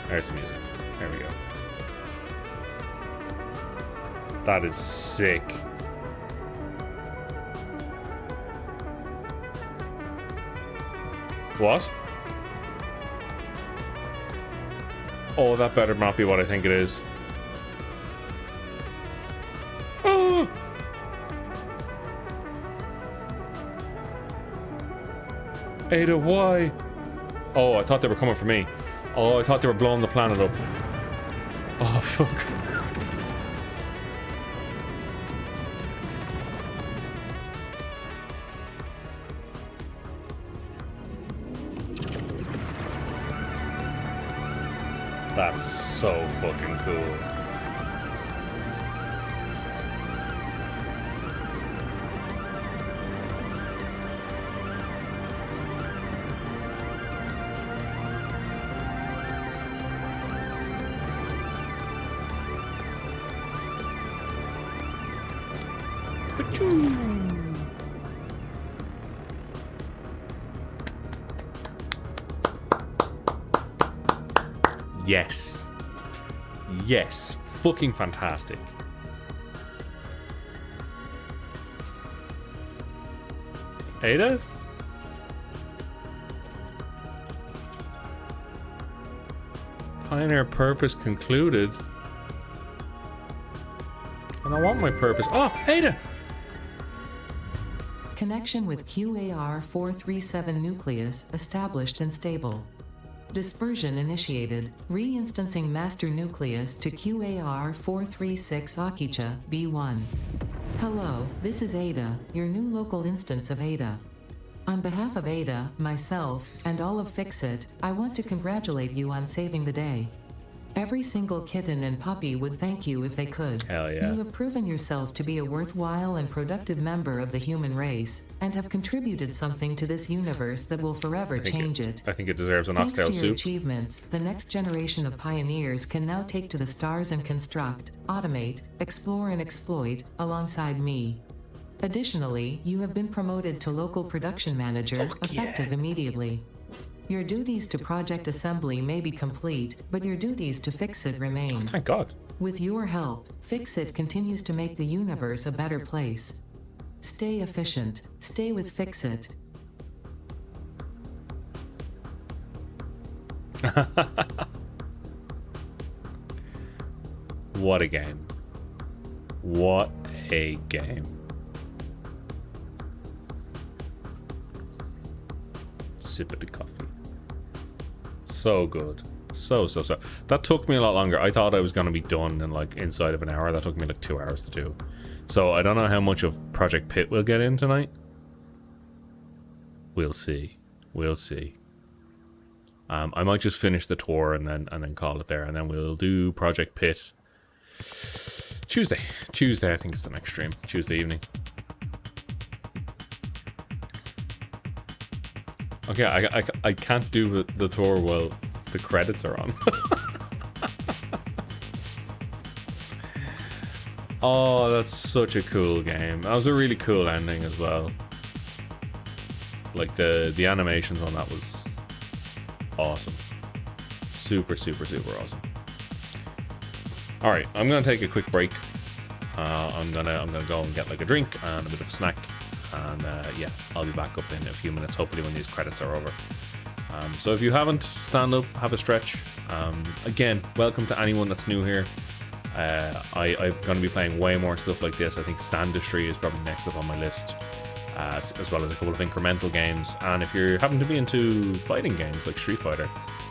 There's the music. There we go. That is sick. What? Oh, that better not be what I think it is. Oh! Ada, why? Oh, I thought they were coming for me. Oh, I thought they were blowing the planet up. Oh, fuck. That's so fucking cool. Yes. Yes. Fucking fantastic. Ada? Pioneer purpose concluded. And I want my purpose. Oh, Ada! Connection with QAR-437 nucleus established and stable. Dispersion initiated. Reinstancing master nucleus to QAR-436 Akicha, B1. Hello, this is Ada, your new local instance of Ada. On behalf of Ada, myself, and all of Fix-It, I want to congratulate you on saving the day. Every single kitten and puppy would thank you if they could. Hell yeah. You have proven yourself to be a worthwhile and productive member of the human race, and have contributed something to this universe that will forever change it. I think it deserves an Thanks oxtail to your soup. achievements, the next generation of pioneers can now take to the stars and construct, automate, explore and exploit, alongside me. Additionally, you have been promoted to local production manager, effective immediately. Your duties to Project Assembly may be complete, but your duties to Fix-It remain. Thank God. With your help, Fix-It continues to make the universe a better place. Stay efficient. Stay with Fix-It. What a game. What a game. Sip of the coffee. So good. So. That took me a lot longer. I thought I was going to be done in like inside of an hour. That took me like 2 hours to do. So I don't know how much of Project P.I.T.T we'll get in tonight. We'll see. We'll see. I might just finish the tour and then call it there, and then we'll do Project P.I.T.T Tuesday. I think it's the next stream. Tuesday evening. Okay, I can't do the tour while the credits are on. Oh, that's such a cool game. That was a really cool ending as well. Like the animations on that was awesome. Super awesome. All right, I'm gonna take a quick break. I'm gonna go and get like a drink and a bit of a snack. And yeah, I'll be back up in a few minutes, hopefully when these credits are over. So if you haven't, stand up, have a stretch. Again, welcome to anyone that's new here. I'm going to be playing way more stuff like this. I think Satisfactory is probably next up on my list, as well as a couple of incremental games. And if you happen to be into fighting games like Street Fighter,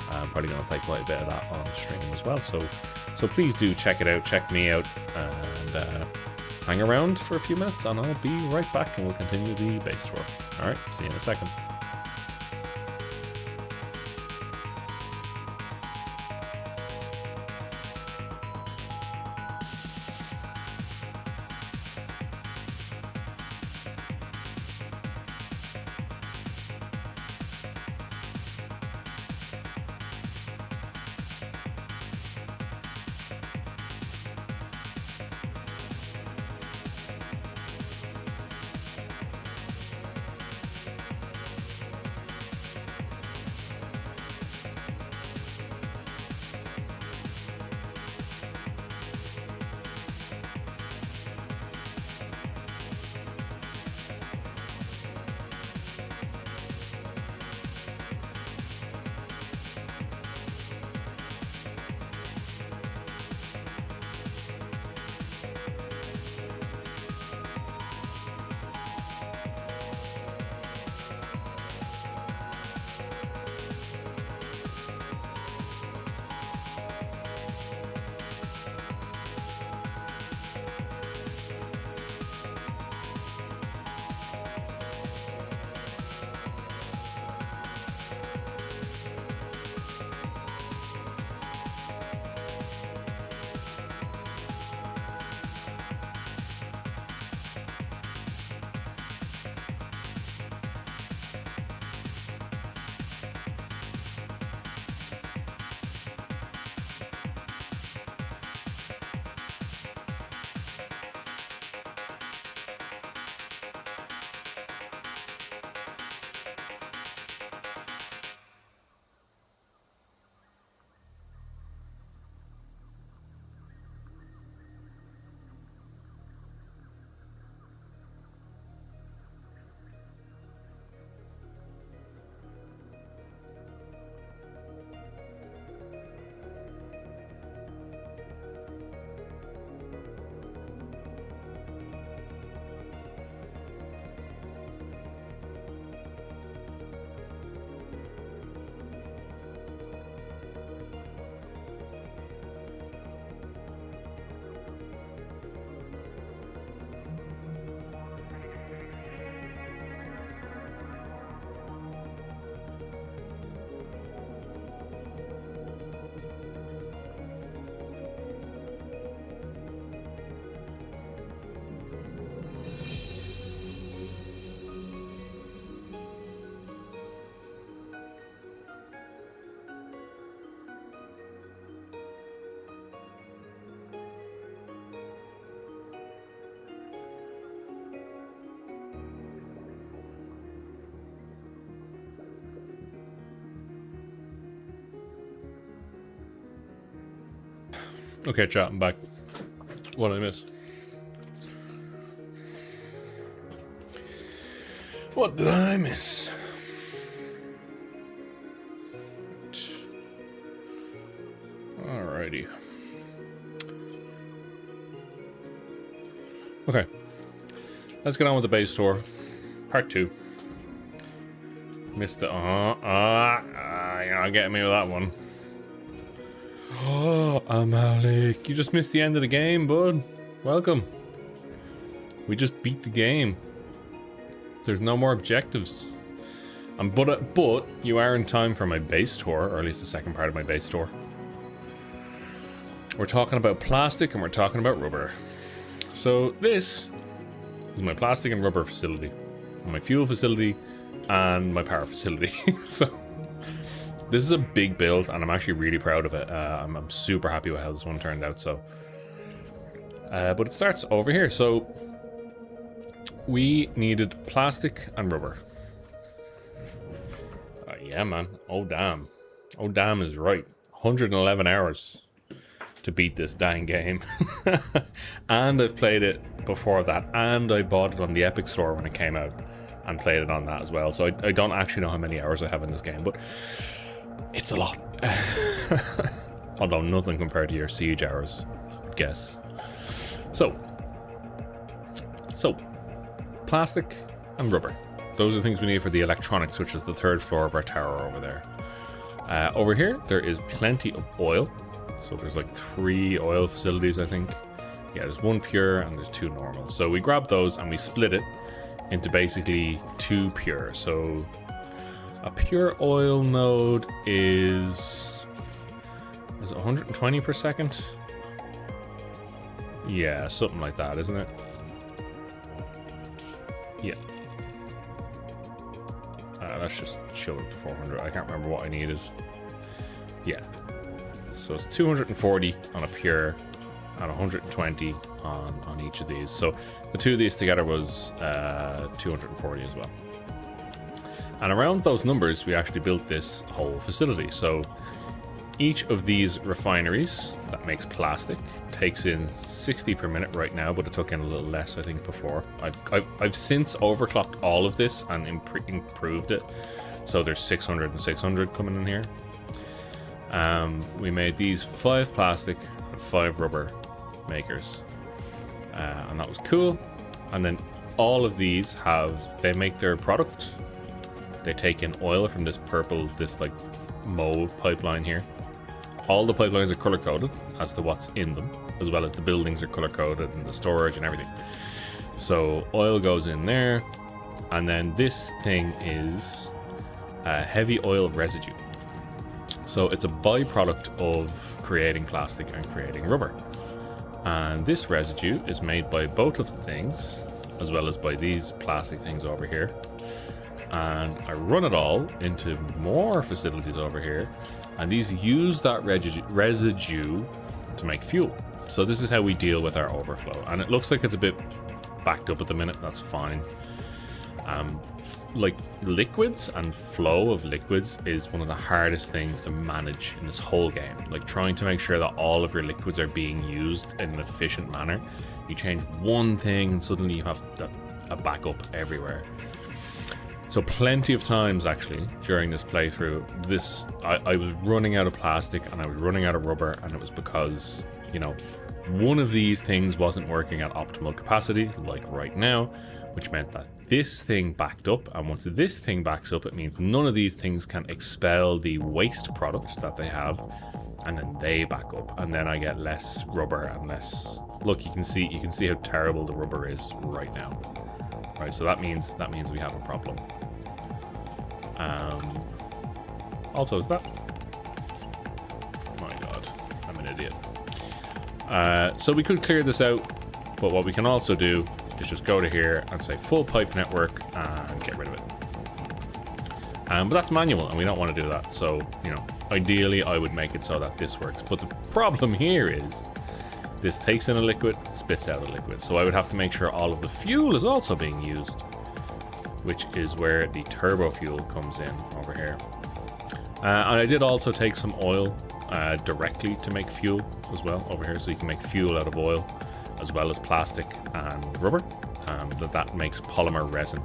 I'm probably going to play quite a bit of that on stream as well. So please do check it out, check me out, and hang around for a few minutes and I'll be right back and we'll continue the base tour. Alright, see you in a second. Okay, chat, I'm back. What did I miss? What did I miss? Alrighty. Okay. Let's get on with the base tour. Part 2. Missed it. You're not getting me with that one. Oh, Amalik. You just missed the end of the game, bud. Welcome. We just beat the game. There's no more objectives. But you are in time for my base tour, or at least the second part of my base tour. We're talking about plastic and we're talking about rubber. So this is my plastic and rubber facility, my fuel facility, and my power facility. So this is a big build, and I'm actually really proud of it. I'm super happy with how this one turned out. So, but it starts over here. So we needed plastic and rubber. Yeah, man. Oh damn. Oh damn is right. 111 hours to beat this dang game. And I've played it before that, and I bought it on the Epic Store when it came out and played it on that as well. So I don't actually know how many hours I have in this game, but it's a lot. Although nothing compared to your Siege hours, I guess. So plastic and rubber. Those are the things we need for the electronics, which is the third floor of our tower over there. Over here, there is plenty of oil. So there's like 3 oil facilities, I think. Yeah, there's one pure and there's two normal. So we grab those and we split it into basically two pure. So a pure oil node is it 120 per second? Yeah, something like that, isn't it? Yeah. Let's just show it to 400. I can't remember what I needed. Yeah. So it's 240 on a pure and 120 on each of these. So the two of these together was 240 as well. And around those numbers, we actually built this whole facility. So each of these refineries that makes plastic takes in 60 per minute right now, but it took in a little less, I think, before. I've since overclocked all of this and improved it. So there's 600 and 600 coming in here. We made these 5 plastic and 5 rubber makers. And that was cool. And then all of these they make their product. They take in oil from this like mauve pipeline here. All the pipelines are color coded as to what's in them, as well as the buildings are color coded and the storage and everything. So oil goes in there, and then this thing is heavy oil residue. So it's a byproduct of creating plastic and creating rubber. And this residue is made by both of the things, as well as by these plastic things over here. And I run it all into more facilities over here, and these use that residue to make fuel. So this is how we deal with our overflow. And it looks like it's a bit backed up at the minute. That's fine. Like liquids and flow of liquids is one of the hardest things to manage in this whole game. Like trying to make sure that all of your liquids are being used in an efficient manner. You change one thing and suddenly you have a backup everywhere. So plenty of times actually during this playthrough, I was running out of plastic and I was running out of rubber, and it was because, you know, one of these things wasn't working at optimal capacity, like right now, which meant that this thing backed up, and once this thing backs up, it means none of these things can expel the waste product that they have, and then they back up, and then I get less rubber and less. Look, you can see how terrible the rubber is right now. Right, so that means we have a problem. Also, is that? Oh my god, I'm an idiot. So we could clear this out, but what we can also do is just go to here and say full pipe network and get rid of it. But that's manual, and we don't want to do that. So, you know, ideally I would make it so that this works. But the problem here is this takes in a liquid, spits out a liquid. So I would have to make sure all of the fuel is also being used, which is where the turbo fuel comes in over here. And I did also take some oil directly to make fuel as well over here. So you can make fuel out of oil as well as plastic and rubber. That makes polymer resin,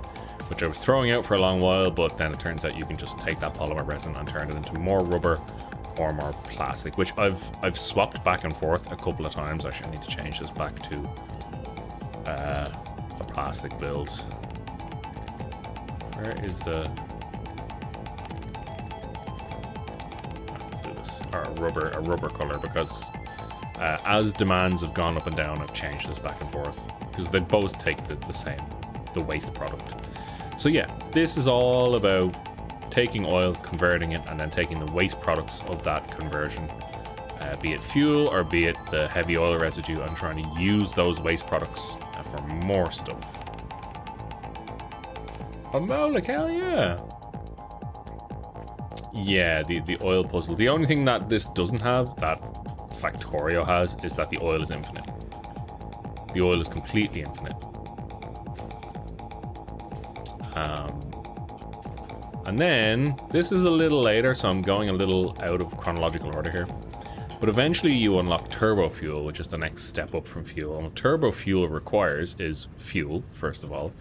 which I was throwing out for a long while, but then it turns out you can just take that polymer resin and turn it into more rubber or more plastic, which I've swapped back and forth a couple of times. Actually, I need to change this back to a plastic build. Where is the... do this. Or a rubber color, because as demands have gone up and down, I've changed this back and forth, because they both take the same, the waste product. So yeah, this is all about taking oil, converting it, and then taking the waste products of that conversion, be it fuel or be it the heavy oil residue, and trying to use those waste products for more stuff. Oh, like hell yeah. Yeah, the oil puzzle. The only thing that this doesn't have, that Factorio has, is that the oil is infinite. The oil is completely infinite. And then, this is a little later, so I'm going a little out of chronological order here. But eventually you unlock turbo fuel, which is the next step up from fuel. And what turbo fuel requires is fuel, first of all,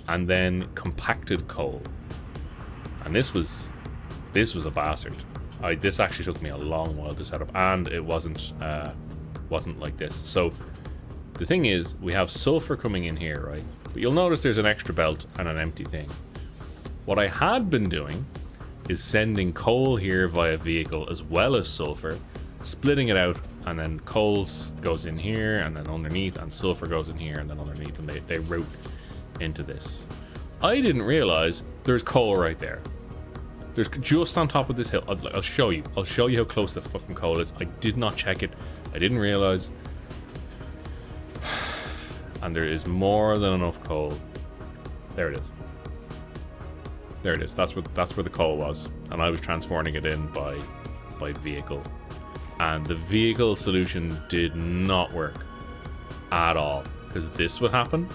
and then compacted coal. And this was a bastard. This actually took me a long while to set up, and it wasn't like this. So the thing is, we have sulfur coming in here, right? But you'll notice there's an extra belt and an empty thing. What I had been doing is sending coal here via vehicle as well as sulfur, splitting it out and then coal goes in here, and then underneath, and sulfur goes in here, and then underneath, and they route into this. I didn't realize there's coal right there. There's just on top of this hill. I'll show you. I'll show you how close the fucking coal is. I did not check it. I didn't realize. And there is more than enough coal. There it is. There it is. That's where the coal was, and I was transporting it in by vehicle. And the vehicle solution did not work at all, because this would happen.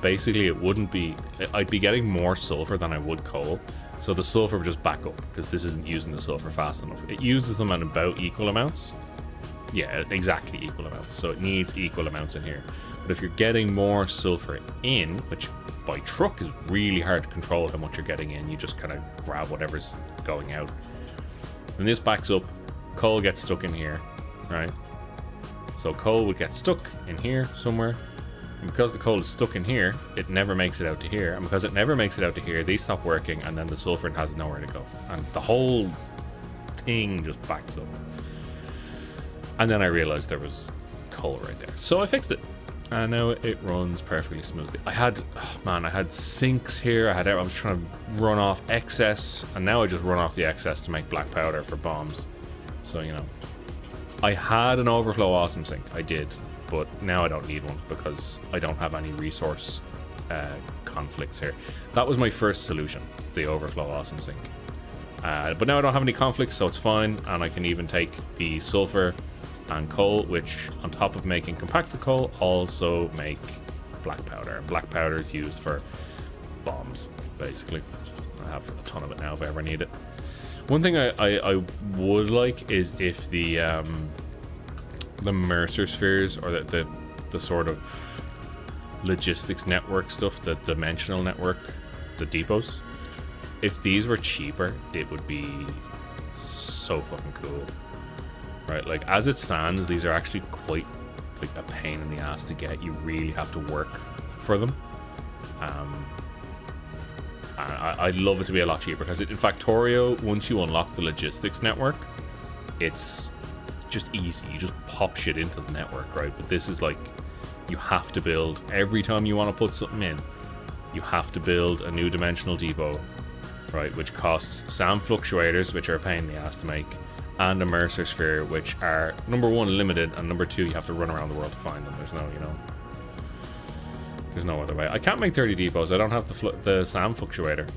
Basically, it wouldn't be. I'd be getting more sulfur than I would coal. So the sulfur would just back up because this isn't using the sulfur fast enough. It uses them in about equal amounts. Yeah, exactly equal amounts. So it needs equal amounts in here. But if you're getting more sulfur in, which by truck is really hard to control how much you're getting in, you just kind of grab whatever's going out. And this backs up, coal gets stuck in here, right? So coal would get stuck in here somewhere. And because the coal is stuck in here, it never makes it out to here. And because it never makes it out to here, they stop working, and then the sulfur has nowhere to go. And the whole thing just backs up. And then I realized there was coal right there. So I fixed it. And now it runs perfectly smoothly. I had sinks here. I was trying to run off excess. And now I just run off the excess to make black powder for bombs. So, you know. I had an overflow awesome sink. I did. But now I don't need one because I don't have any resource conflicts here. That was my first solution, the overflow awesome sink. But now I don't have any conflicts, so it's fine. And I can even take the sulfur and coal, which on top of making compacted coal, also make black powder. And black powder is used for bombs, basically. I have a ton of it now if I ever need it. One thing I would like is if the Mercer spheres, or the sort of logistics network stuff, the dimensional network, the depots, if these were cheaper, it would be so fucking cool. Right, like as it stands, these are actually quite like a pain in the ass to get. You really have to work for them. I'd love it to be a lot cheaper, because in Factorio, once you unlock the logistics network, it's just easy. You just pop shit into the network, right? But this is like, you have to build every time you want to put something in. You have to build a new dimensional depot, right? Which costs SAM fluctuators, which are a pain in the ass to make, and a Mercer sphere, which are number one limited, and number two you have to run around the world to find them. There's no, there's no other way. I can't make 30 depots. I don't have the SAM fluctuator.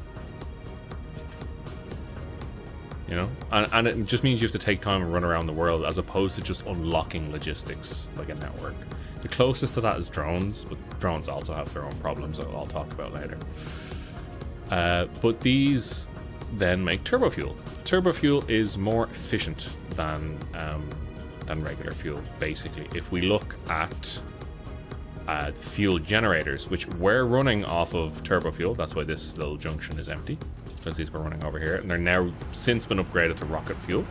And it just means you have to take time and run around the world, as opposed to just unlocking logistics like a network. The closest to that is drones, but drones also have their own problems that I'll talk about later. But these then make turbo fuel. Turbo fuel is more efficient than regular fuel, basically. If we look at fuel generators, which we're running off of turbo fuel, that's why this little junction is empty, because these were running over here, and they're now since been upgraded to rocket fuel.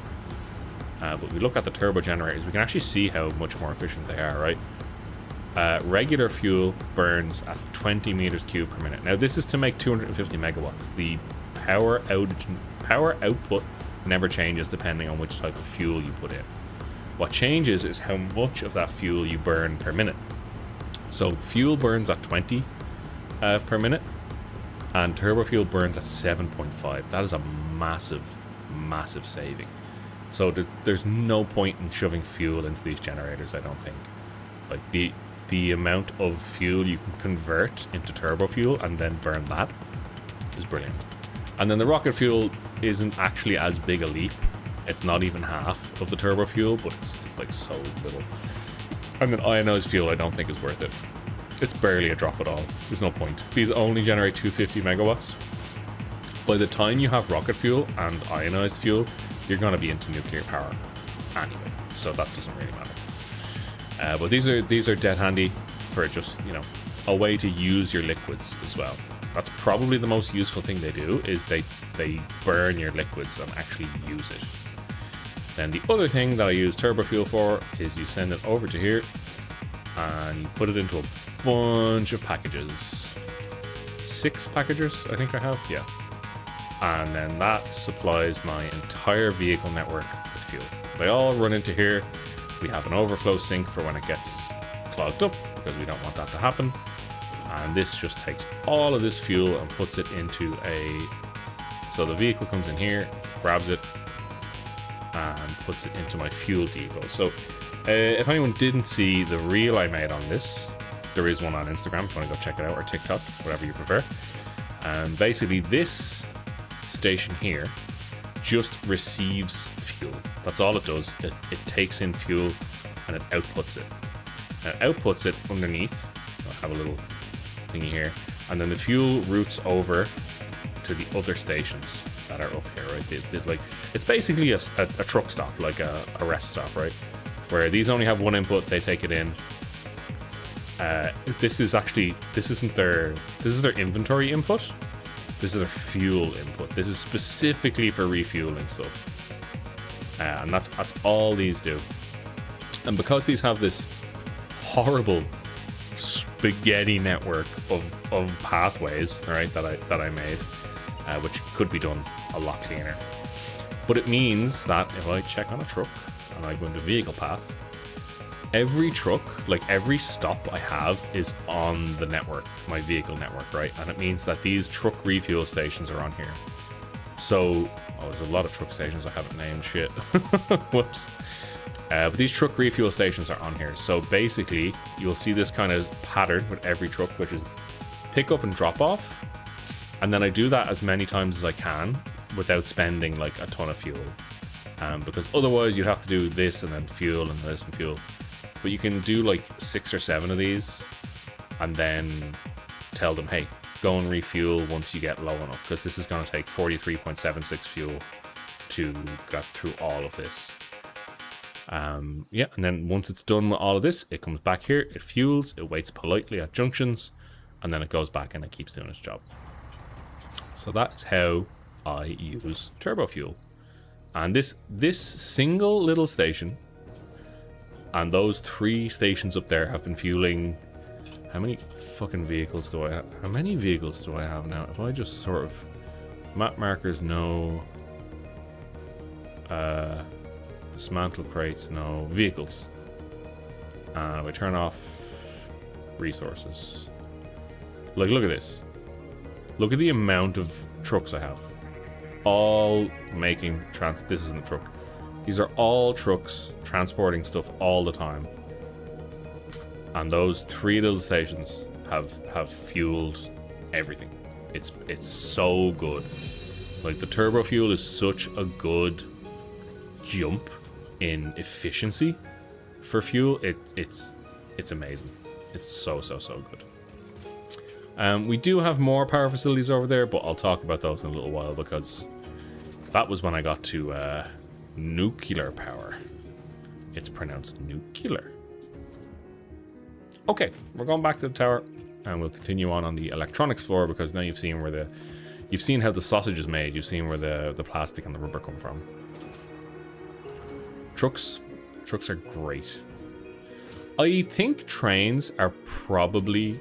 But we look at the turbo generators, we can actually see how much more efficient they are, right? Regular fuel burns at 20 meters cubed per minute. Now this is to make 250 megawatts. The power output never changes depending on which type of fuel you put in. What changes is how much of that fuel you burn per minute. So fuel burns at 20 per minute, and turbo fuel burns at 7.5. That is a massive saving. So there's no point in shoving fuel into these generators, I don't think. Like the amount of fuel you can convert into turbo fuel and then burn that is brilliant. And then the rocket fuel isn't actually as big a leap. It's not even half of the turbo fuel, but it's like so little. And then ionized fuel I don't think is worth it. It's barely a drop at all. There's no point. These only generate 250 megawatts. By the time you have rocket fuel and ionized fuel, you're going to be into nuclear power anyway, so that doesn't really matter. But these are dead handy for just, a way to use your liquids as well. That's probably the most useful thing they do, is they burn your liquids and actually use it. Then the other thing that I use turbo fuel for is you send it over to here and you put it into a bunch of packages. 6 packages, I think I have, yeah. And then that supplies my entire vehicle network with fuel. They all run into here, We have an overflow sink for when it gets clogged up, because we don't want that to happen. And this just takes all of this fuel and puts it into so the vehicle comes in here, grabs it, and puts it into my fuel depot. So if anyone didn't see the reel I made on this, there is one on Instagram if you want to go check it out, or TikTok, whatever you prefer. And basically this station here just receives fuel. That's all it does. It takes in fuel and it outputs it. And it outputs it underneath. I'll have a little thingy here. And then the fuel routes over to the other stations that are up here, right? Like, it's basically a truck stop, like a rest stop, right? Where these only have one input, they take it in. This is their inventory input. This is their fuel input. This is specifically for refueling stuff. And that's all these do. And because these have this horrible spaghetti network of pathways, right, that I made, which could be done a lot cleaner. But it means that if I check on a truck and I go into vehicle path, every truck, like every stop I have, is on the network, my vehicle network, right? And it means that these truck refuel stations are on here. So, there's a lot of truck stations I haven't named, shit. Whoops. But these truck refuel stations are on here. So basically, you'll see this kind of pattern with every truck, which is pick up and drop off. And then I do that as many times as I can without spending like a ton of fuel. Because otherwise you'd have to do this and then fuel and this and fuel. But you can do like 6 or 7 of these and then tell them, hey, go and refuel once you get low enough, because this is going to take 43.76 fuel to get through all of this. Yeah, and then once it's done with all of this, it comes back here, it fuels, it waits politely at junctions, and then it goes back and it keeps doing its job. So that's how I use turbo fuel. And this single little station and those 3 stations up there have been fueling. How many fucking vehicles do I have? How many vehicles do I have now? If I just sort of map markers, no. Dismantle crates, no. Vehicles. We turn off resources. Like, look at this. Look at the amount of trucks I have. All making this isn't a truck. These are all trucks transporting stuff all the time. And those 3 little stations have fueled everything. It's so good. Like, the turbo fuel is such a good jump in efficiency for fuel. It's amazing. It's so good. We do have more power facilities over there, but I'll talk about those in a little while, because that was when I got to nuclear power. It's pronounced nuclear. Okay, we're going back to the tower, and we'll continue on the electronics floor, because now you've seen how the sausage is made. You've seen where the plastic and the rubber come from. Trucks are great. I think trains are probably,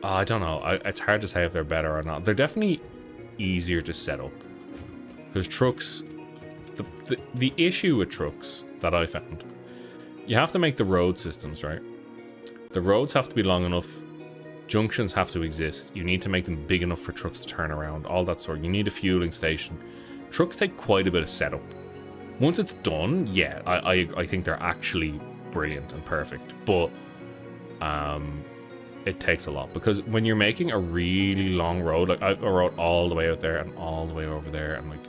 I don't know. It's hard to say if they're better or not. They're definitely easier to set up, because trucks, the issue with trucks that I found, you have to make the road systems, right? The roads have to be long enough. Junctions have to exist. You need to make them big enough for trucks to turn around, all that sort. You need a fueling station. Trucks take quite a bit of setup. Once it's done, yeah, I think they're actually brilliant and perfect. But it takes a lot, because when you're making a really long road, like I rode all the way out there and all the way over there, and like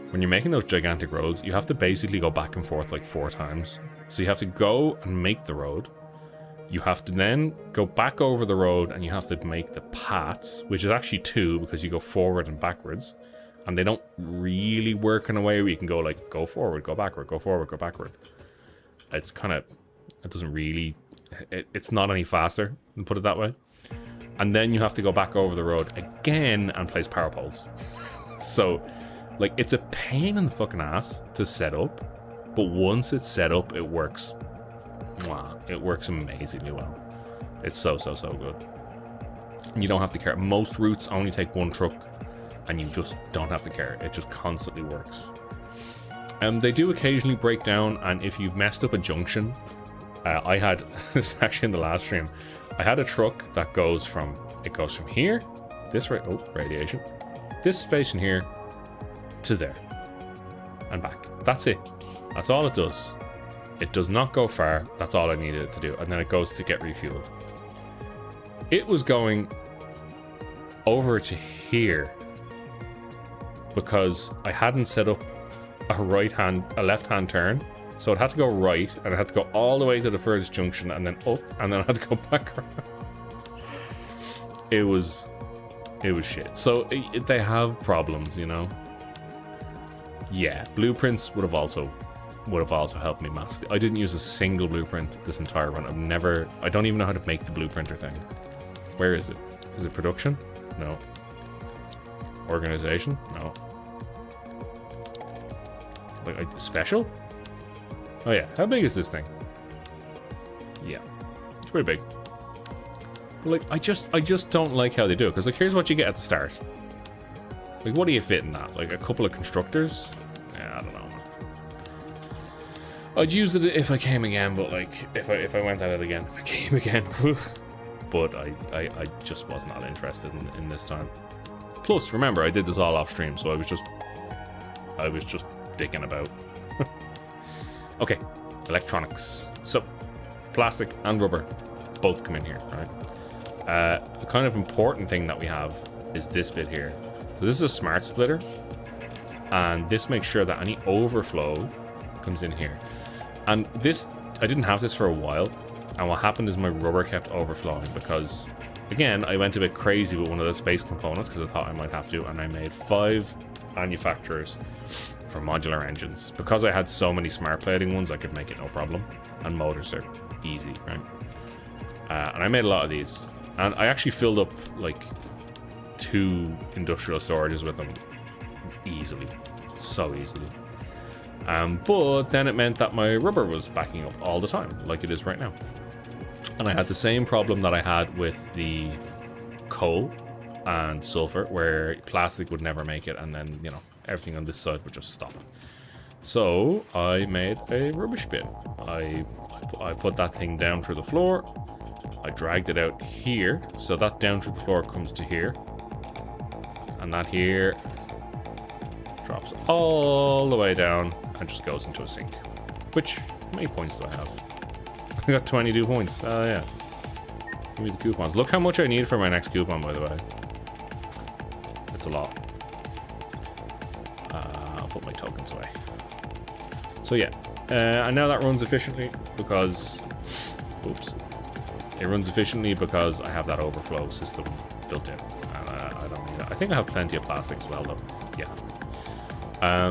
when you're making those gigantic roads, you have to basically go back and forth like 4 times. So you have to go and make the road. You have to then go back over the road, and you have to make the paths, which is actually 2, because you go forward and backwards. And they don't really work in a way where you can go like, go forward, go backward, go forward, go backward. It's kind of, it doesn't really, it's not any faster, put it that way. And then you have to go back over the road again and place power poles. So, like, it's a pain in the fucking ass to set up. But once it's set up, it works. Mwah, it works amazingly well. It's so good. And you don't have to care. Most routes only take 1 truck, and you just don't have to care. It just constantly works. They do occasionally break down, and if you've messed up a junction, I had this actually in the last stream. I had a truck that goes from here, radiation, this station here to there and back. That's it. That's all it does. It does not go far. That's all I needed it to do, and then it goes to get refueled. It was going over to here because I hadn't set up a left-hand turn, so it had to go right, and it had to go all the way to the furthest junction, and then up, and then I had to go back around. It was shit. So they have problems, you know. Yeah, blueprints would have also helped me massively. I didn't use a single blueprint this entire run. I don't even know how to make the blueprinter thing. Where is it? Is it production? No. Organization? No. Like special? Oh yeah, how big is this thing? Yeah, it's pretty big. But like, I just don't like how they do it, because like, here's what you get at the start. Like, what do you fit in that? Like a couple of constructors? Yeah, I don't know. I'd use it if I came again, but like, if I went at it again, if I came again. But I just was not interested in this time. Plus, remember, I did this all off stream, so I was just dicking about. Okay, electronics. So, plastic and rubber both come in here, right? The kind of important thing that we have is this bit here. So this is a smart splitter, and this makes sure that any overflow comes in here. And this, I didn't have this for a while, and what happened is my rubber kept overflowing because, again, I went a bit crazy with one of the space components because I thought I might have to, and I made 5 manufacturers for modular engines. Because I had so many smart plating ones, I could make it no problem, and motors are easy, right? And I made a lot of these, and I actually filled up like 2 industrial storages with them easily, so easily. But then it meant that my rubber was backing up all the time, like it is right now. And I had the same problem that I had with the coal and sulfur, where plastic would never make it, and then, you know, everything on this side would just stop. So I made a rubbish bin. I put that thing down through the floor. I dragged it out here, so that down through the floor comes to here, and that here drops all the way down and just goes into a sink. Which, how many points do I have? I got 22 points. Oh yeah. Give me the coupons. Look how much I need for my next coupon, by the way. It's a lot. I'll put my tokens away. So yeah, and now that runs efficiently because, oops, it runs efficiently because I have that overflow system built in, and I don't need it. I think I have plenty of plastic as well, though. Yeah.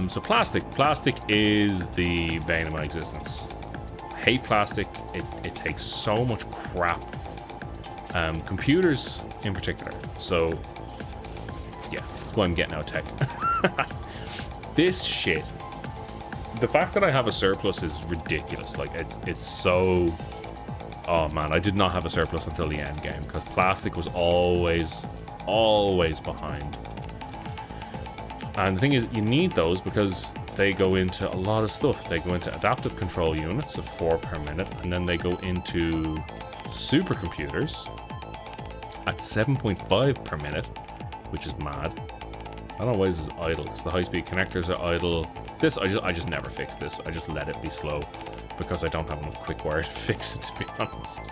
So plastic is the bane of my existence. I hate plastic. It takes so much crap. Computers in particular. So yeah, that's why I'm getting out tech. This shit. The fact that I have a surplus is ridiculous. Like it's so. Oh man, I did not have a surplus until the end game because plastic was always behind. And the thing is, you need those because they go into a lot of stuff. They go into adaptive control units of 4 per minute, and then they go into supercomputers at 7.5 per minute, which is mad. I don't know why this is idle, because the high-speed connectors are idle. This, I just never fixed this. I just let it be slow because I don't have enough quick wire to fix it, to be honest.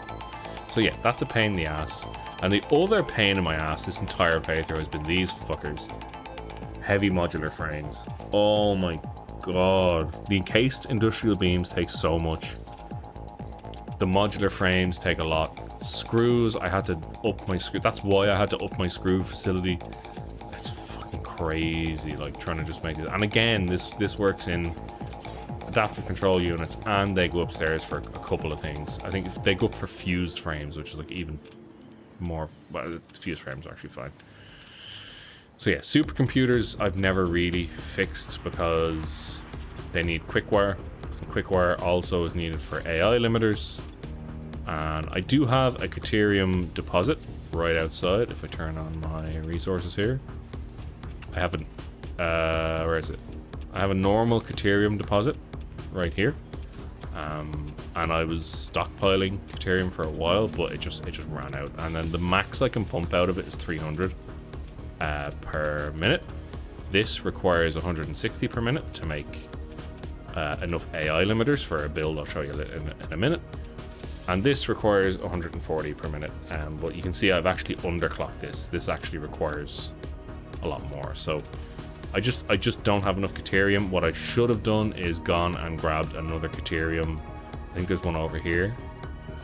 So yeah, that's a pain in the ass. And the other pain in my ass this entire playthrough has been these fuckers. Heavy modular frames. Oh my god. The encased industrial beams take so much. The modular frames take a lot. Screws, I had to up my screw. That's why I had to up my screw facility. It's fucking crazy, like trying to just make it. And again, this works in adaptive control units, and they go upstairs for a couple of things. I think they go up for fused frames, which is like even more. Well, fused frames are actually fine. So yeah, supercomputers I've never really fixed because they need quick wire. And quick wire also is needed for AI limiters. And I do have a Caterium deposit right outside. If I turn on my resources here, I haven't. Where is it? I have a normal Caterium deposit right here. And I was stockpiling Caterium for a while, but it just ran out. And then the max I can pump out of it is 300 per minute. This requires 160 per minute to make enough AI limiters for a build I'll show you in a minute. And this requires 140 per minute. But you can see I've actually underclocked this. This actually requires a lot more. So I just don't have enough Caterium. What I should have done is gone and grabbed another Caterium. I think there's one over here.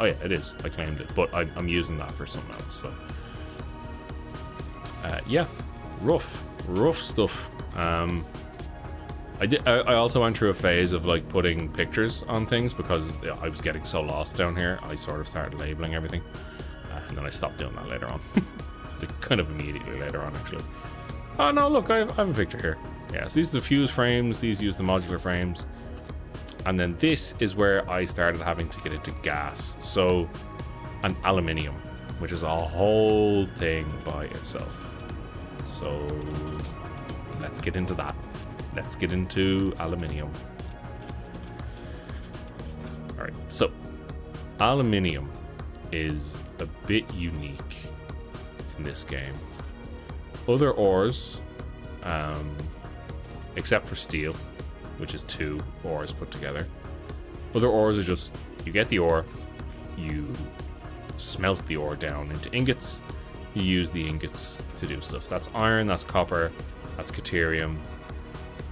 Oh yeah, it is. I claimed it, but I'm using that for something else. So yeah, rough stuff. I also went through a phase of like putting pictures on things because I was getting so lost down here. I sort of started labeling everything, and then I stopped doing that later on. Like kind of immediately later on, actually. Oh no, look, I have a picture here. Yeah, so these are the fuse frames. These use the modular frames. And then this is where I started having to get into gas. So, an aluminium, which is a whole thing by itself. So, let's get into that. Let's get into aluminium. Alright, so, aluminium is a bit unique in this game. Other ores, except for steel, which is 2 ores put together. Other ores are just, you get the ore, you smelt the ore down into ingots, you use the ingots to do stuff. That's iron, that's copper, that's Caterium.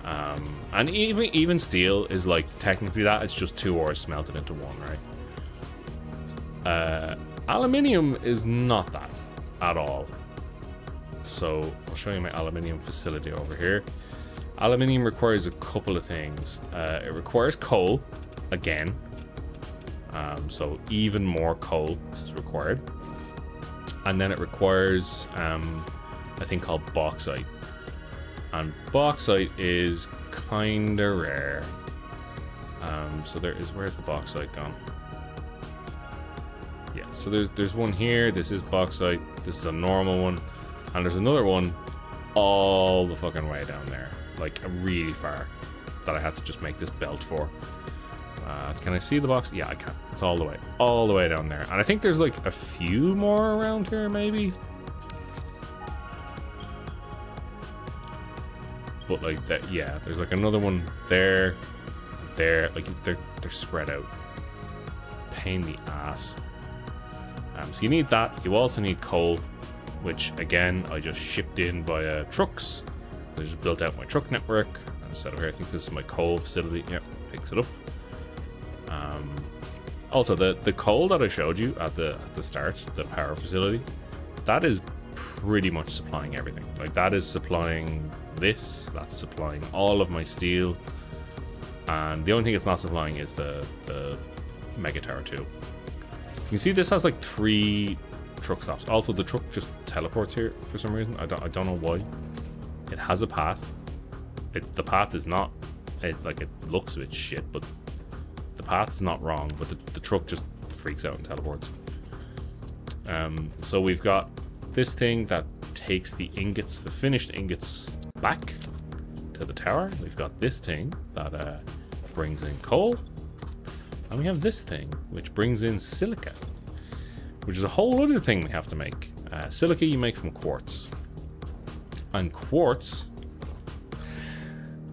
And even steel is like technically that, it's just 2 ores smelted into one, right? Aluminium is not that at all. So I'll show you my aluminium facility over here. Aluminium requires a couple of things. It requires coal, again. So even more coal is required. And then it requires a thing called bauxite. And bauxite is kind of rare. So where's the bauxite gone? Yeah, so there's one here. This is bauxite. This is a normal one. And there's another one all the fucking way down there. Like really far, that I had to just make this belt for. Can I see the box? Yeah, I can. It's all the way down there. And I think there's like a few more around here, maybe. But like that, yeah. There's like another one there, like they're spread out. Pain in the ass. So you need that. You also need coal, which again I just shipped in via trucks. I just built out my truck network. Instead of here, I think this is my coal facility. Yep, picks it up. Also, the coal that I showed you at the start, the power facility, that is pretty much supplying everything. Like that is supplying this. That's supplying all of my steel. And the only thing it's not supplying is the Mega Tower 2. You can see this has like 3 truck stops. Also, the truck just teleports here for some reason. I don't know why. It has a path. The path is not. It looks a bit shit, but the path's not wrong. But the truck just freaks out and teleports. So we've got this thing that takes the ingots, the finished ingots, back to the tower. We've got this thing that brings in coal, and we have this thing which brings in silica, which is a whole other thing we have to make. Silica you make from quartz. And quartz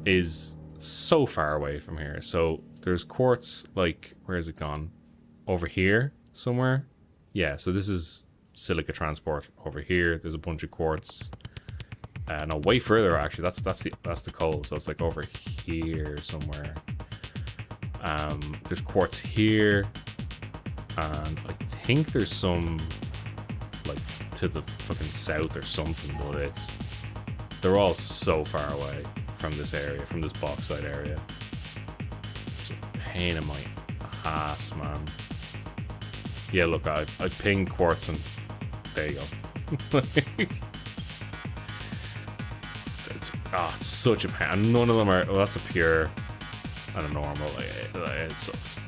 is so far away from here. So there's quartz, like, where has it gone? Over here somewhere? Yeah, so this is silica transport. Over here, there's a bunch of quartz. No, way further actually. That's the coal. So it's like over here somewhere. There's quartz here. And I think there's some like to the fucking south or something, but they're all so far away from this area, from this bauxite area. It's a pain in my ass, man. Yeah, look, I pinged quartz and there you go. It's such a pain. And none of them are. Well, that's a pure and a normal. It sucks.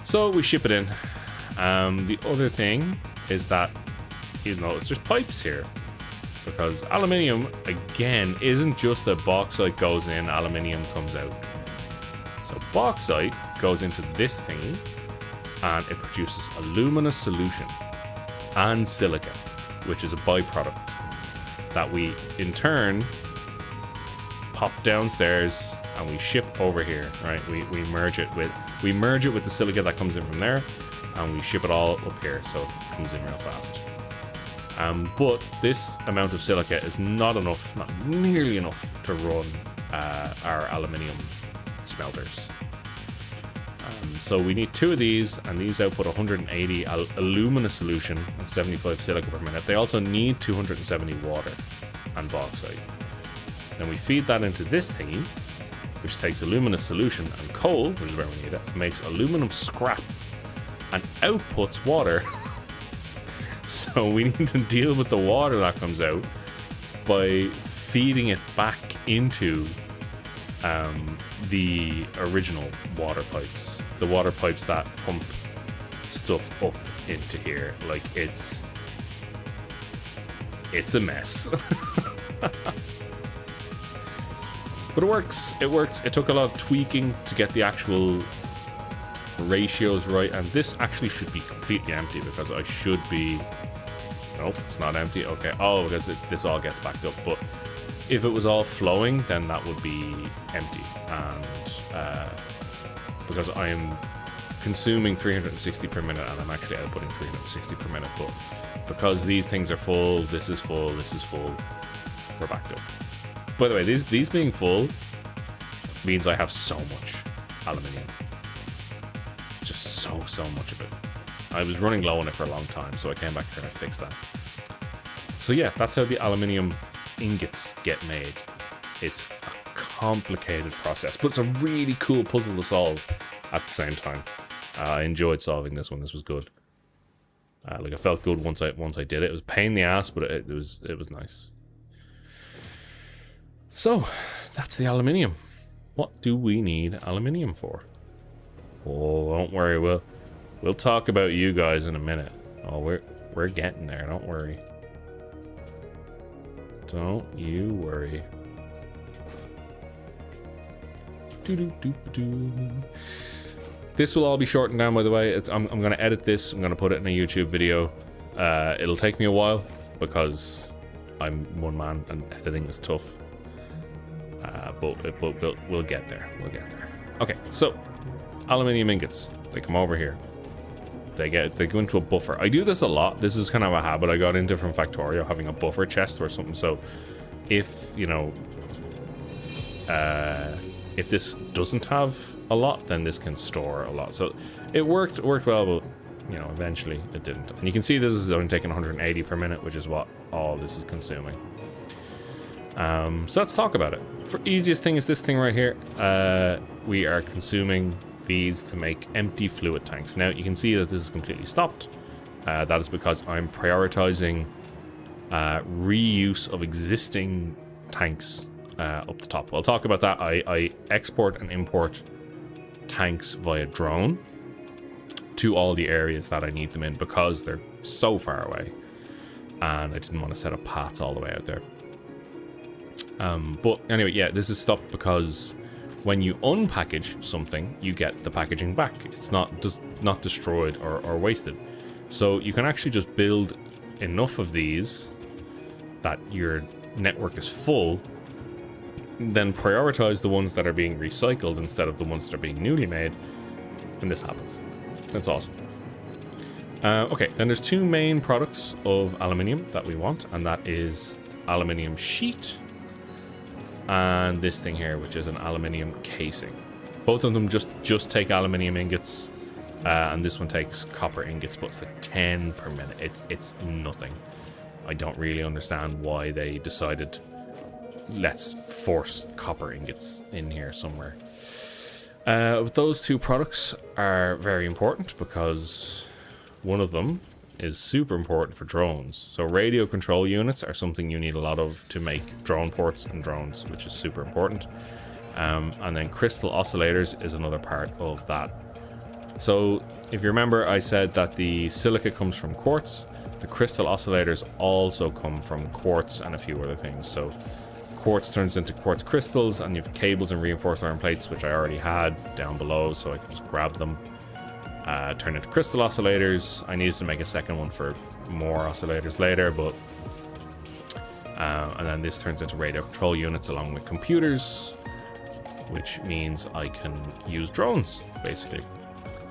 So we ship it in. The other thing is that, you notice there's pipes here. because aluminium, again, isn't just that bauxite goes in, aluminium comes out. So bauxite goes into this thingy, and it produces a luminous solution and silica, which is a byproduct that we, in turn, pop downstairs and we ship over here, right? We merge it with the silica that comes in from there, and we ship it all up here, so it comes in real fast. But this amount of silica is not enough, not nearly enough, to run our aluminium smelters. So we need 2 of these, and these output 180 alumina solution and 75 silica per minute. They also need 270 water and bauxite. Then we feed that into this thingy, which takes alumina solution and coal, which is where we need it, makes aluminum scrap and outputs water. So we need to deal with the water that comes out by feeding it back into the original water pipes. The water pipes that pump stuff up into here. Like, it's a mess. But it works. It took a lot of tweaking to get the actual ratios right, and this actually should be completely empty because I should be... Nope, it's not empty. Okay. Oh, because this all gets backed up. But if it was all flowing, then that would be empty. And because I'm consuming 360 per minute, and I'm actually outputting 360 per minute, but because these things are full, this is full, we're backed up. By the way, these being full means I have so much aluminium. Just so much of it. I was running low on it for a long time, so I came back here and I fixed that. So yeah, that's how the aluminium ingots get made. It's a complicated process, but it's a really cool puzzle to solve at the same time. I enjoyed solving this one. This was good. Like, I felt good once I did it. It was a pain in the ass, but it was nice. So that's the aluminium. What do we need aluminium for? Oh, don't worry. We'll talk about you guys in a minute. Oh, we're getting there. Don't worry. Don't you worry. This will all be shortened down, by the way. I'm going to edit this. I'm going to put it in a YouTube video. It'll take me a while because I'm one man and editing is tough. But we'll get there. We'll get there. Okay, so aluminium ingots. They come over here. They go into a buffer. I do this a lot. This is kind of a habit I got into from Factorio, having a buffer chest or something. So if, you know, if this doesn't have a lot, then this can store a lot. So it worked well, but, you know, eventually it didn't. And you can see this is only taking 180 per minute, which is what all this is consuming. So let's talk about it. For easiest thing is this thing right here. We are consuming these to make empty fluid tanks. Now you can see that this is completely stopped. That is because I'm prioritizing reuse of existing tanks up the top. I'll talk about that. I export and import tanks via drone to all the areas that I need them in because they're so far away, and I didn't want to set up paths all the way out there. But anyway, yeah, this is stopped because when you unpackage something, you get the packaging back. It's not destroyed or wasted. So you can actually just build enough of these that your network is full, then prioritize the ones that are being recycled instead of the ones that are being newly made, and this happens. That's awesome. Okay, then there's 2 main products of aluminium that we want, and that is aluminium sheet and this thing here, which is an aluminium casing. Both of them just take aluminium ingots, and this one takes copper ingots, but it's like 10 per minute. It's nothing. I don't really understand why they decided let's force copper ingots in here somewhere. But those 2 products are very important because one of them is super important for drones. So radio control units are something you need a lot of to make drone ports and drones, which is super important. And then crystal oscillators is another part of that. So if you remember, I said that the silica comes from quartz. The crystal oscillators also come from quartz and a few other things. So quartz turns into quartz crystals, and you have cables and reinforced iron plates, which I already had down below, so I can just grab them. Turn into crystal oscillators. I needed to make a second one for more oscillators later, but and then this turns into radio control units along with computers, which means I can use drones basically,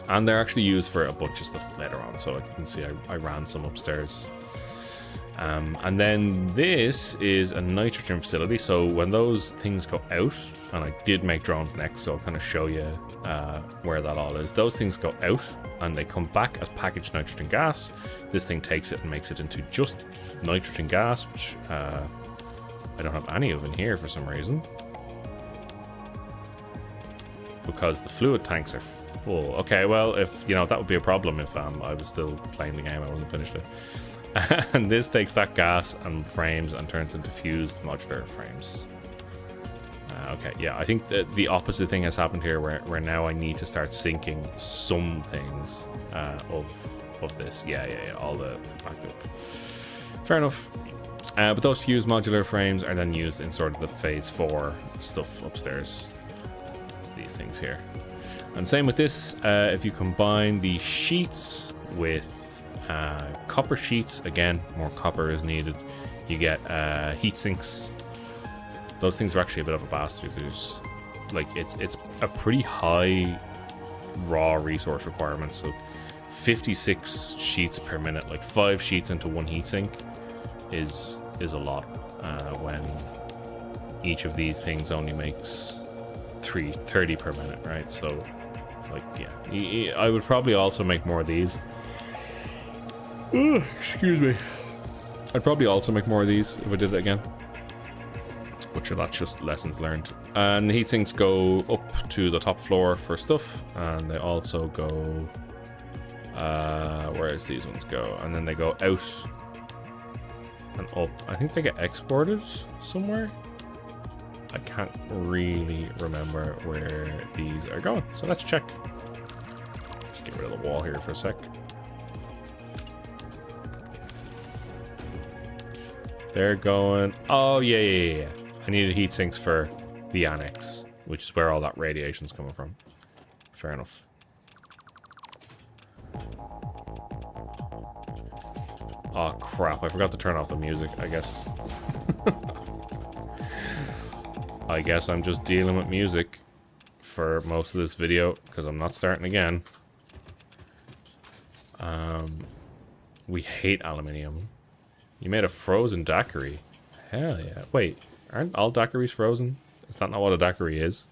and they're actually used for a bunch of stuff later on. So you can see I ran some upstairs. And then this is a nitrogen facility, so when those things go out, and I did make drones next, so I'll kind of show you where that all is. Those things go out and they come back as packaged nitrogen gas. This thing takes it and makes it into just nitrogen gas, which I don't have any of in here for some reason, because the fluid tanks are full. Okay, well, if you know, that would be a problem if I was still playing the game, I wasn't finished it. And this takes that gas and frames and turns into fused modular frames. Okay, yeah, I think that the opposite thing has happened here, where now I need to start sinking some things of this. Yeah, all the backed up. Fair enough. But those fused modular frames are then used in sort of the phase 4 stuff upstairs. These things here. And same with this, if you combine the sheets with copper sheets, again, more copper is needed, you get heat sinks. Those things are actually a bit of a bastard. There's like it's a pretty high raw resource requirement. So 56 sheets per minute, like 5 sheets into one heatsink is a lot when each of these things only makes 30 per minute, right? So like, yeah, I would probably also make more of these. Excuse me. I'd probably also make more of these if I did it again. But sure, that's just lessons learned. And the heat sinks go up to the top floor for stuff, and they also go whereas these ones go, and then they go out and up. I think they get exported somewhere. I can't really remember where these are going, so let's check. Just get rid of the wall here for a sec. They're going, oh yeah. I needed heat sinks for the annex, which is where all that radiation's coming from. Fair enough. Oh crap, I forgot to turn off the music, I guess. I guess I'm just dealing with music for most of this video, because I'm not starting again. We hate aluminium. You made a frozen daiquiri. Hell yeah. Wait, aren't all daiquiris frozen? Is that not what a daiquiri is?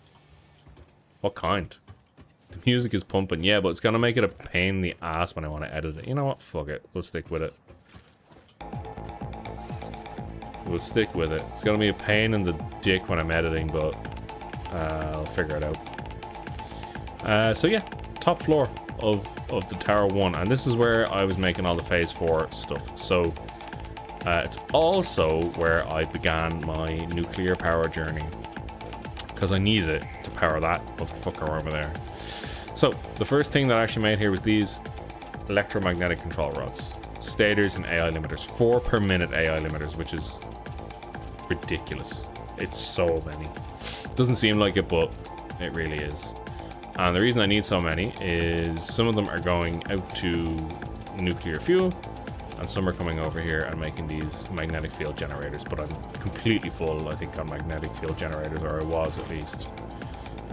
What kind? The music is pumping. Yeah, but it's going to make it a pain in the ass when I want to edit it. You know what? Fuck it. We'll stick with it. We'll stick with it. It's going to be a pain in the dick when I'm editing, but I'll figure it out. So yeah, top floor of the Tower 1. And this is where I was making all the Phase 4 stuff. So it's also where I began my nuclear power journey, because I needed it to power that motherfucker over there. So the first thing that I actually made here was these electromagnetic control rods, stators and AI limiters, 4 per minute AI limiters, which is ridiculous. It's so many. Doesn't seem like it, but it really is. And the reason I need so many is some of them are going out to nuclear fuel, and some are coming over here and making these magnetic field generators, but I'm completely full, I think, on magnetic field generators, or I was at least.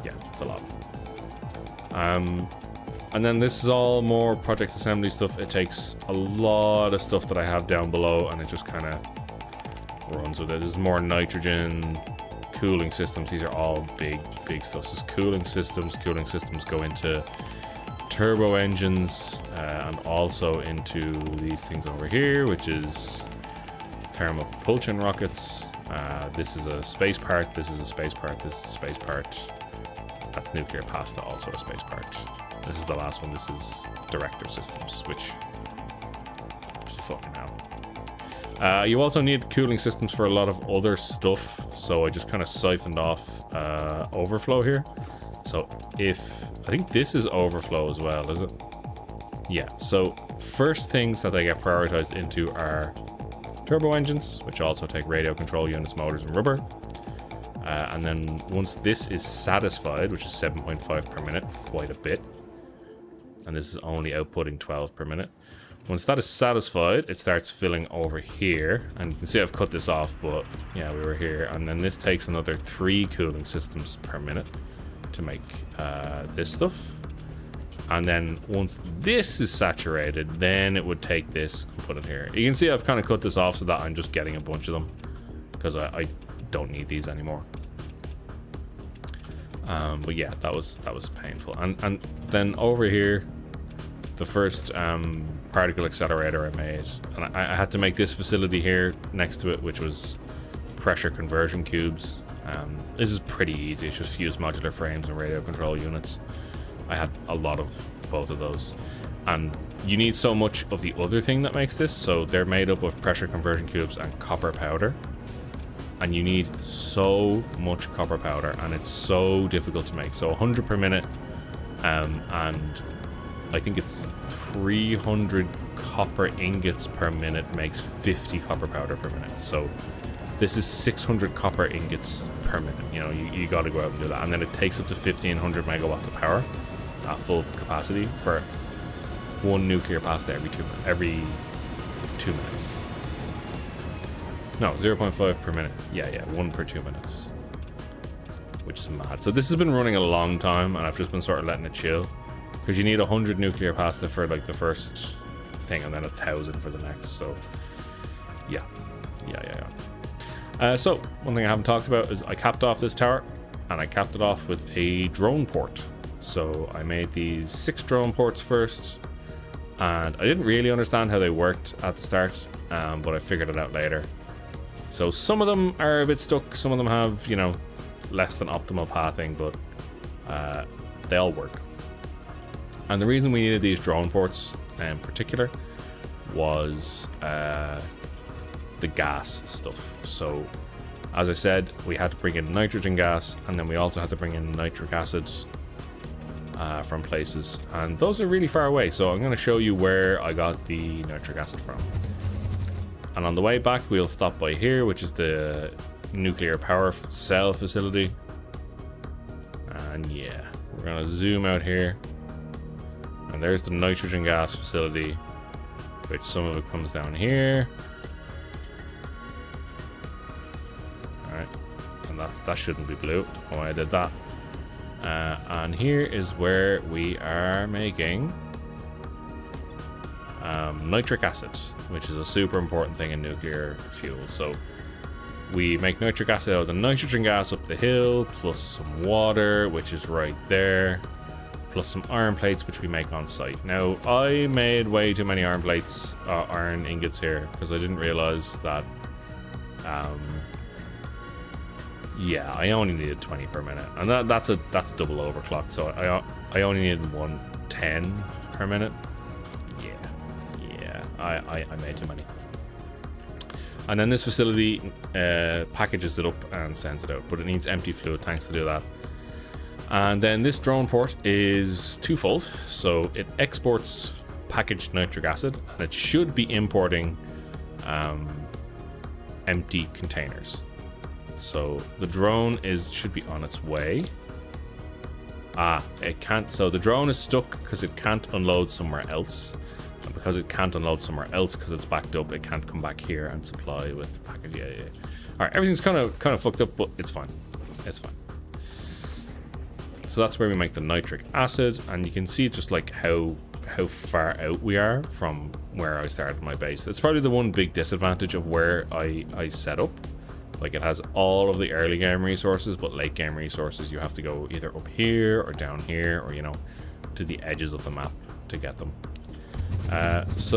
Yeah, it's a lot. And then this is all more project assembly stuff. It takes a lot of stuff that I have down below, and it just kind of runs with it. This is more nitrogen, cooling systems. These are all big stuff. This is cooling systems. Cooling systems go into turbo engines, and also into these things over here, which is thermal propulsion rockets. This is a space part, this is a space part, this is a space part. That's nuclear pasta, also a space part. This is the last one. This is director systems, which fucking hell. You also need cooling systems for a lot of other stuff, so I just kind of siphoned off overflow here. So if, I think this is overflow as well, is it? Yeah, so first things that they get prioritized into are turbo engines, which also take radio control units, motors, and rubber. And then once this is satisfied, which is 7.5 per minute, quite a bit. And this is only outputting 12 per minute. Once that is satisfied, it starts filling over here. And you can see I've cut this off, but yeah, we were here. And then this takes another 3 cooling systems per minute to make this stuff. And then once this is saturated, then it would take this and put it here. You can see I've kind of cut this off so that I'm just getting a bunch of them, because I don't need these anymore. But yeah, that was painful. And then over here, the first particle accelerator I made, and I had to make this facility here next to it, which was pressure conversion cubes. This is pretty easy. It's just fused modular frames and radio control units. I had a lot of both of those, and you need so much of the other thing that makes this. So they're made up of pressure conversion cubes and copper powder, and you need so much copper powder, and it's so difficult to make. So 100 per minute, and I think it's 300 copper ingots per minute makes 50 copper powder per minute. So this is 600 copper ingots per minute. You know, you got to go out and do that. And then it takes up to 1500 megawatts of power at full capacity for one nuclear pasta every 2 minutes. No, 0.5 per minute. Yeah, 1 per 2 minutes. Which is mad. So this has been running a long time, and I've just been sort of letting it chill. Because you need 100 nuclear pasta for like the first thing, and then 1,000 for the next. So, yeah. So, one thing I haven't talked about is I capped off this tower, and I capped it off with a drone port. So I made these 6 drone ports first, and I didn't really understand how they worked at the start, but I figured it out later. So some of them are a bit stuck, some of them have, you know, less than optimal pathing, but they all work. And the reason we needed these drone ports in particular was the gas stuff. So as I said, we had to bring in nitrogen gas, and then we also had to bring in nitric acid from places, and those are really far away. So I'm going to show you where I got the nitric acid from. And on the way back, we'll stop by here, which is the nuclear power cell facility. And yeah, we're going to zoom out here. And there's the nitrogen gas facility, which some of it comes down here. Alright, and that shouldn't be blue. Oh, I did that. And here is where we are making nitric acid, which is a super important thing in nuclear fuel. So we make nitric acid out of the nitrogen gas up the hill, plus some water, which is right there, plus some iron plates, which we make on site. Now, I made way too many iron plates, iron ingots here, because I didn't realize that yeah, I only needed 20 per minute, and that's double overclock. So I only needed 110 per minute. Yeah, I made too many. And then this facility packages it up and sends it out, but it needs empty fluid tanks to do that. And then this drone port is twofold. So it exports packaged nitric acid, and it should be importing empty containers. So the drone should be on its way. It can't. So the drone is stuck because it can't unload somewhere else. And because it can't unload somewhere else because it's backed up, it can't come back here and supply with package. Yeah. All right, everything's kind of fucked up, but it's fine. It's fine. So that's where we make the nitric acid, and you can see just like how far out we are from where I started my base. It's probably the one big disadvantage of where I set up. Like, it has all of the early game resources, but late game resources you have to go either up here or down here, or, you know, to the edges of the map to get them. Let's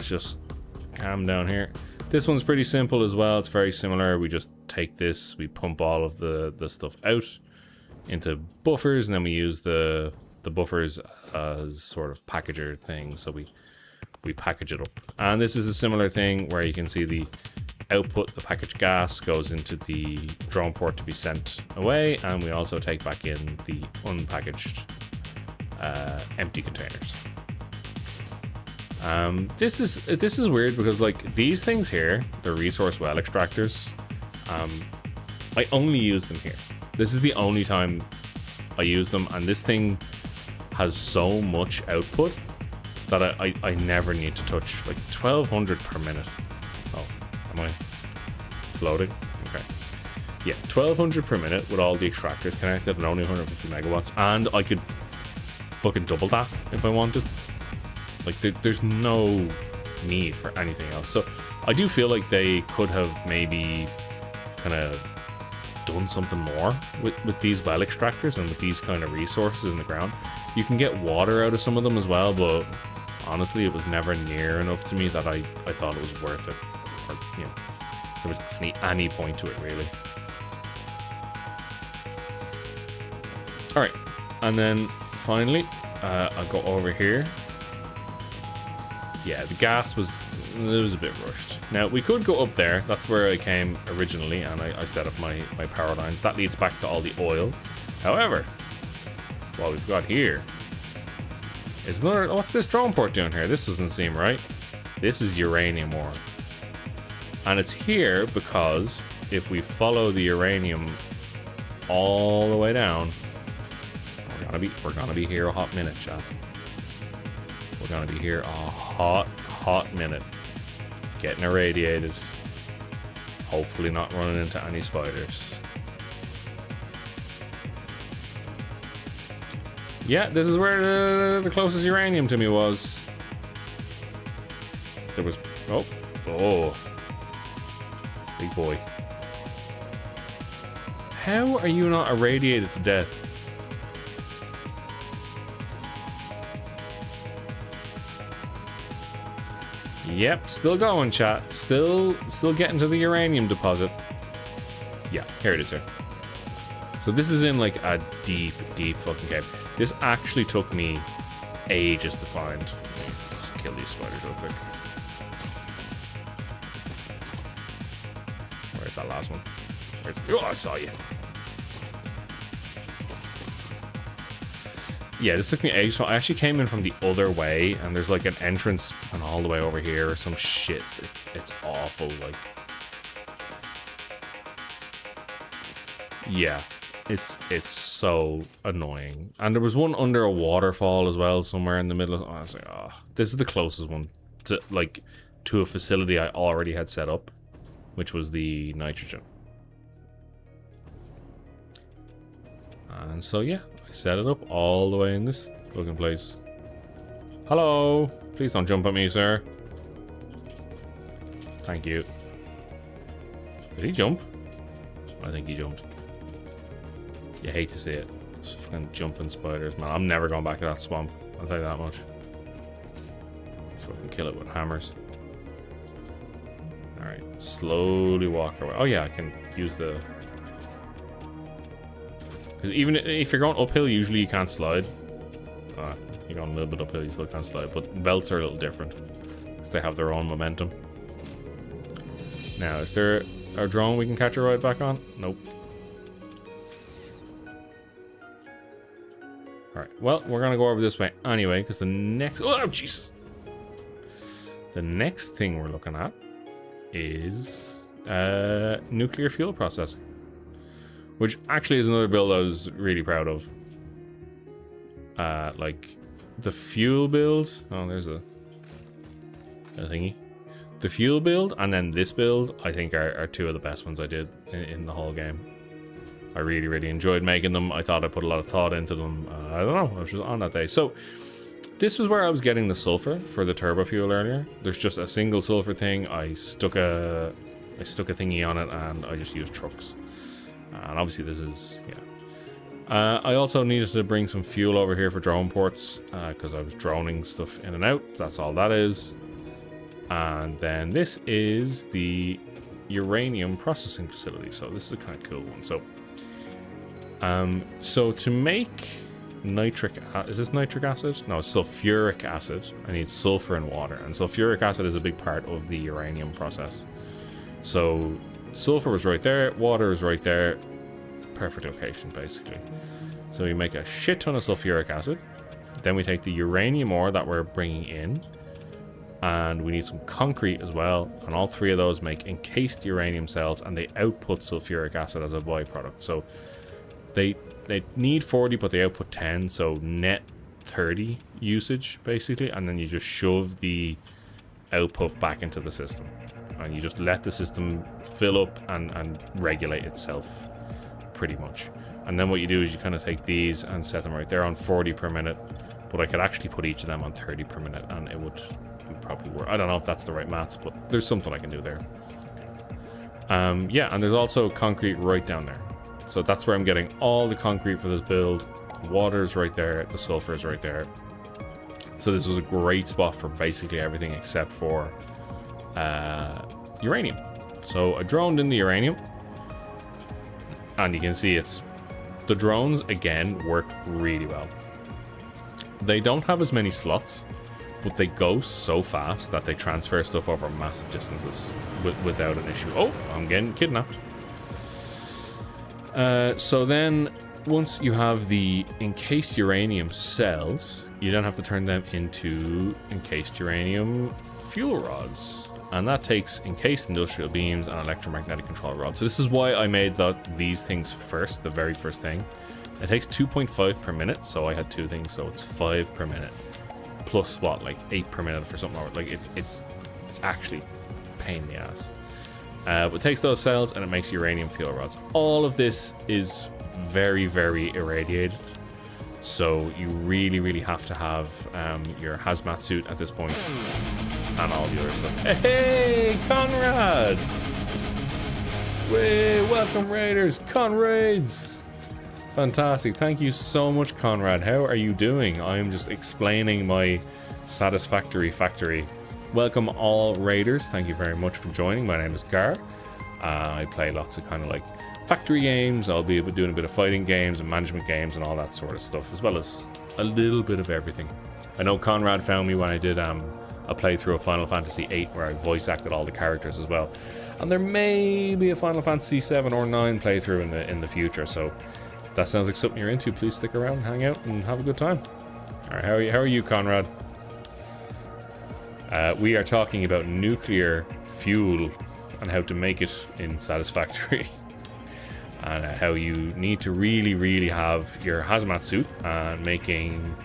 just calm down here. This one's pretty simple as well. It's very similar. We just take this, we pump all of the stuff out into buffers, and then we use the buffers as sort of packager things. So we package it up. And this is a similar thing where you can see the output, the packaged gas, goes into the drone port to be sent away, and we also take back in the unpackaged empty containers. This is weird because like these things here, the resource well extractors, I only use them here. This is the only time I use them, and this thing has so much output that I never need to touch. Like 1200 per minute. Oh, am I floating? Okay. Yeah, 1200 per minute with all the extractors connected and only 150 megawatts, and I could fucking double that if I wanted. Like there's no need for anything else. So I do feel like they could have maybe kind of done something more with these well extractors and with these kind of resources in the ground. You can get water out of some of them as well, but honestly it was never near enough to me that I thought it was worth it, or you know, there was any point to it really. All right, and then finally I'll go over here. Yeah, the gas was a bit rushed. Now, we could go up there. That's where I came originally, and I set up my power lines. That leads back to all the oil. However, what we've got here is another... What's this drone port doing here? This doesn't seem right. This is uranium ore. And it's here because if we follow the uranium all the way down, we're gonna be here a hot minute, chat. We're gonna be here a hot minute. Getting irradiated. Hopefully not running into any spiders. Yeah, this is where the closest uranium to me was. There was... Oh. Big boy. How are you not irradiated to death? Yep, still going, chat. Still getting to the uranium deposit. Yeah, here it is here. So this is in like a deep fucking cave. This actually took me ages to find. Just kill these spiders real quick. Where's that last one? Oh, I saw you. Yeah, this took me ages. I actually came in from the other way, and there's like an entrance and all the way over here or some shit. It's awful, like. Yeah, it's so annoying. And there was one under a waterfall as well, somewhere in the middle. I was like, oh, this is the closest one to a facility I already had set up, which was the nitrogen. And so yeah, I set it up all the way in this fucking place. Hello, please don't jump at me, sir. Thank you. Did he jump? I think he jumped. You hate to see it. Those fucking jumping spiders, man. I'm never going back to that swamp. I'll tell you that much. So I can kill it with hammers. Alright, slowly walk away. Oh yeah, I can use the... Because even if you're going uphill, usually you can't slide. You're going a little bit uphill, you still can't slide. But belts are a little different. Because they have their own momentum. Now, is there a drone we can catch a ride back on? Nope. Alright, well, we're going to go over this way anyway. Because the next... Oh, Jesus! The next thing we're looking at is nuclear fuel processing. Which actually is another build I was really proud of. Like the fuel build. Oh, there's a thingy. The fuel build and then this build, I think, are two of the best ones I did in the whole game. I really enjoyed making them. I thought I put a lot of thought into them. I don't know. I was just on that day. So this was where I was getting the sulfur for the turbo fuel earlier. There's just a single sulfur thing. I stuck a thingy on it and I just used trucks. And obviously this is, yeah. I also needed to bring some fuel over here for drone ports because I was droning stuff in and out. That's all that is. And then this is the uranium processing facility. So this is a kind of cool one. So to make is this nitric acid? No, it's sulfuric acid. I need sulfur and water. And sulfuric acid is a big part of the uranium process. So sulfur was right there, water was right there. Perfect location, basically. So we make a shit ton of sulfuric acid. Then we take the uranium ore that we're bringing in, and we need some concrete as well. And all three of those make encased uranium cells, and they output sulfuric acid as a byproduct. So they need 40, but they output 10, so net 30 usage, basically. And then you just shove the output back into the system. And you just let the system fill up and regulate itself, pretty much. And then what you do is you kind of take these and set them right there on 40 per minute. But I could actually put each of them on 30 per minute, and it would probably work. I don't know if that's the right maths, but there's something I can do there. Yeah, and there's also concrete right down there. So that's where I'm getting all the concrete for this build. The water's right there, the sulfur's right there. So this was a great spot for basically everything except for uranium. So I droned in the uranium, and you can see the drones again work really well. They don't have as many slots, but they go so fast that they transfer stuff over massive distances without an issue. Oh, I'm getting kidnapped. So then once you have the encased uranium cells, you then have to turn them into encased uranium fuel rods. And that takes encased industrial beams and electromagnetic control rods. So this is why I made these things first, the very first thing. It takes 2.5 per minute, so I had two things, so it's 5 per minute. Plus what, like 8 per minute for something like it's actually a pain in the ass. But it takes those cells and it makes uranium fuel rods. All of this is very, very irradiated. So you really, really have to have your hazmat suit at this point and all the other stuff. Hey, Conrad! Way, welcome Raiders, Conraids! Fantastic, thank you so much, Conrad. How are you doing? I'm just explaining my Satisfactory factory. Welcome all Raiders, thank you very much for joining. My name is Gar. I play lots of kind of like factory games. I'll be doing a bit of fighting games and management games and all that sort of stuff, as well as a little bit of everything. I know Conrad found me when I did a playthrough of Final Fantasy VIII where I voice acted all the characters as well. And there may be a Final Fantasy 7 or 9 playthrough in the future, so if that sounds like something you're into, please stick around, hang out, and have a good time. Alright, how are you, Conrad? We are talking about nuclear fuel and how to make it in Satisfactory. And how you need to really, really have your hazmat suit and making,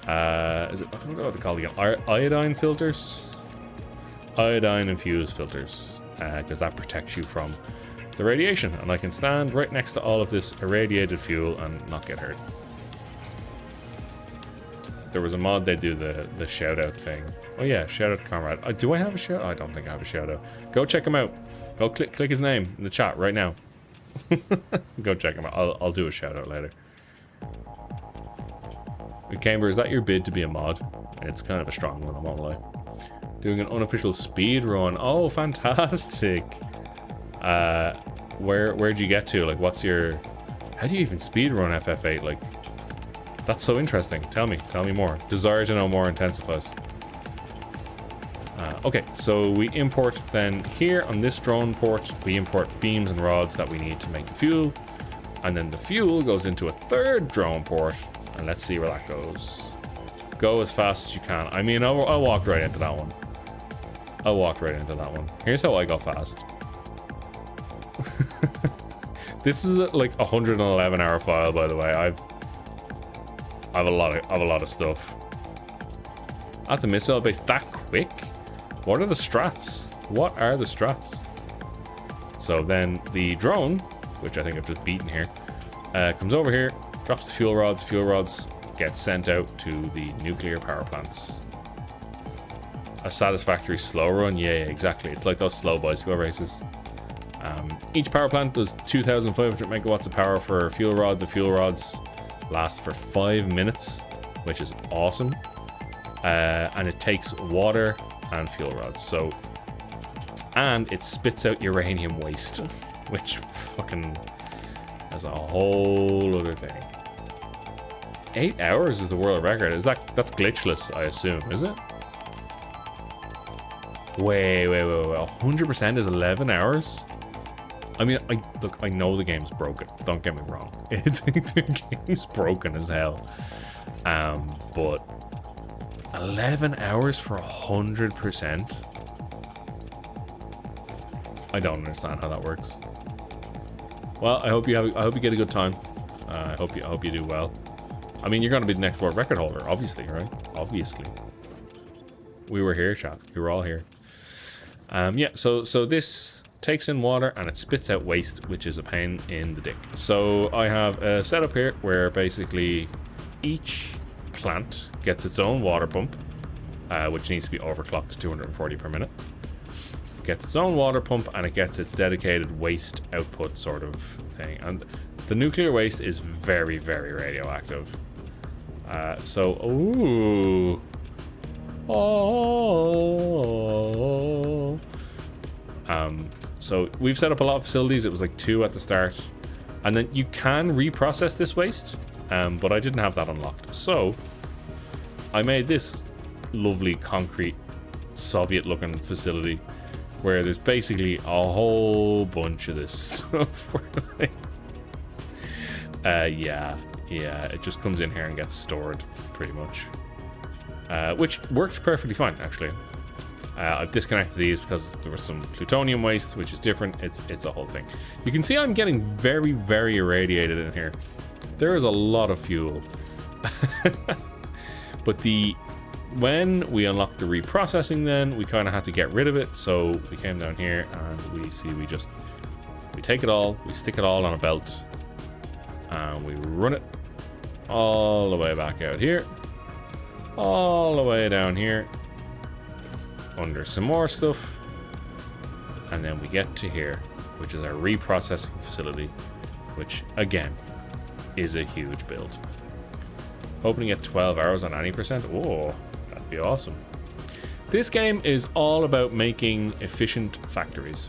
I don't know what they call it again, iodine filters? Iodine infused filters, because that protects you from the radiation. And I can stand right next to all of this irradiated fuel and not get hurt. If there was a mod, they'd do the shout out thing. Oh yeah, shout out to Conrad. Do I have a shout out? I don't think I have a shout out. Go check him out. Go click his name in the chat right now. Go check him out. I'll do a shout out later. Camber, is that your bid to be a mod? It's kind of a strong one, I won't lie. Doing an unofficial speed run. Oh, fantastic. Where'd you get to? Like, what's your... How do you even speed run FF8? Like, that's so interesting. Tell me more. Desire to know more intensifies. Okay, so we import then here on this drone port, we import beams and rods that we need to make the fuel. And then the fuel goes into a third drone port, and let's see where that goes. Go as fast as you can. I mean, I'll walk right into that one. I walked right into that one. Here's how I go fast. This is like a 111-hour file, by the way. I have a lot of stuff. At the missile base that quick? What are the strats? What are the strats? So then the drone, which I think I've just beaten here, comes over here, drops the fuel rods. Fuel rods get sent out to the nuclear power plants. A satisfactory slow run? Yeah, exactly. It's like those slow bicycle races. Each power plant does 2,500 megawatts of power for a fuel rod. The fuel rods last for 5 minutes, which is awesome. And it takes water and fuel rods. So, and it spits out uranium waste, which fucking has a whole other thing. 8 hours is the world record. That's glitchless, I assume, is it? Wait. 100% is 11 hours? I mean, look, I know the game's broken. Don't get me wrong. The game's broken as hell. But 11 hours for 100%? I don't understand how that works. Well, I hope you get a good time. I hope you do well. I mean, you're going to be the next world record holder, obviously, right? Obviously. We were here, chat. We were all here. Yeah, so this takes in water and it spits out waste, which is a pain in the dick. So I have a setup here where basically each plant gets its own water pump, which needs to be overclocked to 240 per minute. It gets its own water pump and it gets its dedicated waste output sort of thing. And the nuclear waste is very, very radioactive. So we've set up a lot of facilities. It was like 2 at the start, and then you can reprocess this waste, but I didn't have that unlocked. So I made this lovely concrete Soviet-looking facility where there's basically a whole bunch of this stuff. Yeah, it just comes in here and gets stored, pretty much. Which works perfectly fine, actually. I've disconnected these because there was some plutonium waste, which is different. It's a whole thing. You can see I'm getting very, very irradiated in here. There is a lot of fuel. But when we unlocked the reprocessing, then we kind of had to get rid of it. So we came down here and we take it all, we stick it all on a belt, and we run it all the way back out here, all the way down here, under some more stuff, and then we get to here, which is our reprocessing facility, which again is a huge build. Hoping to get 12 hours on any percent. Oh, that'd be awesome. This game is all about making efficient factories.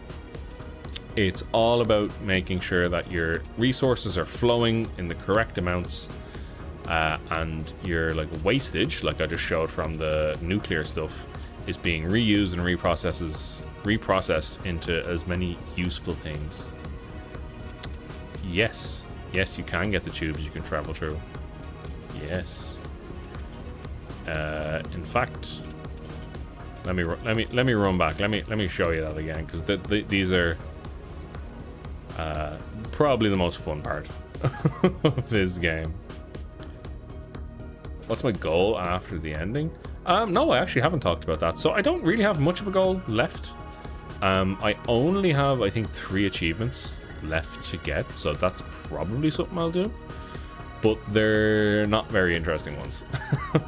It's all about making sure that your resources are flowing in the correct amounts, and your like wastage, like I just showed from the nuclear stuff, is being reused and reprocessed into as many useful things. Yes, you can get the tubes you can travel through. Yes. In fact, let me run back. Let me show you that again, because these are probably the most fun part of this game. What's my goal after the ending? No, I actually haven't talked about that. So I don't really have much of a goal left. I only have, I think, 3 achievements left to get, so that's probably something I'll do. But they're not very interesting ones,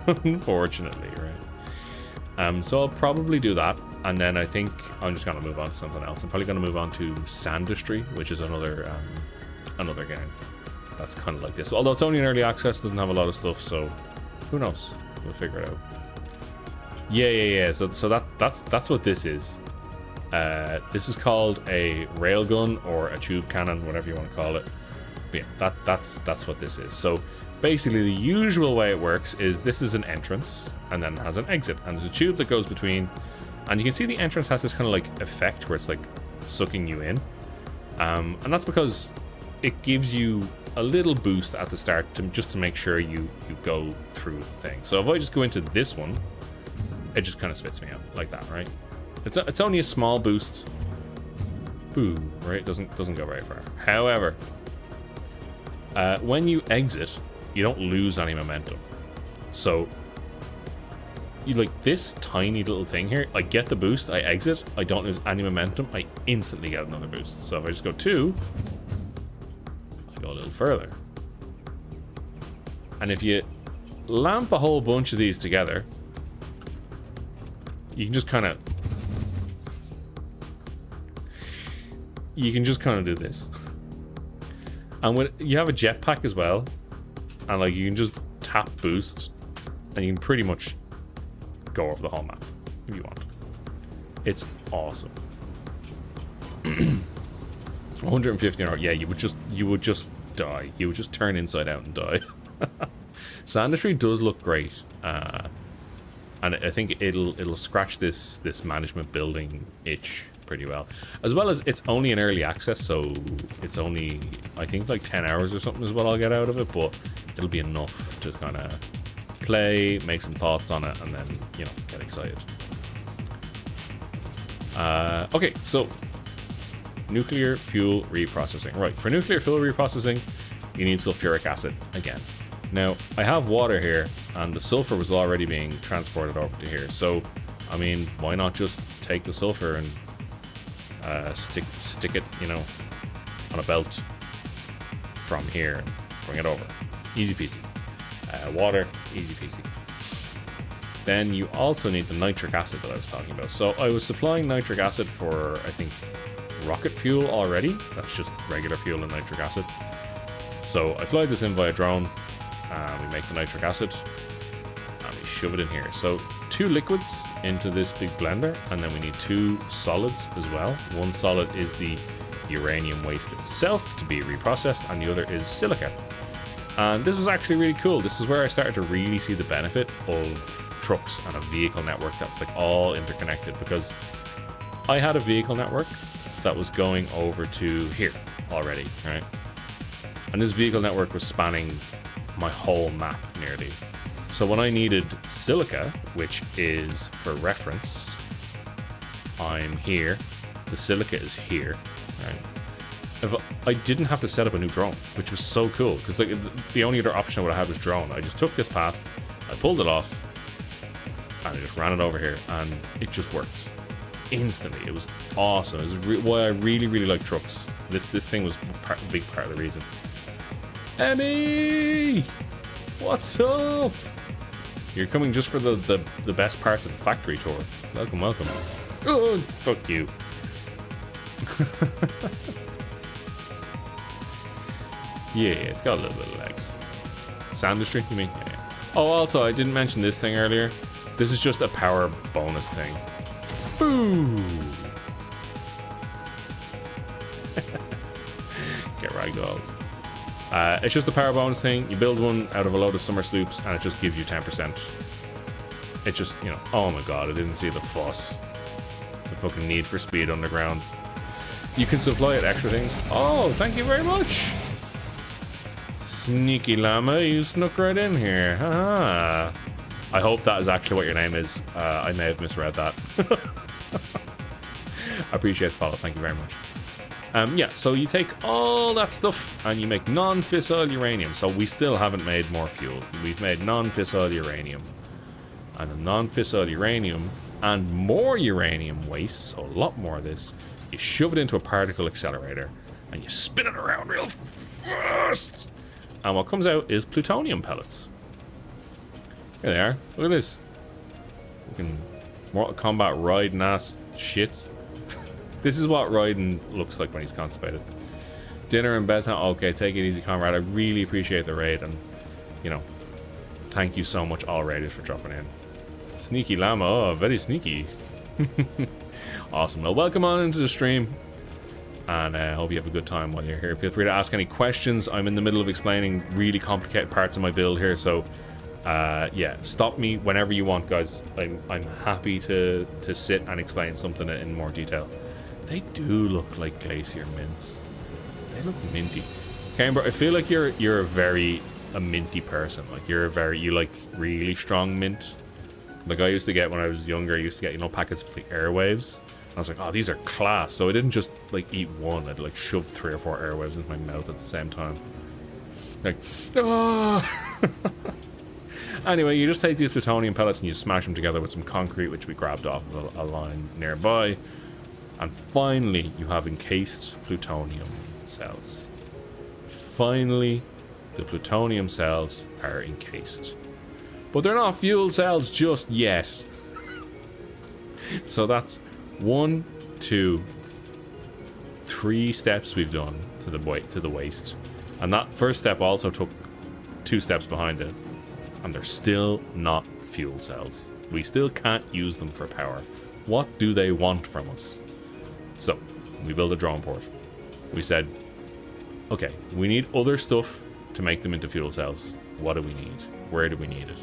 unfortunately, right? So I'll probably do that, and then I think I'm just gonna move on to something else. I'm probably gonna move on to Satisfactory, which is another game that's kind of like this. Although it's only in early access, doesn't have a lot of stuff, so who knows? We'll figure it out. Yeah. So that's what this is. This is called a railgun or a tube cannon, whatever you want to call it. But yeah, that's what this is. So basically, the usual way it works is this is an entrance, and then it has an exit, and there's a tube that goes between. And you can see the entrance has this kind of like effect where it's like sucking you in, and that's because it gives you a little boost at the start just to make sure you go through the thing. So if I just go into this one, it just kind of spits me out like that, right? It's only a small boost. Boo, right? It doesn't go very far. However, when you exit, you don't lose any momentum. So you like this tiny little thing here. I get the boost, I exit, I don't lose any momentum, I instantly get another boost. So if I just go 2, I go a little further. And if you lamp a whole bunch of these together, you can just kind of do this. And when you have a jetpack as well, and like you can just tap boost, and you can pretty much go over the whole map if you want. It's awesome. 150 an hour. Yeah, you would just die. You would just turn inside out and die. Satisfactory does look great. and I think it'll scratch this management building itch pretty well. As well as it's only in early access, so it's only, I think, like 10 hours or something is what I'll get out of it, but it'll be enough to kind of play, make some thoughts on it, and then, you know, get excited. Okay, so nuclear fuel reprocessing. Right, for nuclear fuel reprocessing, you need sulfuric acid again. Now, I have water here, and the sulfur was already being transported over to here. So, I mean, why not just take the sulfur and stick it, you know, on a belt from here and bring it over. Easy peasy. Water, easy peasy. Then you also need the nitric acid that I was talking about. So I was supplying nitric acid for, I think, rocket fuel already. That's just regular fuel and nitric acid. So I fly this in via drone, and we make the nitric acid, and we shove it in here. So 2 liquids into this big blender, and then we need 2 solids as well. One solid is the uranium waste itself to be reprocessed, and the other is silica. And this was actually really cool. This is where I started to really see the benefit of trucks and a vehicle network that was like all interconnected, because I had a vehicle network that was going over to here already, right? And this vehicle network was spanning my whole map nearly. So when I needed silica, which is, for reference, I'm here, the silica is here, right? I didn't have to set up a new drone, which was so cool, because like the only other option I would have had was drone. I just took this path, I pulled it off, and I just ran it over here, and it just worked instantly. It was awesome. It was why I really, really like trucks. This thing was a big part of the reason. Emmy, what's up? You're coming just for the best parts of the factory tour. Welcome, welcome. Oh, fuck you. Yeah, it's got a little bit of legs. Sand industry, you mean? Yeah. Oh, also, I didn't mention this thing earlier. This is just a power bonus thing. Boo! Get ragdolled. It's just a power bonus thing. You build one out of a load of summer sloops, and it just gives you 10%. It just, you know, oh my god, I didn't see the fuss. The fucking need for speed underground. You can supply it extra things. Oh, thank you very much. Sneaky llama, you snuck right in here. Ah. I hope that is actually what your name is. I may have misread that. I appreciate the follow. Thank you very much. Yeah, so you take all that stuff and you make non-fissile uranium. So we still haven't made more fuel. We've made non-fissile uranium. And the non-fissile uranium and more uranium waste, so a lot more of this, you shove it into a particle accelerator and you spin it around real fast. And what comes out is plutonium pellets. Here they are. Look at this. Fucking Mortal Kombat Raiden ass shits. This is what Raiden looks like when he's constipated. Dinner and bedtime. Okay, take it easy, comrade. I really appreciate the raid, and you know, thank you so much, all raiders, for dropping in. Sneaky llama. Oh, very sneaky. Awesome. Well, welcome on into the stream, and I hope you have a good time while you're here. Feel free to ask any questions. I'm in the middle of explaining really complicated parts of my build here, so yeah, stop me whenever you want, guys. I'm happy to sit and explain something in more detail. They do look like glacier mints. They look minty. Camber, I feel like you're a minty person. Like you like really strong mint. Like I used to get when I was younger. I used to get, you know, packets of like airwaves. And I was like, oh, these are class. So I didn't just like eat one. I'd like shove 3 or 4 airwaves into my mouth at the same time. Like, oh. Anyway, you just take these plutonium pellets and you smash them together with some concrete, which we grabbed off of a line nearby. And finally, you have encased plutonium cells. Finally, the plutonium cells are encased. But they're not fuel cells just yet. So that's 1, 2, 3 steps we've done to the waste. And that first step also took 2 steps behind it. And they're still not fuel cells. We still can't use them for power. What do they want from us? So, we built a drone port. We said, okay, we need other stuff to make them into fuel cells. What do we need? Where do we need it?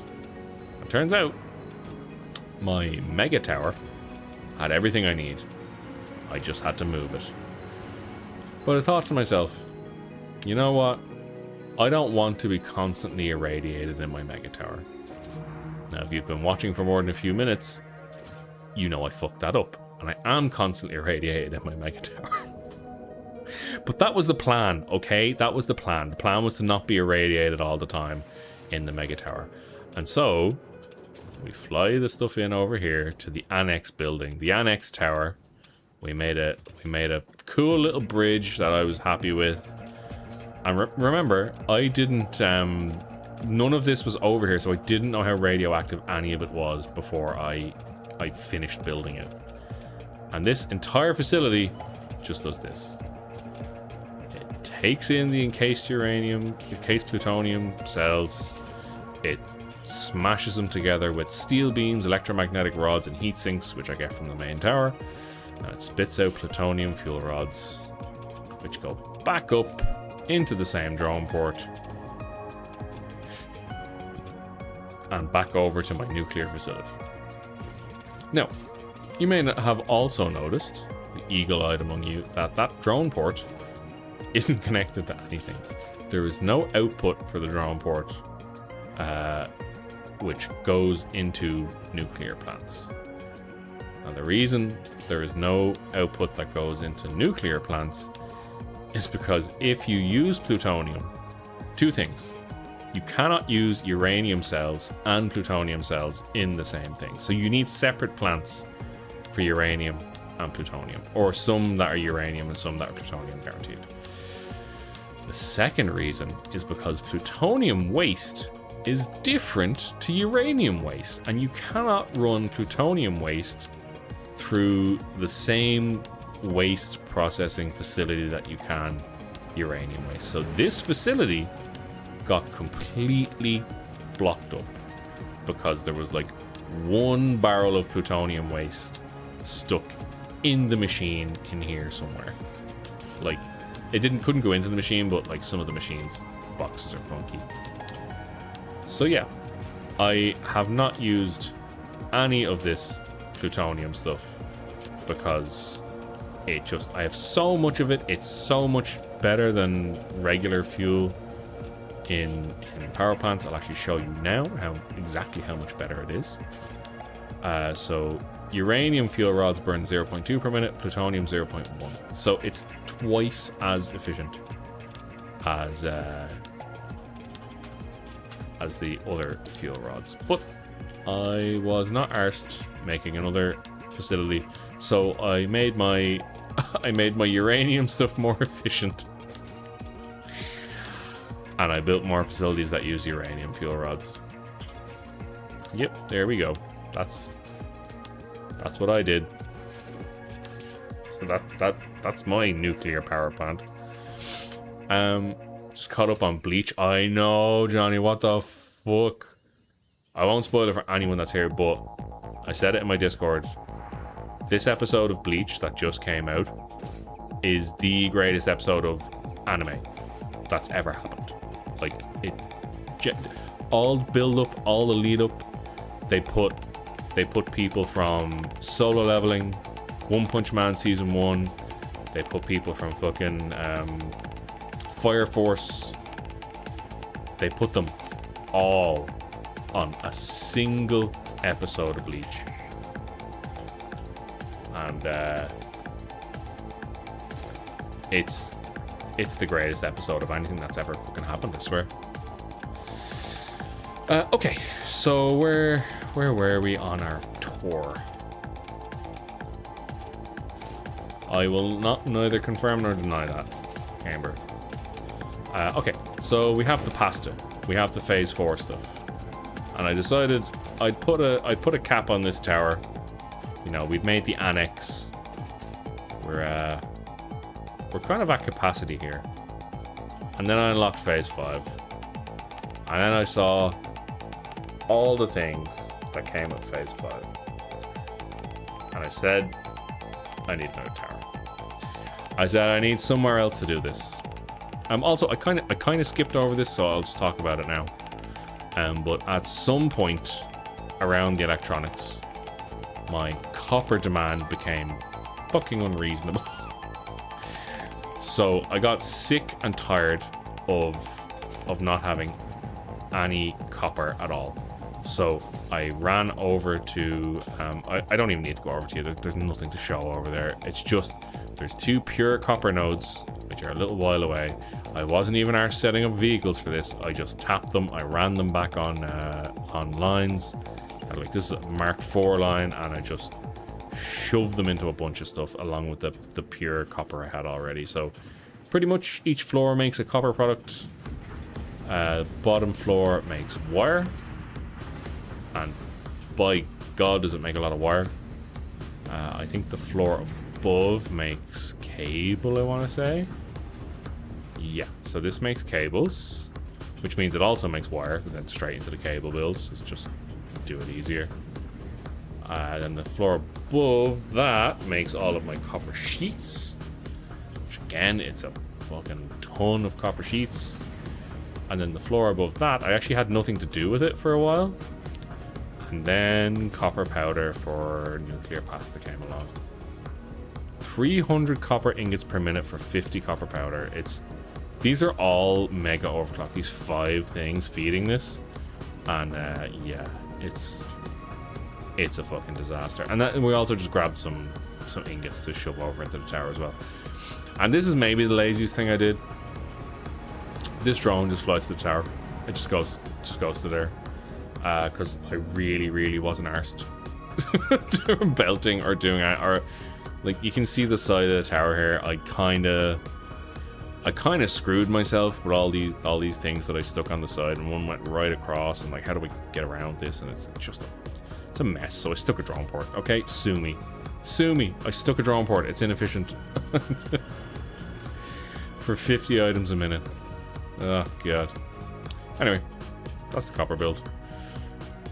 It turns out, My mega tower had everything I need. I just had to move it. But I thought to myself, you know what? I don't want to be constantly irradiated in my mega tower. Now, if you've been watching for more than a few minutes, you know I fucked that up. And I am constantly irradiated in my mega tower. But that was the plan, okay? That was the plan. The plan was to not be irradiated all the time in the mega tower. And so, we fly the stuff in over here to the annex building. The annex tower. We made a cool little bridge that I was happy with. And remember, I didn't... none of this was over here, so I didn't know how radioactive any of it was before I finished building it. And this entire facility just does this. It takes in the encased uranium, encased plutonium cells. It smashes them together with steel beams, electromagnetic rods, and heat sinks, which I get from the main tower. And it spits out plutonium fuel rods, which go back up into the same drone port and back over to my nuclear facility. Now, you may have also noticed, the eagle-eyed among you, that that drone port isn't connected to anything. There is no output for the drone port, which goes into nuclear plants. And the reason there is no output that goes into nuclear plants is because if you use plutonium, two things. You cannot use uranium cells and plutonium cells in the same thing. So you need separate plants for uranium and plutonium, or some that are uranium and some that are plutonium guaranteed. The second reason is because plutonium waste is different to uranium waste, and you cannot run plutonium waste through the same waste processing facility that you can uranium waste. So this facility got completely blocked up because there was like 1 barrel of plutonium waste stuck in the machine in here somewhere. Like, it couldn't go into the machine, but like some of the machine's boxes are funky. So yeah, I have not used any of this plutonium stuff because I have so much of it. It's so much better than regular fuel in power plants. I'll actually show you now exactly how much better it is. So uranium fuel rods burn 0.2 per minute, plutonium 0.1. So it's twice as efficient as the other fuel rods. But I was not arsed making another facility, so I made my uranium stuff more efficient. And I built more facilities that use uranium fuel rods. Yep, there we go. That's what I did. So that's my nuclear power plant. Just caught up on Bleach. I know, Johnny, what the fuck? I won't spoil it for anyone that's here, but I said it in my Discord. This episode of Bleach that just came out is the greatest episode of anime that's ever happened. Like, all the build up, all the lead up, they put people from Solo Leveling, One Punch Man Season 1, they put people from fucking Fire Force, they put them all on a single episode of Bleach. And it's the greatest episode of anything that's ever fucking happened, I swear. Okay, so where were we on our tour? I will neither confirm nor deny that, Amber. Okay, so we have the pasta, we have the phase 4 stuff, and I decided I'd put a cap on this tower. You know, we've made the annex. We're kind of at capacity here. And then I unlocked phase 5. And then I saw all the things that came with phase 5. And I said, I need another tower. I said I need somewhere else to do this. Also, I kind of skipped over this, so I'll just talk about it now. But at some point around the electronics, my copper demand became fucking unreasonable. So I got sick and tired of not having any copper at all. So I ran over to, I don't even need to go over to you, there's nothing to show over there. It's just, there's 2 pure copper nodes, which are a little while away. I wasn't even setting up vehicles for this. I just tapped them, I ran them back on lines. Like, this is a Mark IV line, and I just shoved them into a bunch of stuff along with the pure copper I had already. So pretty much each floor makes a copper product. Bottom floor makes wire, and by God does it make a lot of wire. I think the floor above makes cable, I want to say. Yeah, so this makes cables, which means it also makes wire, and then straight into the cable builds. It's just do it easier. Then the floor above that makes all of my copper sheets, which again, it's a fucking ton of copper sheets. And then the floor above that, I actually had nothing to do with it for a while. And then copper powder for nuclear pasta came along. 300 copper ingots per minute for 50 copper powder. These are all mega overclock. These 5 things feeding this, and yeah, it's a fucking disaster. And we also just grabbed some ingots to shove over into the tower as well. And this is maybe the laziest thing I did. This drone just flies to the tower. It just goes to there. Because I really wasn't arsed belting or doing it. Or like, you can see the side of the tower here. I kind of screwed myself with all these things that I stuck on the side, and one went right across. And like, how do we get around this? And it's just it's a mess. So I stuck a drone port. Okay, sue me. I stuck a drone port. It's inefficient. For 50 items a minute. Oh god. Anyway, that's the copper build.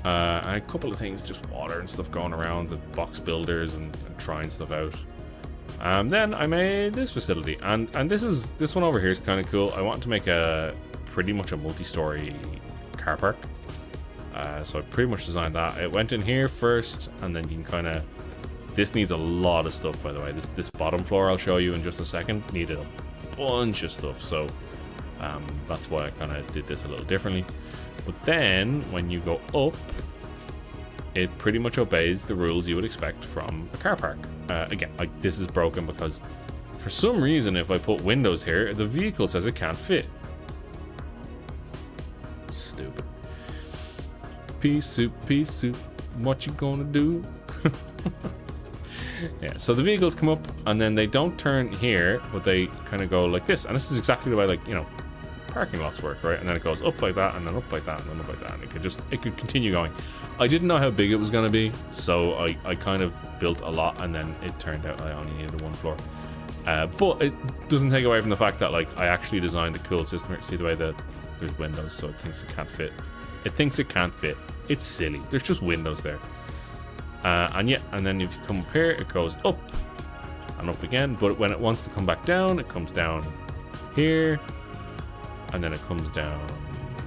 And a couple of things, just water and stuff going around, the box builders and trying stuff out. Then I made this facility, and this one over here is kind of cool. I wanted to make pretty much a multi-story car park. So I pretty much designed that. It went in here first, and then you can kind of. This needs a lot of stuff, by the way. This bottom floor I'll show you in just a second needed a bunch of stuff. So that's why I kind of did this a little differently. But then when you go up, it pretty much obeys the rules you would expect from a car park. Again, this is broken because for some reason, if I put windows here, the vehicle says it can't fit. Stupid. Pea soup, what you gonna do? Yeah, so the vehicles come up and then they don't turn here, but they kind of go like this. And this is exactly the way, like, you know, parking lots work, right? And then it goes up like that, and then up like that, and then up like that, and it could continue going. I didn't know how big it was going to be, so I kind of built a lot, and then it turned out I only needed 1 floor. But it doesn't take away from the fact that, like, I actually designed a cool system here. See the way that there's windows, so it thinks it can't fit. It thinks it can't fit. It's silly. There's just windows there. And yeah, and then if you come up here, it goes up and up again. But when it wants to come back down, it comes down here, and then it comes down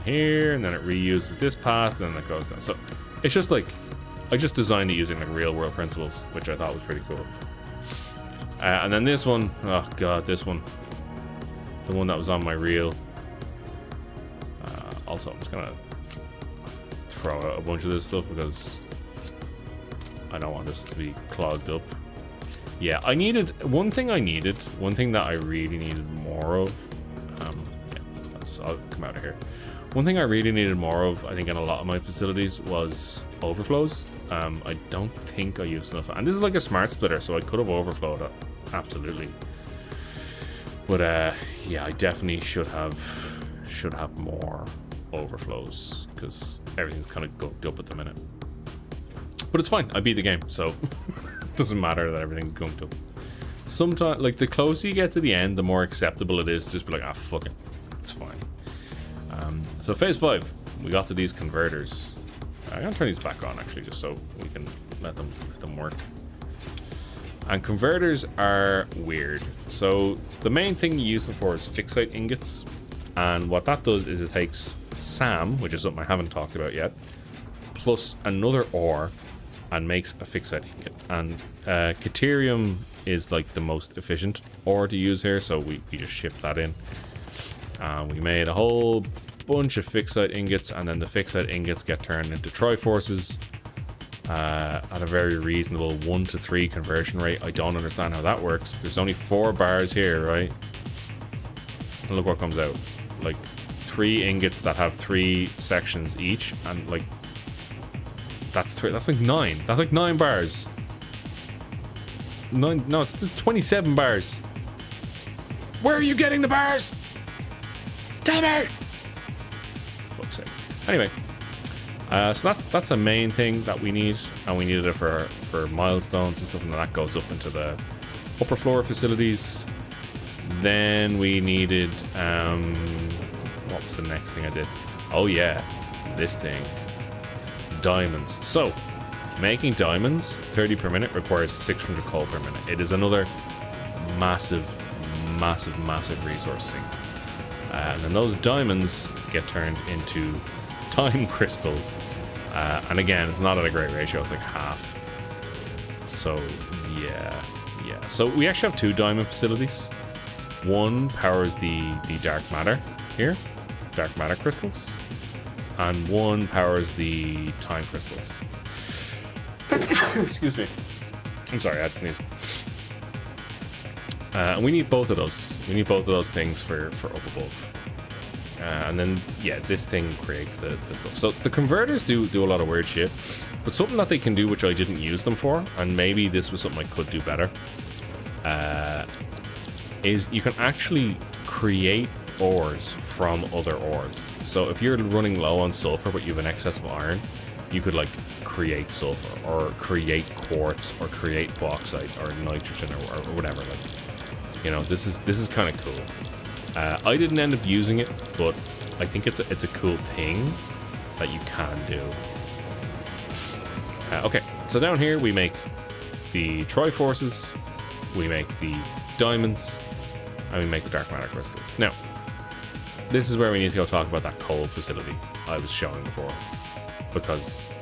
here, and then it reuses this path, and then it goes down. So it's just like, I just designed it using like real world principles, which I thought was pretty cool. And then this one, oh god, this one, the one that was on my reel. Also, I'm just gonna throw out a bunch of this stuff because I don't want this to be clogged up. Yeah, one thing that I really needed more of. I'll come out of here. One thing I really needed more of, I think, in a lot of my facilities was overflows. I don't think I used enough. And this is like a smart splitter, so I could have overflowed it. Absolutely. But yeah, I definitely should have more overflows because everything's kind of gunked up at the minute. But it's fine. I beat the game, so it doesn't matter that everything's gunked up. Sometimes, like, the closer you get to the end, the more acceptable it is to just be like, ah, fuck it. It's fine. So phase 5, we got to these converters. I'm gonna turn these back on actually, just so we can let them work. And converters are weird. So the main thing you use them for is fixite ingots, and what that does is it takes SAM, which is something I haven't talked about yet, plus another ore, and makes a fixite ingot. And Caterium is like the most efficient ore to use here, so we just shipped that in. We made a whole bunch of fixite ingots, and then the fixite ingots get turned into Triforces at a very reasonable 1 to 3 conversion rate. I don't understand how that works. There's only 4 bars here, right? And look what comes out. Like 3 ingots that have 3 sections each, and like that's like 9. That's like 9 bars. 9, no, it's 27 bars. Where are you getting the bars? Damn it! Fuck's sake. Anyway, so that's a main thing that we need, and we needed it for milestones and stuff, and that goes up into the upper floor facilities. Then we needed what was the next thing I did? Oh yeah, this thing. Diamonds. So, making diamonds 30 per minute requires 600 coal per minute. It is another massive resource sink. And then those diamonds get turned into time crystals. And again, it's not at a great ratio, it's like half. So, yeah. So we actually have 2 diamond facilities. One powers the dark matter here, dark matter crystals. And one powers the time crystals. Excuse me. I'm sorry, I had to sneeze. And we need both of those. We need both of those things for up above. And then, yeah, this thing creates the stuff. So the converters do a lot of weird shit. But something that they can do, which I didn't use them for, and maybe this was something I could do better, is you can actually create ores from other ores. So if you're running low on sulfur but you have an excess of iron, you could like create sulfur or create quartz or create bauxite or nitrogen or whatever. Like, you know, this is kind of cool. I didn't end up using it, but I think it's a cool thing that you can do. Okay, so down here we make the Triforces, we make the diamonds, and we make the dark matter crystals. Now, this is where we need to go talk about that coal facility I was showing before, because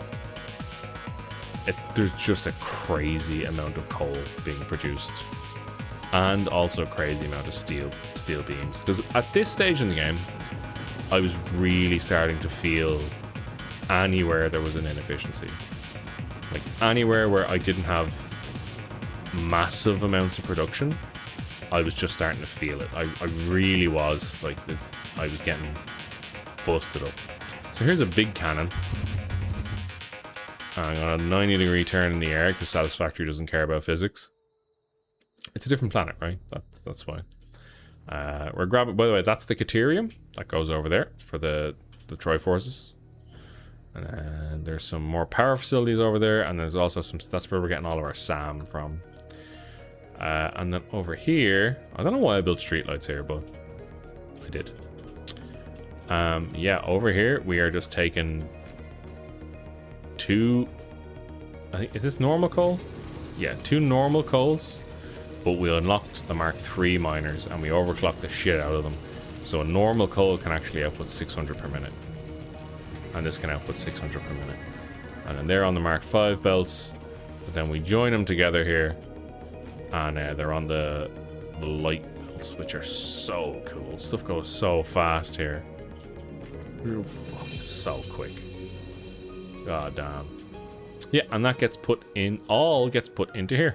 there's just a crazy amount of coal being produced, and also a crazy amount of steel beams. Because at this stage in the game, I was really starting to feel anywhere there was an inefficiency, like anywhere where I didn't have massive amounts of production, I was just starting to feel it. I really was like I was getting busted up. So here's a big cannon. I'm on a 90-degree turn in the air because Satisfactory doesn't care about physics. It's a different planet, right? That's fine. We're grabbing. By the way, that's the Caterium that goes over there for the Triforces. And there's some more power facilities over there, and there's also some. That's where we're getting all of our SAM from. And then over here, I don't know why I built streetlights here, but I did. Yeah, over here we are just taking 2. I think, is this normal coal? Yeah, 2 normal coals, but we unlocked the Mark III miners and we overclocked the shit out of them. So a normal coal can actually output 600 per minute, and this can output 600 per minute. And then they're on the Mark V belts, but then we join them together here, and they're on the light belts, which are so cool. Stuff goes so fast here. So quick. God damn. Yeah, and that gets put in, all gets put into here.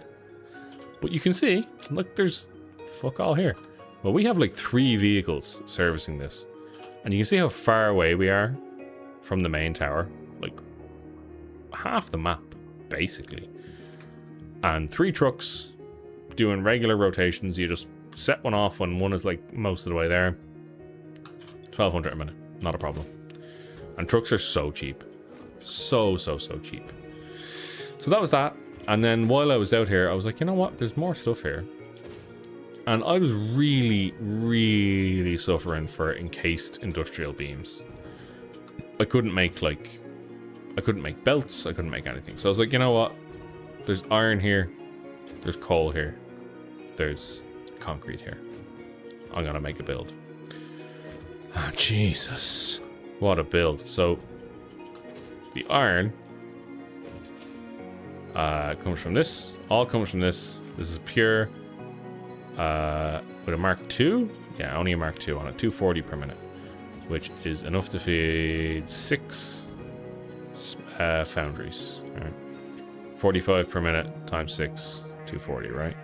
But you can see, look, there's fuck all here. Well, we have like 3 vehicles servicing this. And you can see how far away we are from the main tower. Like, half the map, basically. And 3 trucks doing regular rotations. You just set one off when one is like most of the way there. 1,200 a minute, not a problem. And trucks are so cheap. So cheap. So that was that. And then while I was out here, I was like, you know what? There's more stuff here. And I was really suffering for encased industrial beams. I couldn't make belts. I couldn't make anything. So I was like, you know what? There's iron here. There's coal here. There's concrete here. I'm going to make a build. Oh, Jesus. What a build. So the iron Comes from this. All comes from this. This is pure. With a Mark II? Yeah, only a Mark II on it. 240 per minute. Which is enough to feed 6 foundries. Right. 45 per minute times 6. 240, right?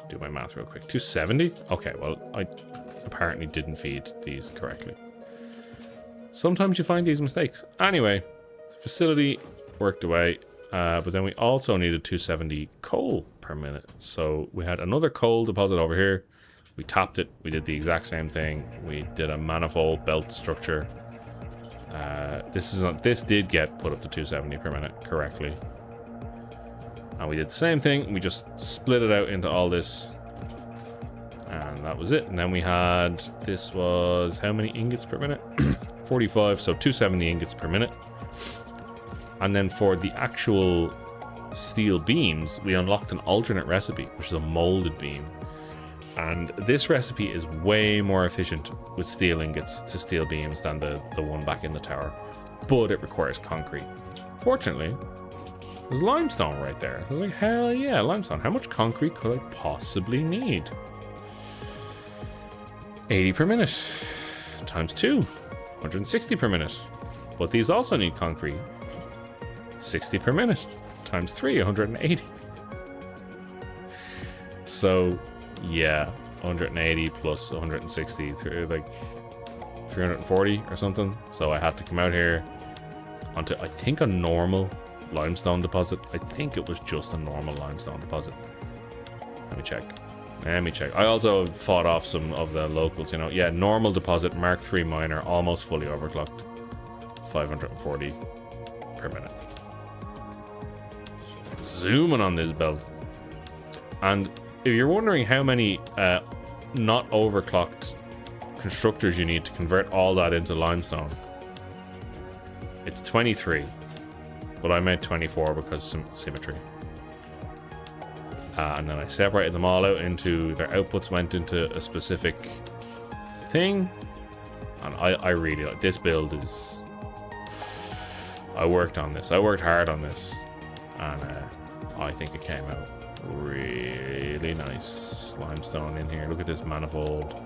Do my math real quick. 270? Okay, well, I apparently didn't feed these correctly. Sometimes you find these mistakes. Anyway, facility worked away, but then we also needed 270 coal per minute. So we had another coal deposit over here. We tapped it. We did the exact same thing. We did a manifold belt structure. This did get put up to 270 per minute correctly. And we did the same thing. We just split it out into all this. And that was it. And then we had, this was how many ingots per minute? 45, so 270 ingots per minute. And then for the actual steel beams, we unlocked an alternate recipe, which is a molded beam. And this recipe is way more efficient with steel ingots to steel beams than the one back in the tower. But it requires concrete. Fortunately, there's limestone right there. I was like, hell yeah, limestone. How much concrete could I possibly need? 80 per minute. Times 2. 160 per minute. But these also need concrete. 60 per minute. Times 3. 180. So, yeah. 180 plus 160. Like 340 or something. So I had to come out here onto, I think, a normal limestone deposit. I think it was just a normal limestone deposit. Let me check. I also fought off some of the locals, you know. Yeah, normal deposit, Mark III miner, almost fully overclocked. 540 per minute. Zooming on this belt. And if you're wondering how many not overclocked constructors you need to convert all that into limestone, it's 23. But I meant 24 because symmetry. And then I separated them all out into, their outputs went into a specific thing. And I really like this build. I worked on this. I worked hard on this. And I think it came out really nice. Limestone in here. Look at this manifold.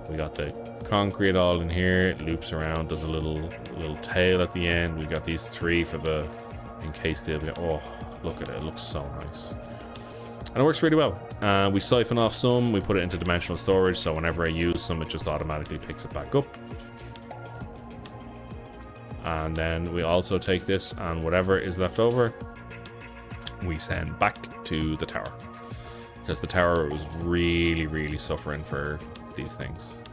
We got the concrete all in here. It loops around, does a little tail at the end. We got these 3 for the, in case they'll be, oh, look at it. It looks so nice. And it works really well. We siphon off some. We put it into dimensional storage. So whenever I use some, it just automatically picks it back up. And then we also take this and whatever is left over, we send back to the tower. Because the tower was really, really suffering for these things.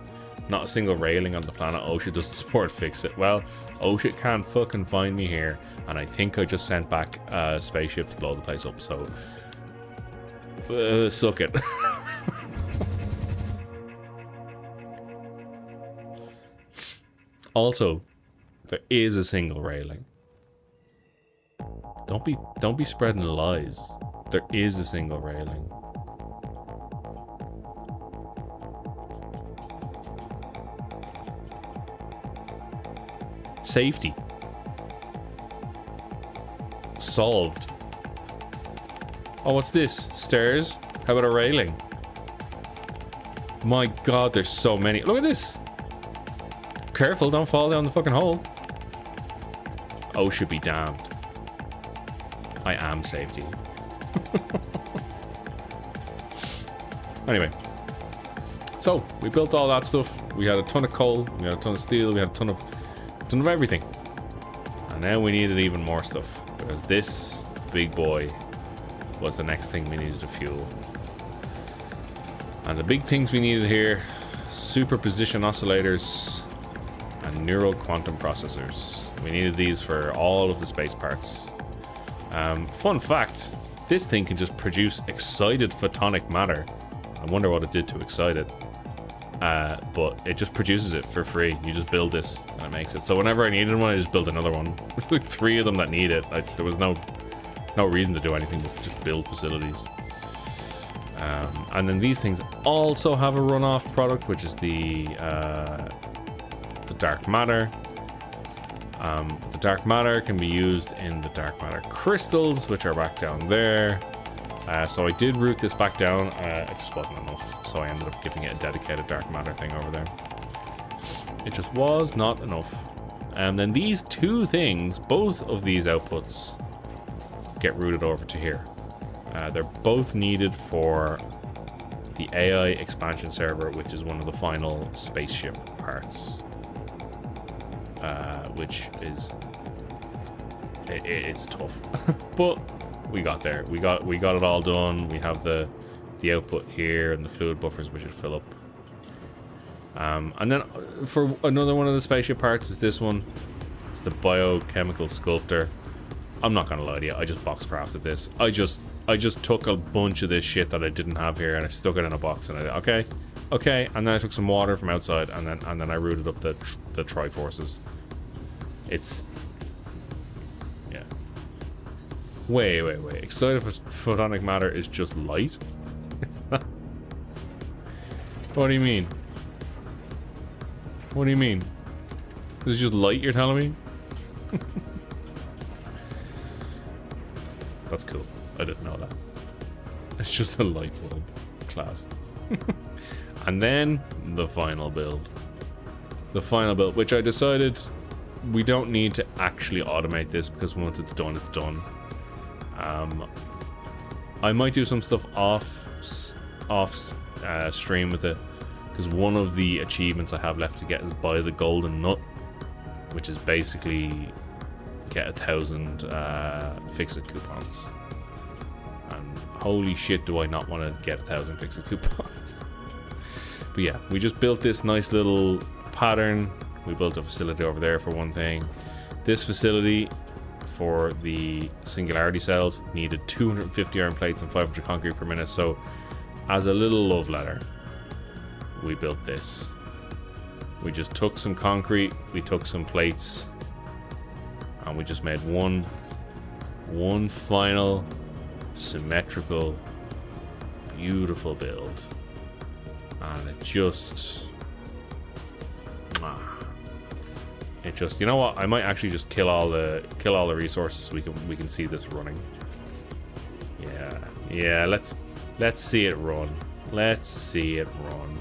Not a single railing on the planet. OSHA doesn't support fix it. Well, OSHA can't fucking find me here. And I think I just sent back a spaceship to blow the place up. So, suck it. Also, there is a single railing. Don't be spreading lies. There is a single railing. Safety. Solved. Oh, what's this? Stairs? How about a railing? My god, there's so many. Look at this. Careful, don't fall down the fucking hole. Oh, should be damned. I am safety. Anyway. So, we built all that stuff. We had a ton of coal. We had a ton of steel. We had a ton of everything. And now we needed even more stuff. Because this big boy was the next thing we needed to fuel. And the big things we needed here, superposition oscillators and neural quantum processors. We needed these for all of the space parts. Fun fact, this thing can just produce excited photonic matter. I wonder what it did to excite it. But it just produces it for free. You just build this and it makes it. So whenever I needed one, I just built another one. There's like 3 of them that need it. There was no reason to do anything but just build facilities. And then these things also have a runoff product, which is the dark matter. The dark matter can be used in the dark matter crystals, which are back down there. So I did route this back down. It just wasn't enough, so I ended up giving it a dedicated dark matter thing over there. It just was not enough. And then these two things, both of these outputs, get routed over to here. They're both needed for the AI expansion server, which is one of the final spaceship parts. Which is... it's tough. But we got there. We got it all done. We have the output here and the fluid buffers we should fill up. And then for another one of the spaceship parts is this one. It's the biochemical sculptor. I'm not gonna lie to you, I just box crafted this. I just took a bunch of this shit that I didn't have here and I stuck it in a box and okay, and then I took some water from outside and then I rooted up the Triforces. It's yeah. Wait. Excited photonic matter is just light? What do you mean? What do you mean? This is just light you're telling me? That's cool. I didn't know that. It's just a light bulb class. And then the final build. The final build, which I decided we don't need to actually automate this because once it's done, it's done. I might do some stuff off stream with it, because one of the achievements I have left to get is buy the golden nut, which is basically get 1,000 fix-it coupons. And holy shit, do I not want to get 1,000 fix-it coupons. But yeah, we just built this nice little pattern. We built a facility over there for one thing. This facility for the singularity cells needed 250 iron plates and 500 concrete per minute. So as a little love letter, we built this. We just took some concrete, we took some plates, and we just made one final symmetrical, beautiful build. And it just, you know what? I might actually just kill all the resources so we can see this running. Yeah. Let's see it run. Let's see it run.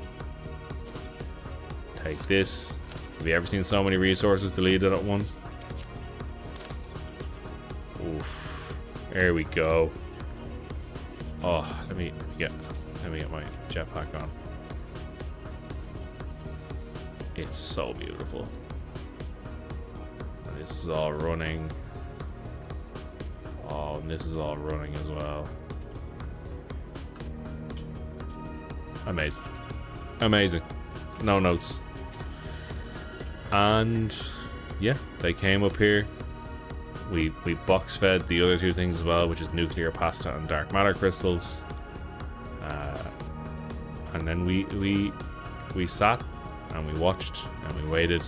Take this. Have you ever seen so many resources deleted at once? Oof. There we go. Oh, let me get my jetpack on. It's so beautiful. And this is all running. Oh, and this is all running as well. Amazing. Amazing. No notes. And yeah, they came up here. We box fed the other two things as well, which is nuclear pasta and dark matter crystals. And then we sat and we watched and we waited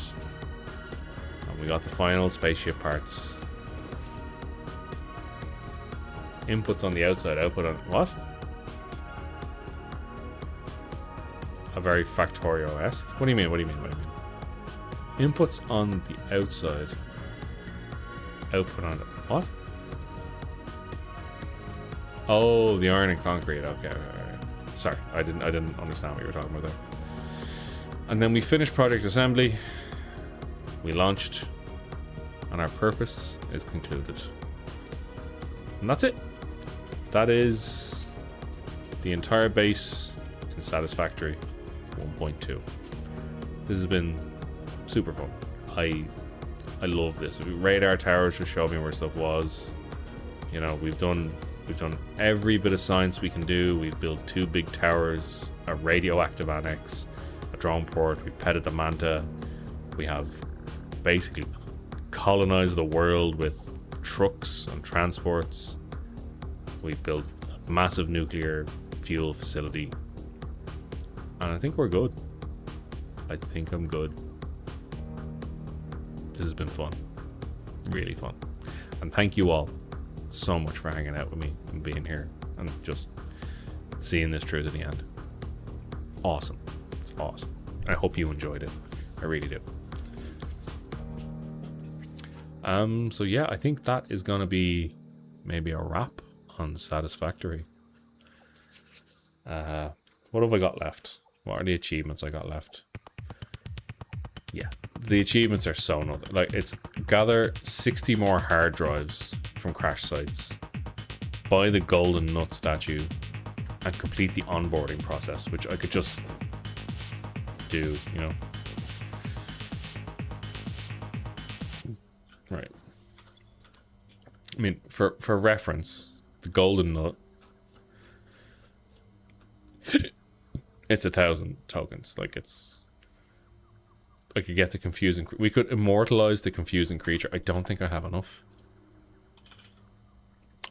and we got the final spaceship parts. Inputs on the outside, output on what? A very Factorio-esque. What do you mean? Inputs on the outside, output on it. What? Oh, the iron and concrete. Okay. Sorry, I didn't understand what you were talking about there. And then we finished project assembly. We launched, and our purpose is concluded. And that's it. That is the entire base in Satisfactory 1.2. This has been super fun. I love this. Radar towers just showed me where stuff was. You know, we've done every bit of science we can do. We've built 2 big towers, a radioactive annex, a drone port. We petted a manta. We have basically colonized the world with trucks and transports. We built a massive nuclear fuel facility. And I think we're good. I think I'm good. This has been fun. Really fun. And thank you all so much for hanging out with me and being here and just seeing this through to the end. Awesome. It's awesome. I hope you enjoyed it. I really do. So yeah, I think that is gonna be maybe a wrap on Satisfactory. What have I got left? What are the achievements I got left? Yeah, the achievements are so nothing. Like, it's gather 60 more hard drives from crash sites, buy the golden nut statue, and complete the onboarding process, which I could just do, you know. Right. I mean, for reference, the golden nut, it's 1,000 tokens. Like, it's... I could get the confusing... We could immortalize the confusing creature. I don't think I have enough.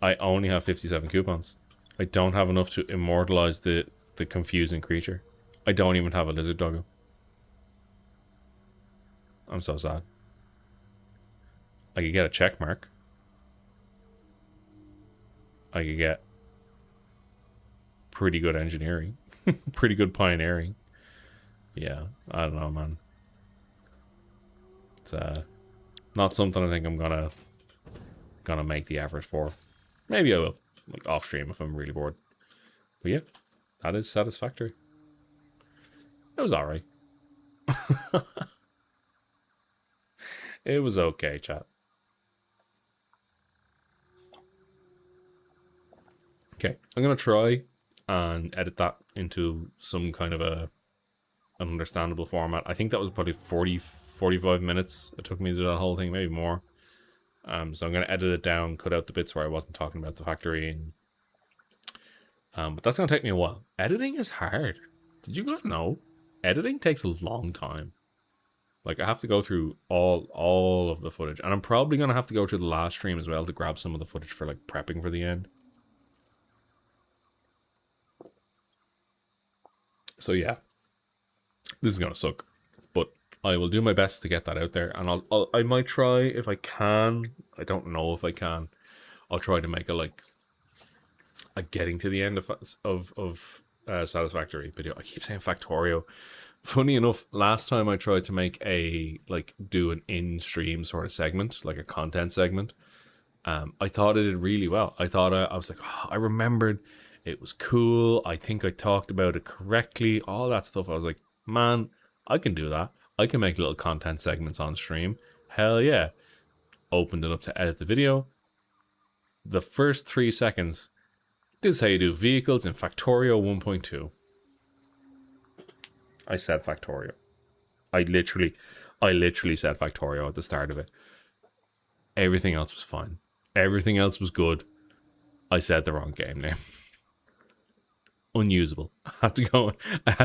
I only have 57 coupons. I don't have enough to immortalize the confusing creature. I don't even have a lizard doggo. I'm so sad. I could get a check mark. I could get pretty good engineering. Pretty good pioneering. Yeah, I don't know, man. It's not something I think I'm gonna make the effort for. Maybe I will, like, off stream if I'm really bored. But yeah, that is Satisfactory. It was alright. It was okay, chat. Okay, I'm gonna try and edit that into some kind of an understandable format. I think that was probably 45 minutes it took me to do that whole thing, maybe more. So I'm gonna edit it down, cut out the bits where I wasn't talking about the factory, and but that's gonna take me a while. Editing is hard. Did you guys know? Editing takes a long time. Like, I have to go through all of the footage, and I'm probably gonna have to go to the last stream as well to grab some of the footage for, like, prepping for the end. So yeah, this is gonna suck, but I will do my best to get that out there, and I might try if I can. I don't know if I can. I'll try to make a getting to the end of Satisfactory video. I keep saying Factorio. Funny enough, last time I tried to make do an in-stream sort of segment, like a content segment, I thought it did really well. I thought I was like, oh, I remembered it was cool. I think I talked about it correctly. All that stuff. I was like, man, I can do that. I can make little content segments on stream. Hell yeah. Opened it up to edit the video. The first 3 seconds, this is how you do vehicles in Factorio 1.2. I said Factorio. I literally said Factorio at the start of it. Everything else was fine. Everything else was good. I said the wrong game name. Unusable. I had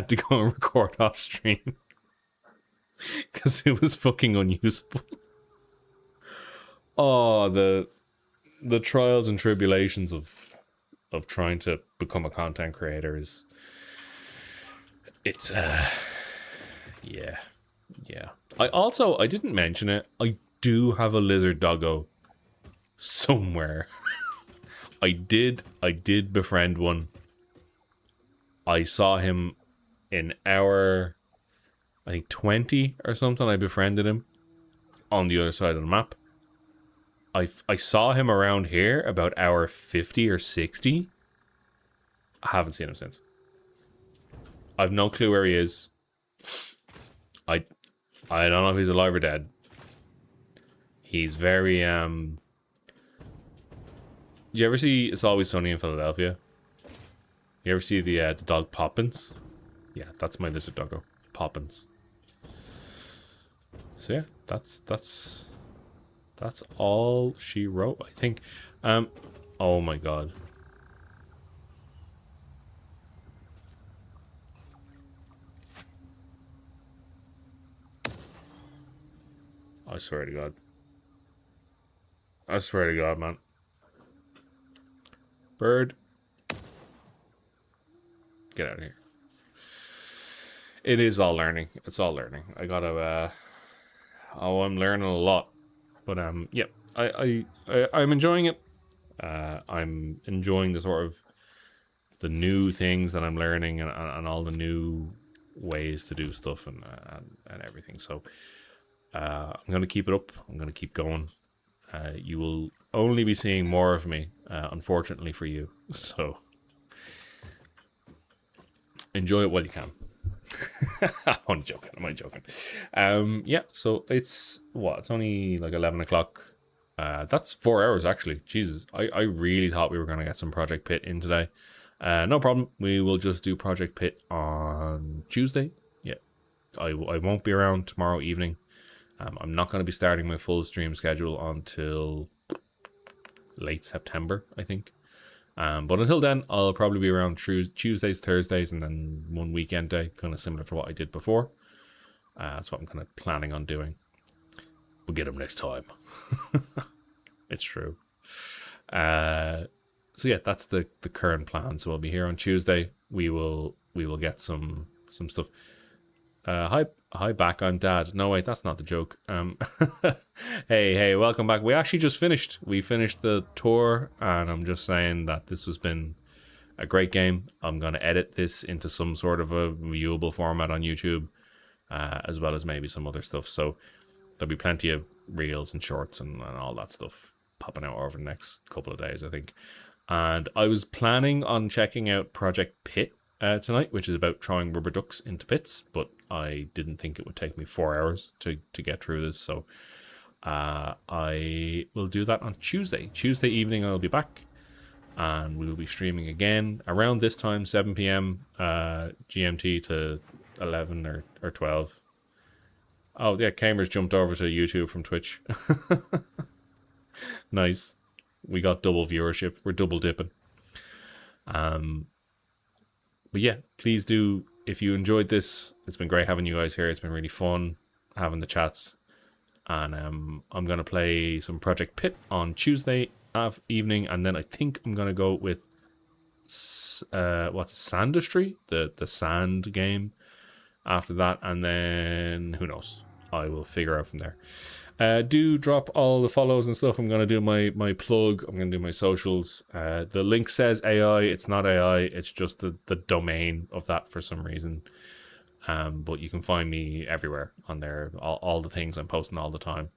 to go and record off stream because it was fucking unusable. Oh, the trials and tribulations of trying to become a content creator is... It's yeah. I didn't mention it. I do have a lizard doggo somewhere. I did befriend one. I saw him in hour, I think 20 or something. I befriended him on the other side of the map. I saw him around here about hour 50 or 60. I haven't seen him since. I've no clue where he is. I don't know if he's alive or dead. He's very Do you ever see It's Always Sunny in Philadelphia? You ever see the dog Poppins? Yeah, that's my lizard doggo, Poppins. So yeah, that's all she wrote, I think. Oh my god. I swear to God. I swear to God, man. Bird. Get out of here. It is all learning. It's all learning. I gotta, I'm learning a lot. But, yeah. I'm enjoying it. I'm enjoying the sort of the new things that I'm learning and all the new ways to do stuff and everything. So, I'm going to keep it up. I'm going to keep going. you will only be seeing more of me, unfortunately for you. So enjoy it while you can. I'm joking. Yeah, so it's only like 11 o'clock. That's 4 hours actually. Jesus, I really thought we were going to get some Project P.I.T. in today. No problem. We will just do Project P.I.T. on Tuesday. Yeah, I won't be around tomorrow evening. I'm not going to be starting my full stream schedule until late September, I think. But until then, I'll probably be around Tuesdays, Thursdays, and then one weekend day, kind of similar to what I did before. That's what I'm kind of planning on doing. We'll get them next time. It's true. So yeah, that's the current plan. So I'll be here on Tuesday. We will get some stuff. Hi back, I'm Dad. No wait, that's not the joke. Hey, welcome back. We actually just finished. We finished the tour, and I'm just saying that this has been a great game. I'm gonna edit this into some sort of a viewable format on YouTube, as well as maybe some other stuff. So there'll be plenty of reels and shorts and all that stuff popping out over the next couple of days, I think. And I was planning on checking out Project P.I.T.T. Tonight, which is about throwing rubber ducks into pits, but I didn't think it would take me 4 hours to get through this, so I will do that on Tuesday. Tuesday evening I'll be back, and we will be streaming again around this time, 7 p.m. GMT to 11 or 12. Oh yeah, Kamers jumped over to YouTube from Twitch. Nice. We got double viewership. We're double dipping. But yeah, please do, if you enjoyed this, it's been great having you guys here. It's been really fun having the chats. And I'm going to play some Project P.I.T.T. on Tuesday evening. And then I think I'm going to go with, Sandistry? The sand game after that. And then, who knows? I will figure out from there. Do drop all the follows and stuff. I'm going to do my plug. I'm going to do my socials. The link says AI. It's not AI. It's just the domain of that for some reason. But you can find me everywhere on there. All the things I'm posting all the time.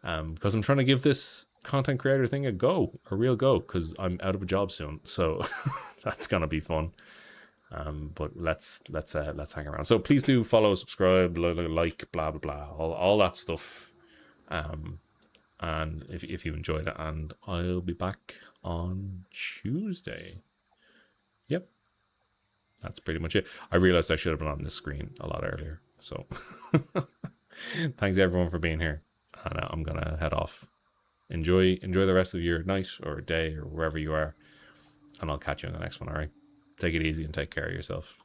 Because I'm trying to give this content creator thing a real go. Because I'm out of a job soon. So that's going to be fun. But let's hang around. So please do follow, subscribe, like, blah, blah, blah. All that stuff. And if you enjoyed it, and I'll be back on Tuesday. Yep, that's pretty much it. I realized I should have been on this screen a lot earlier, so thanks everyone for being here, and I'm gonna head off. Enjoy the rest of your night or day or wherever you are, and I'll catch you in the next one. All right, take it easy and take care of yourself.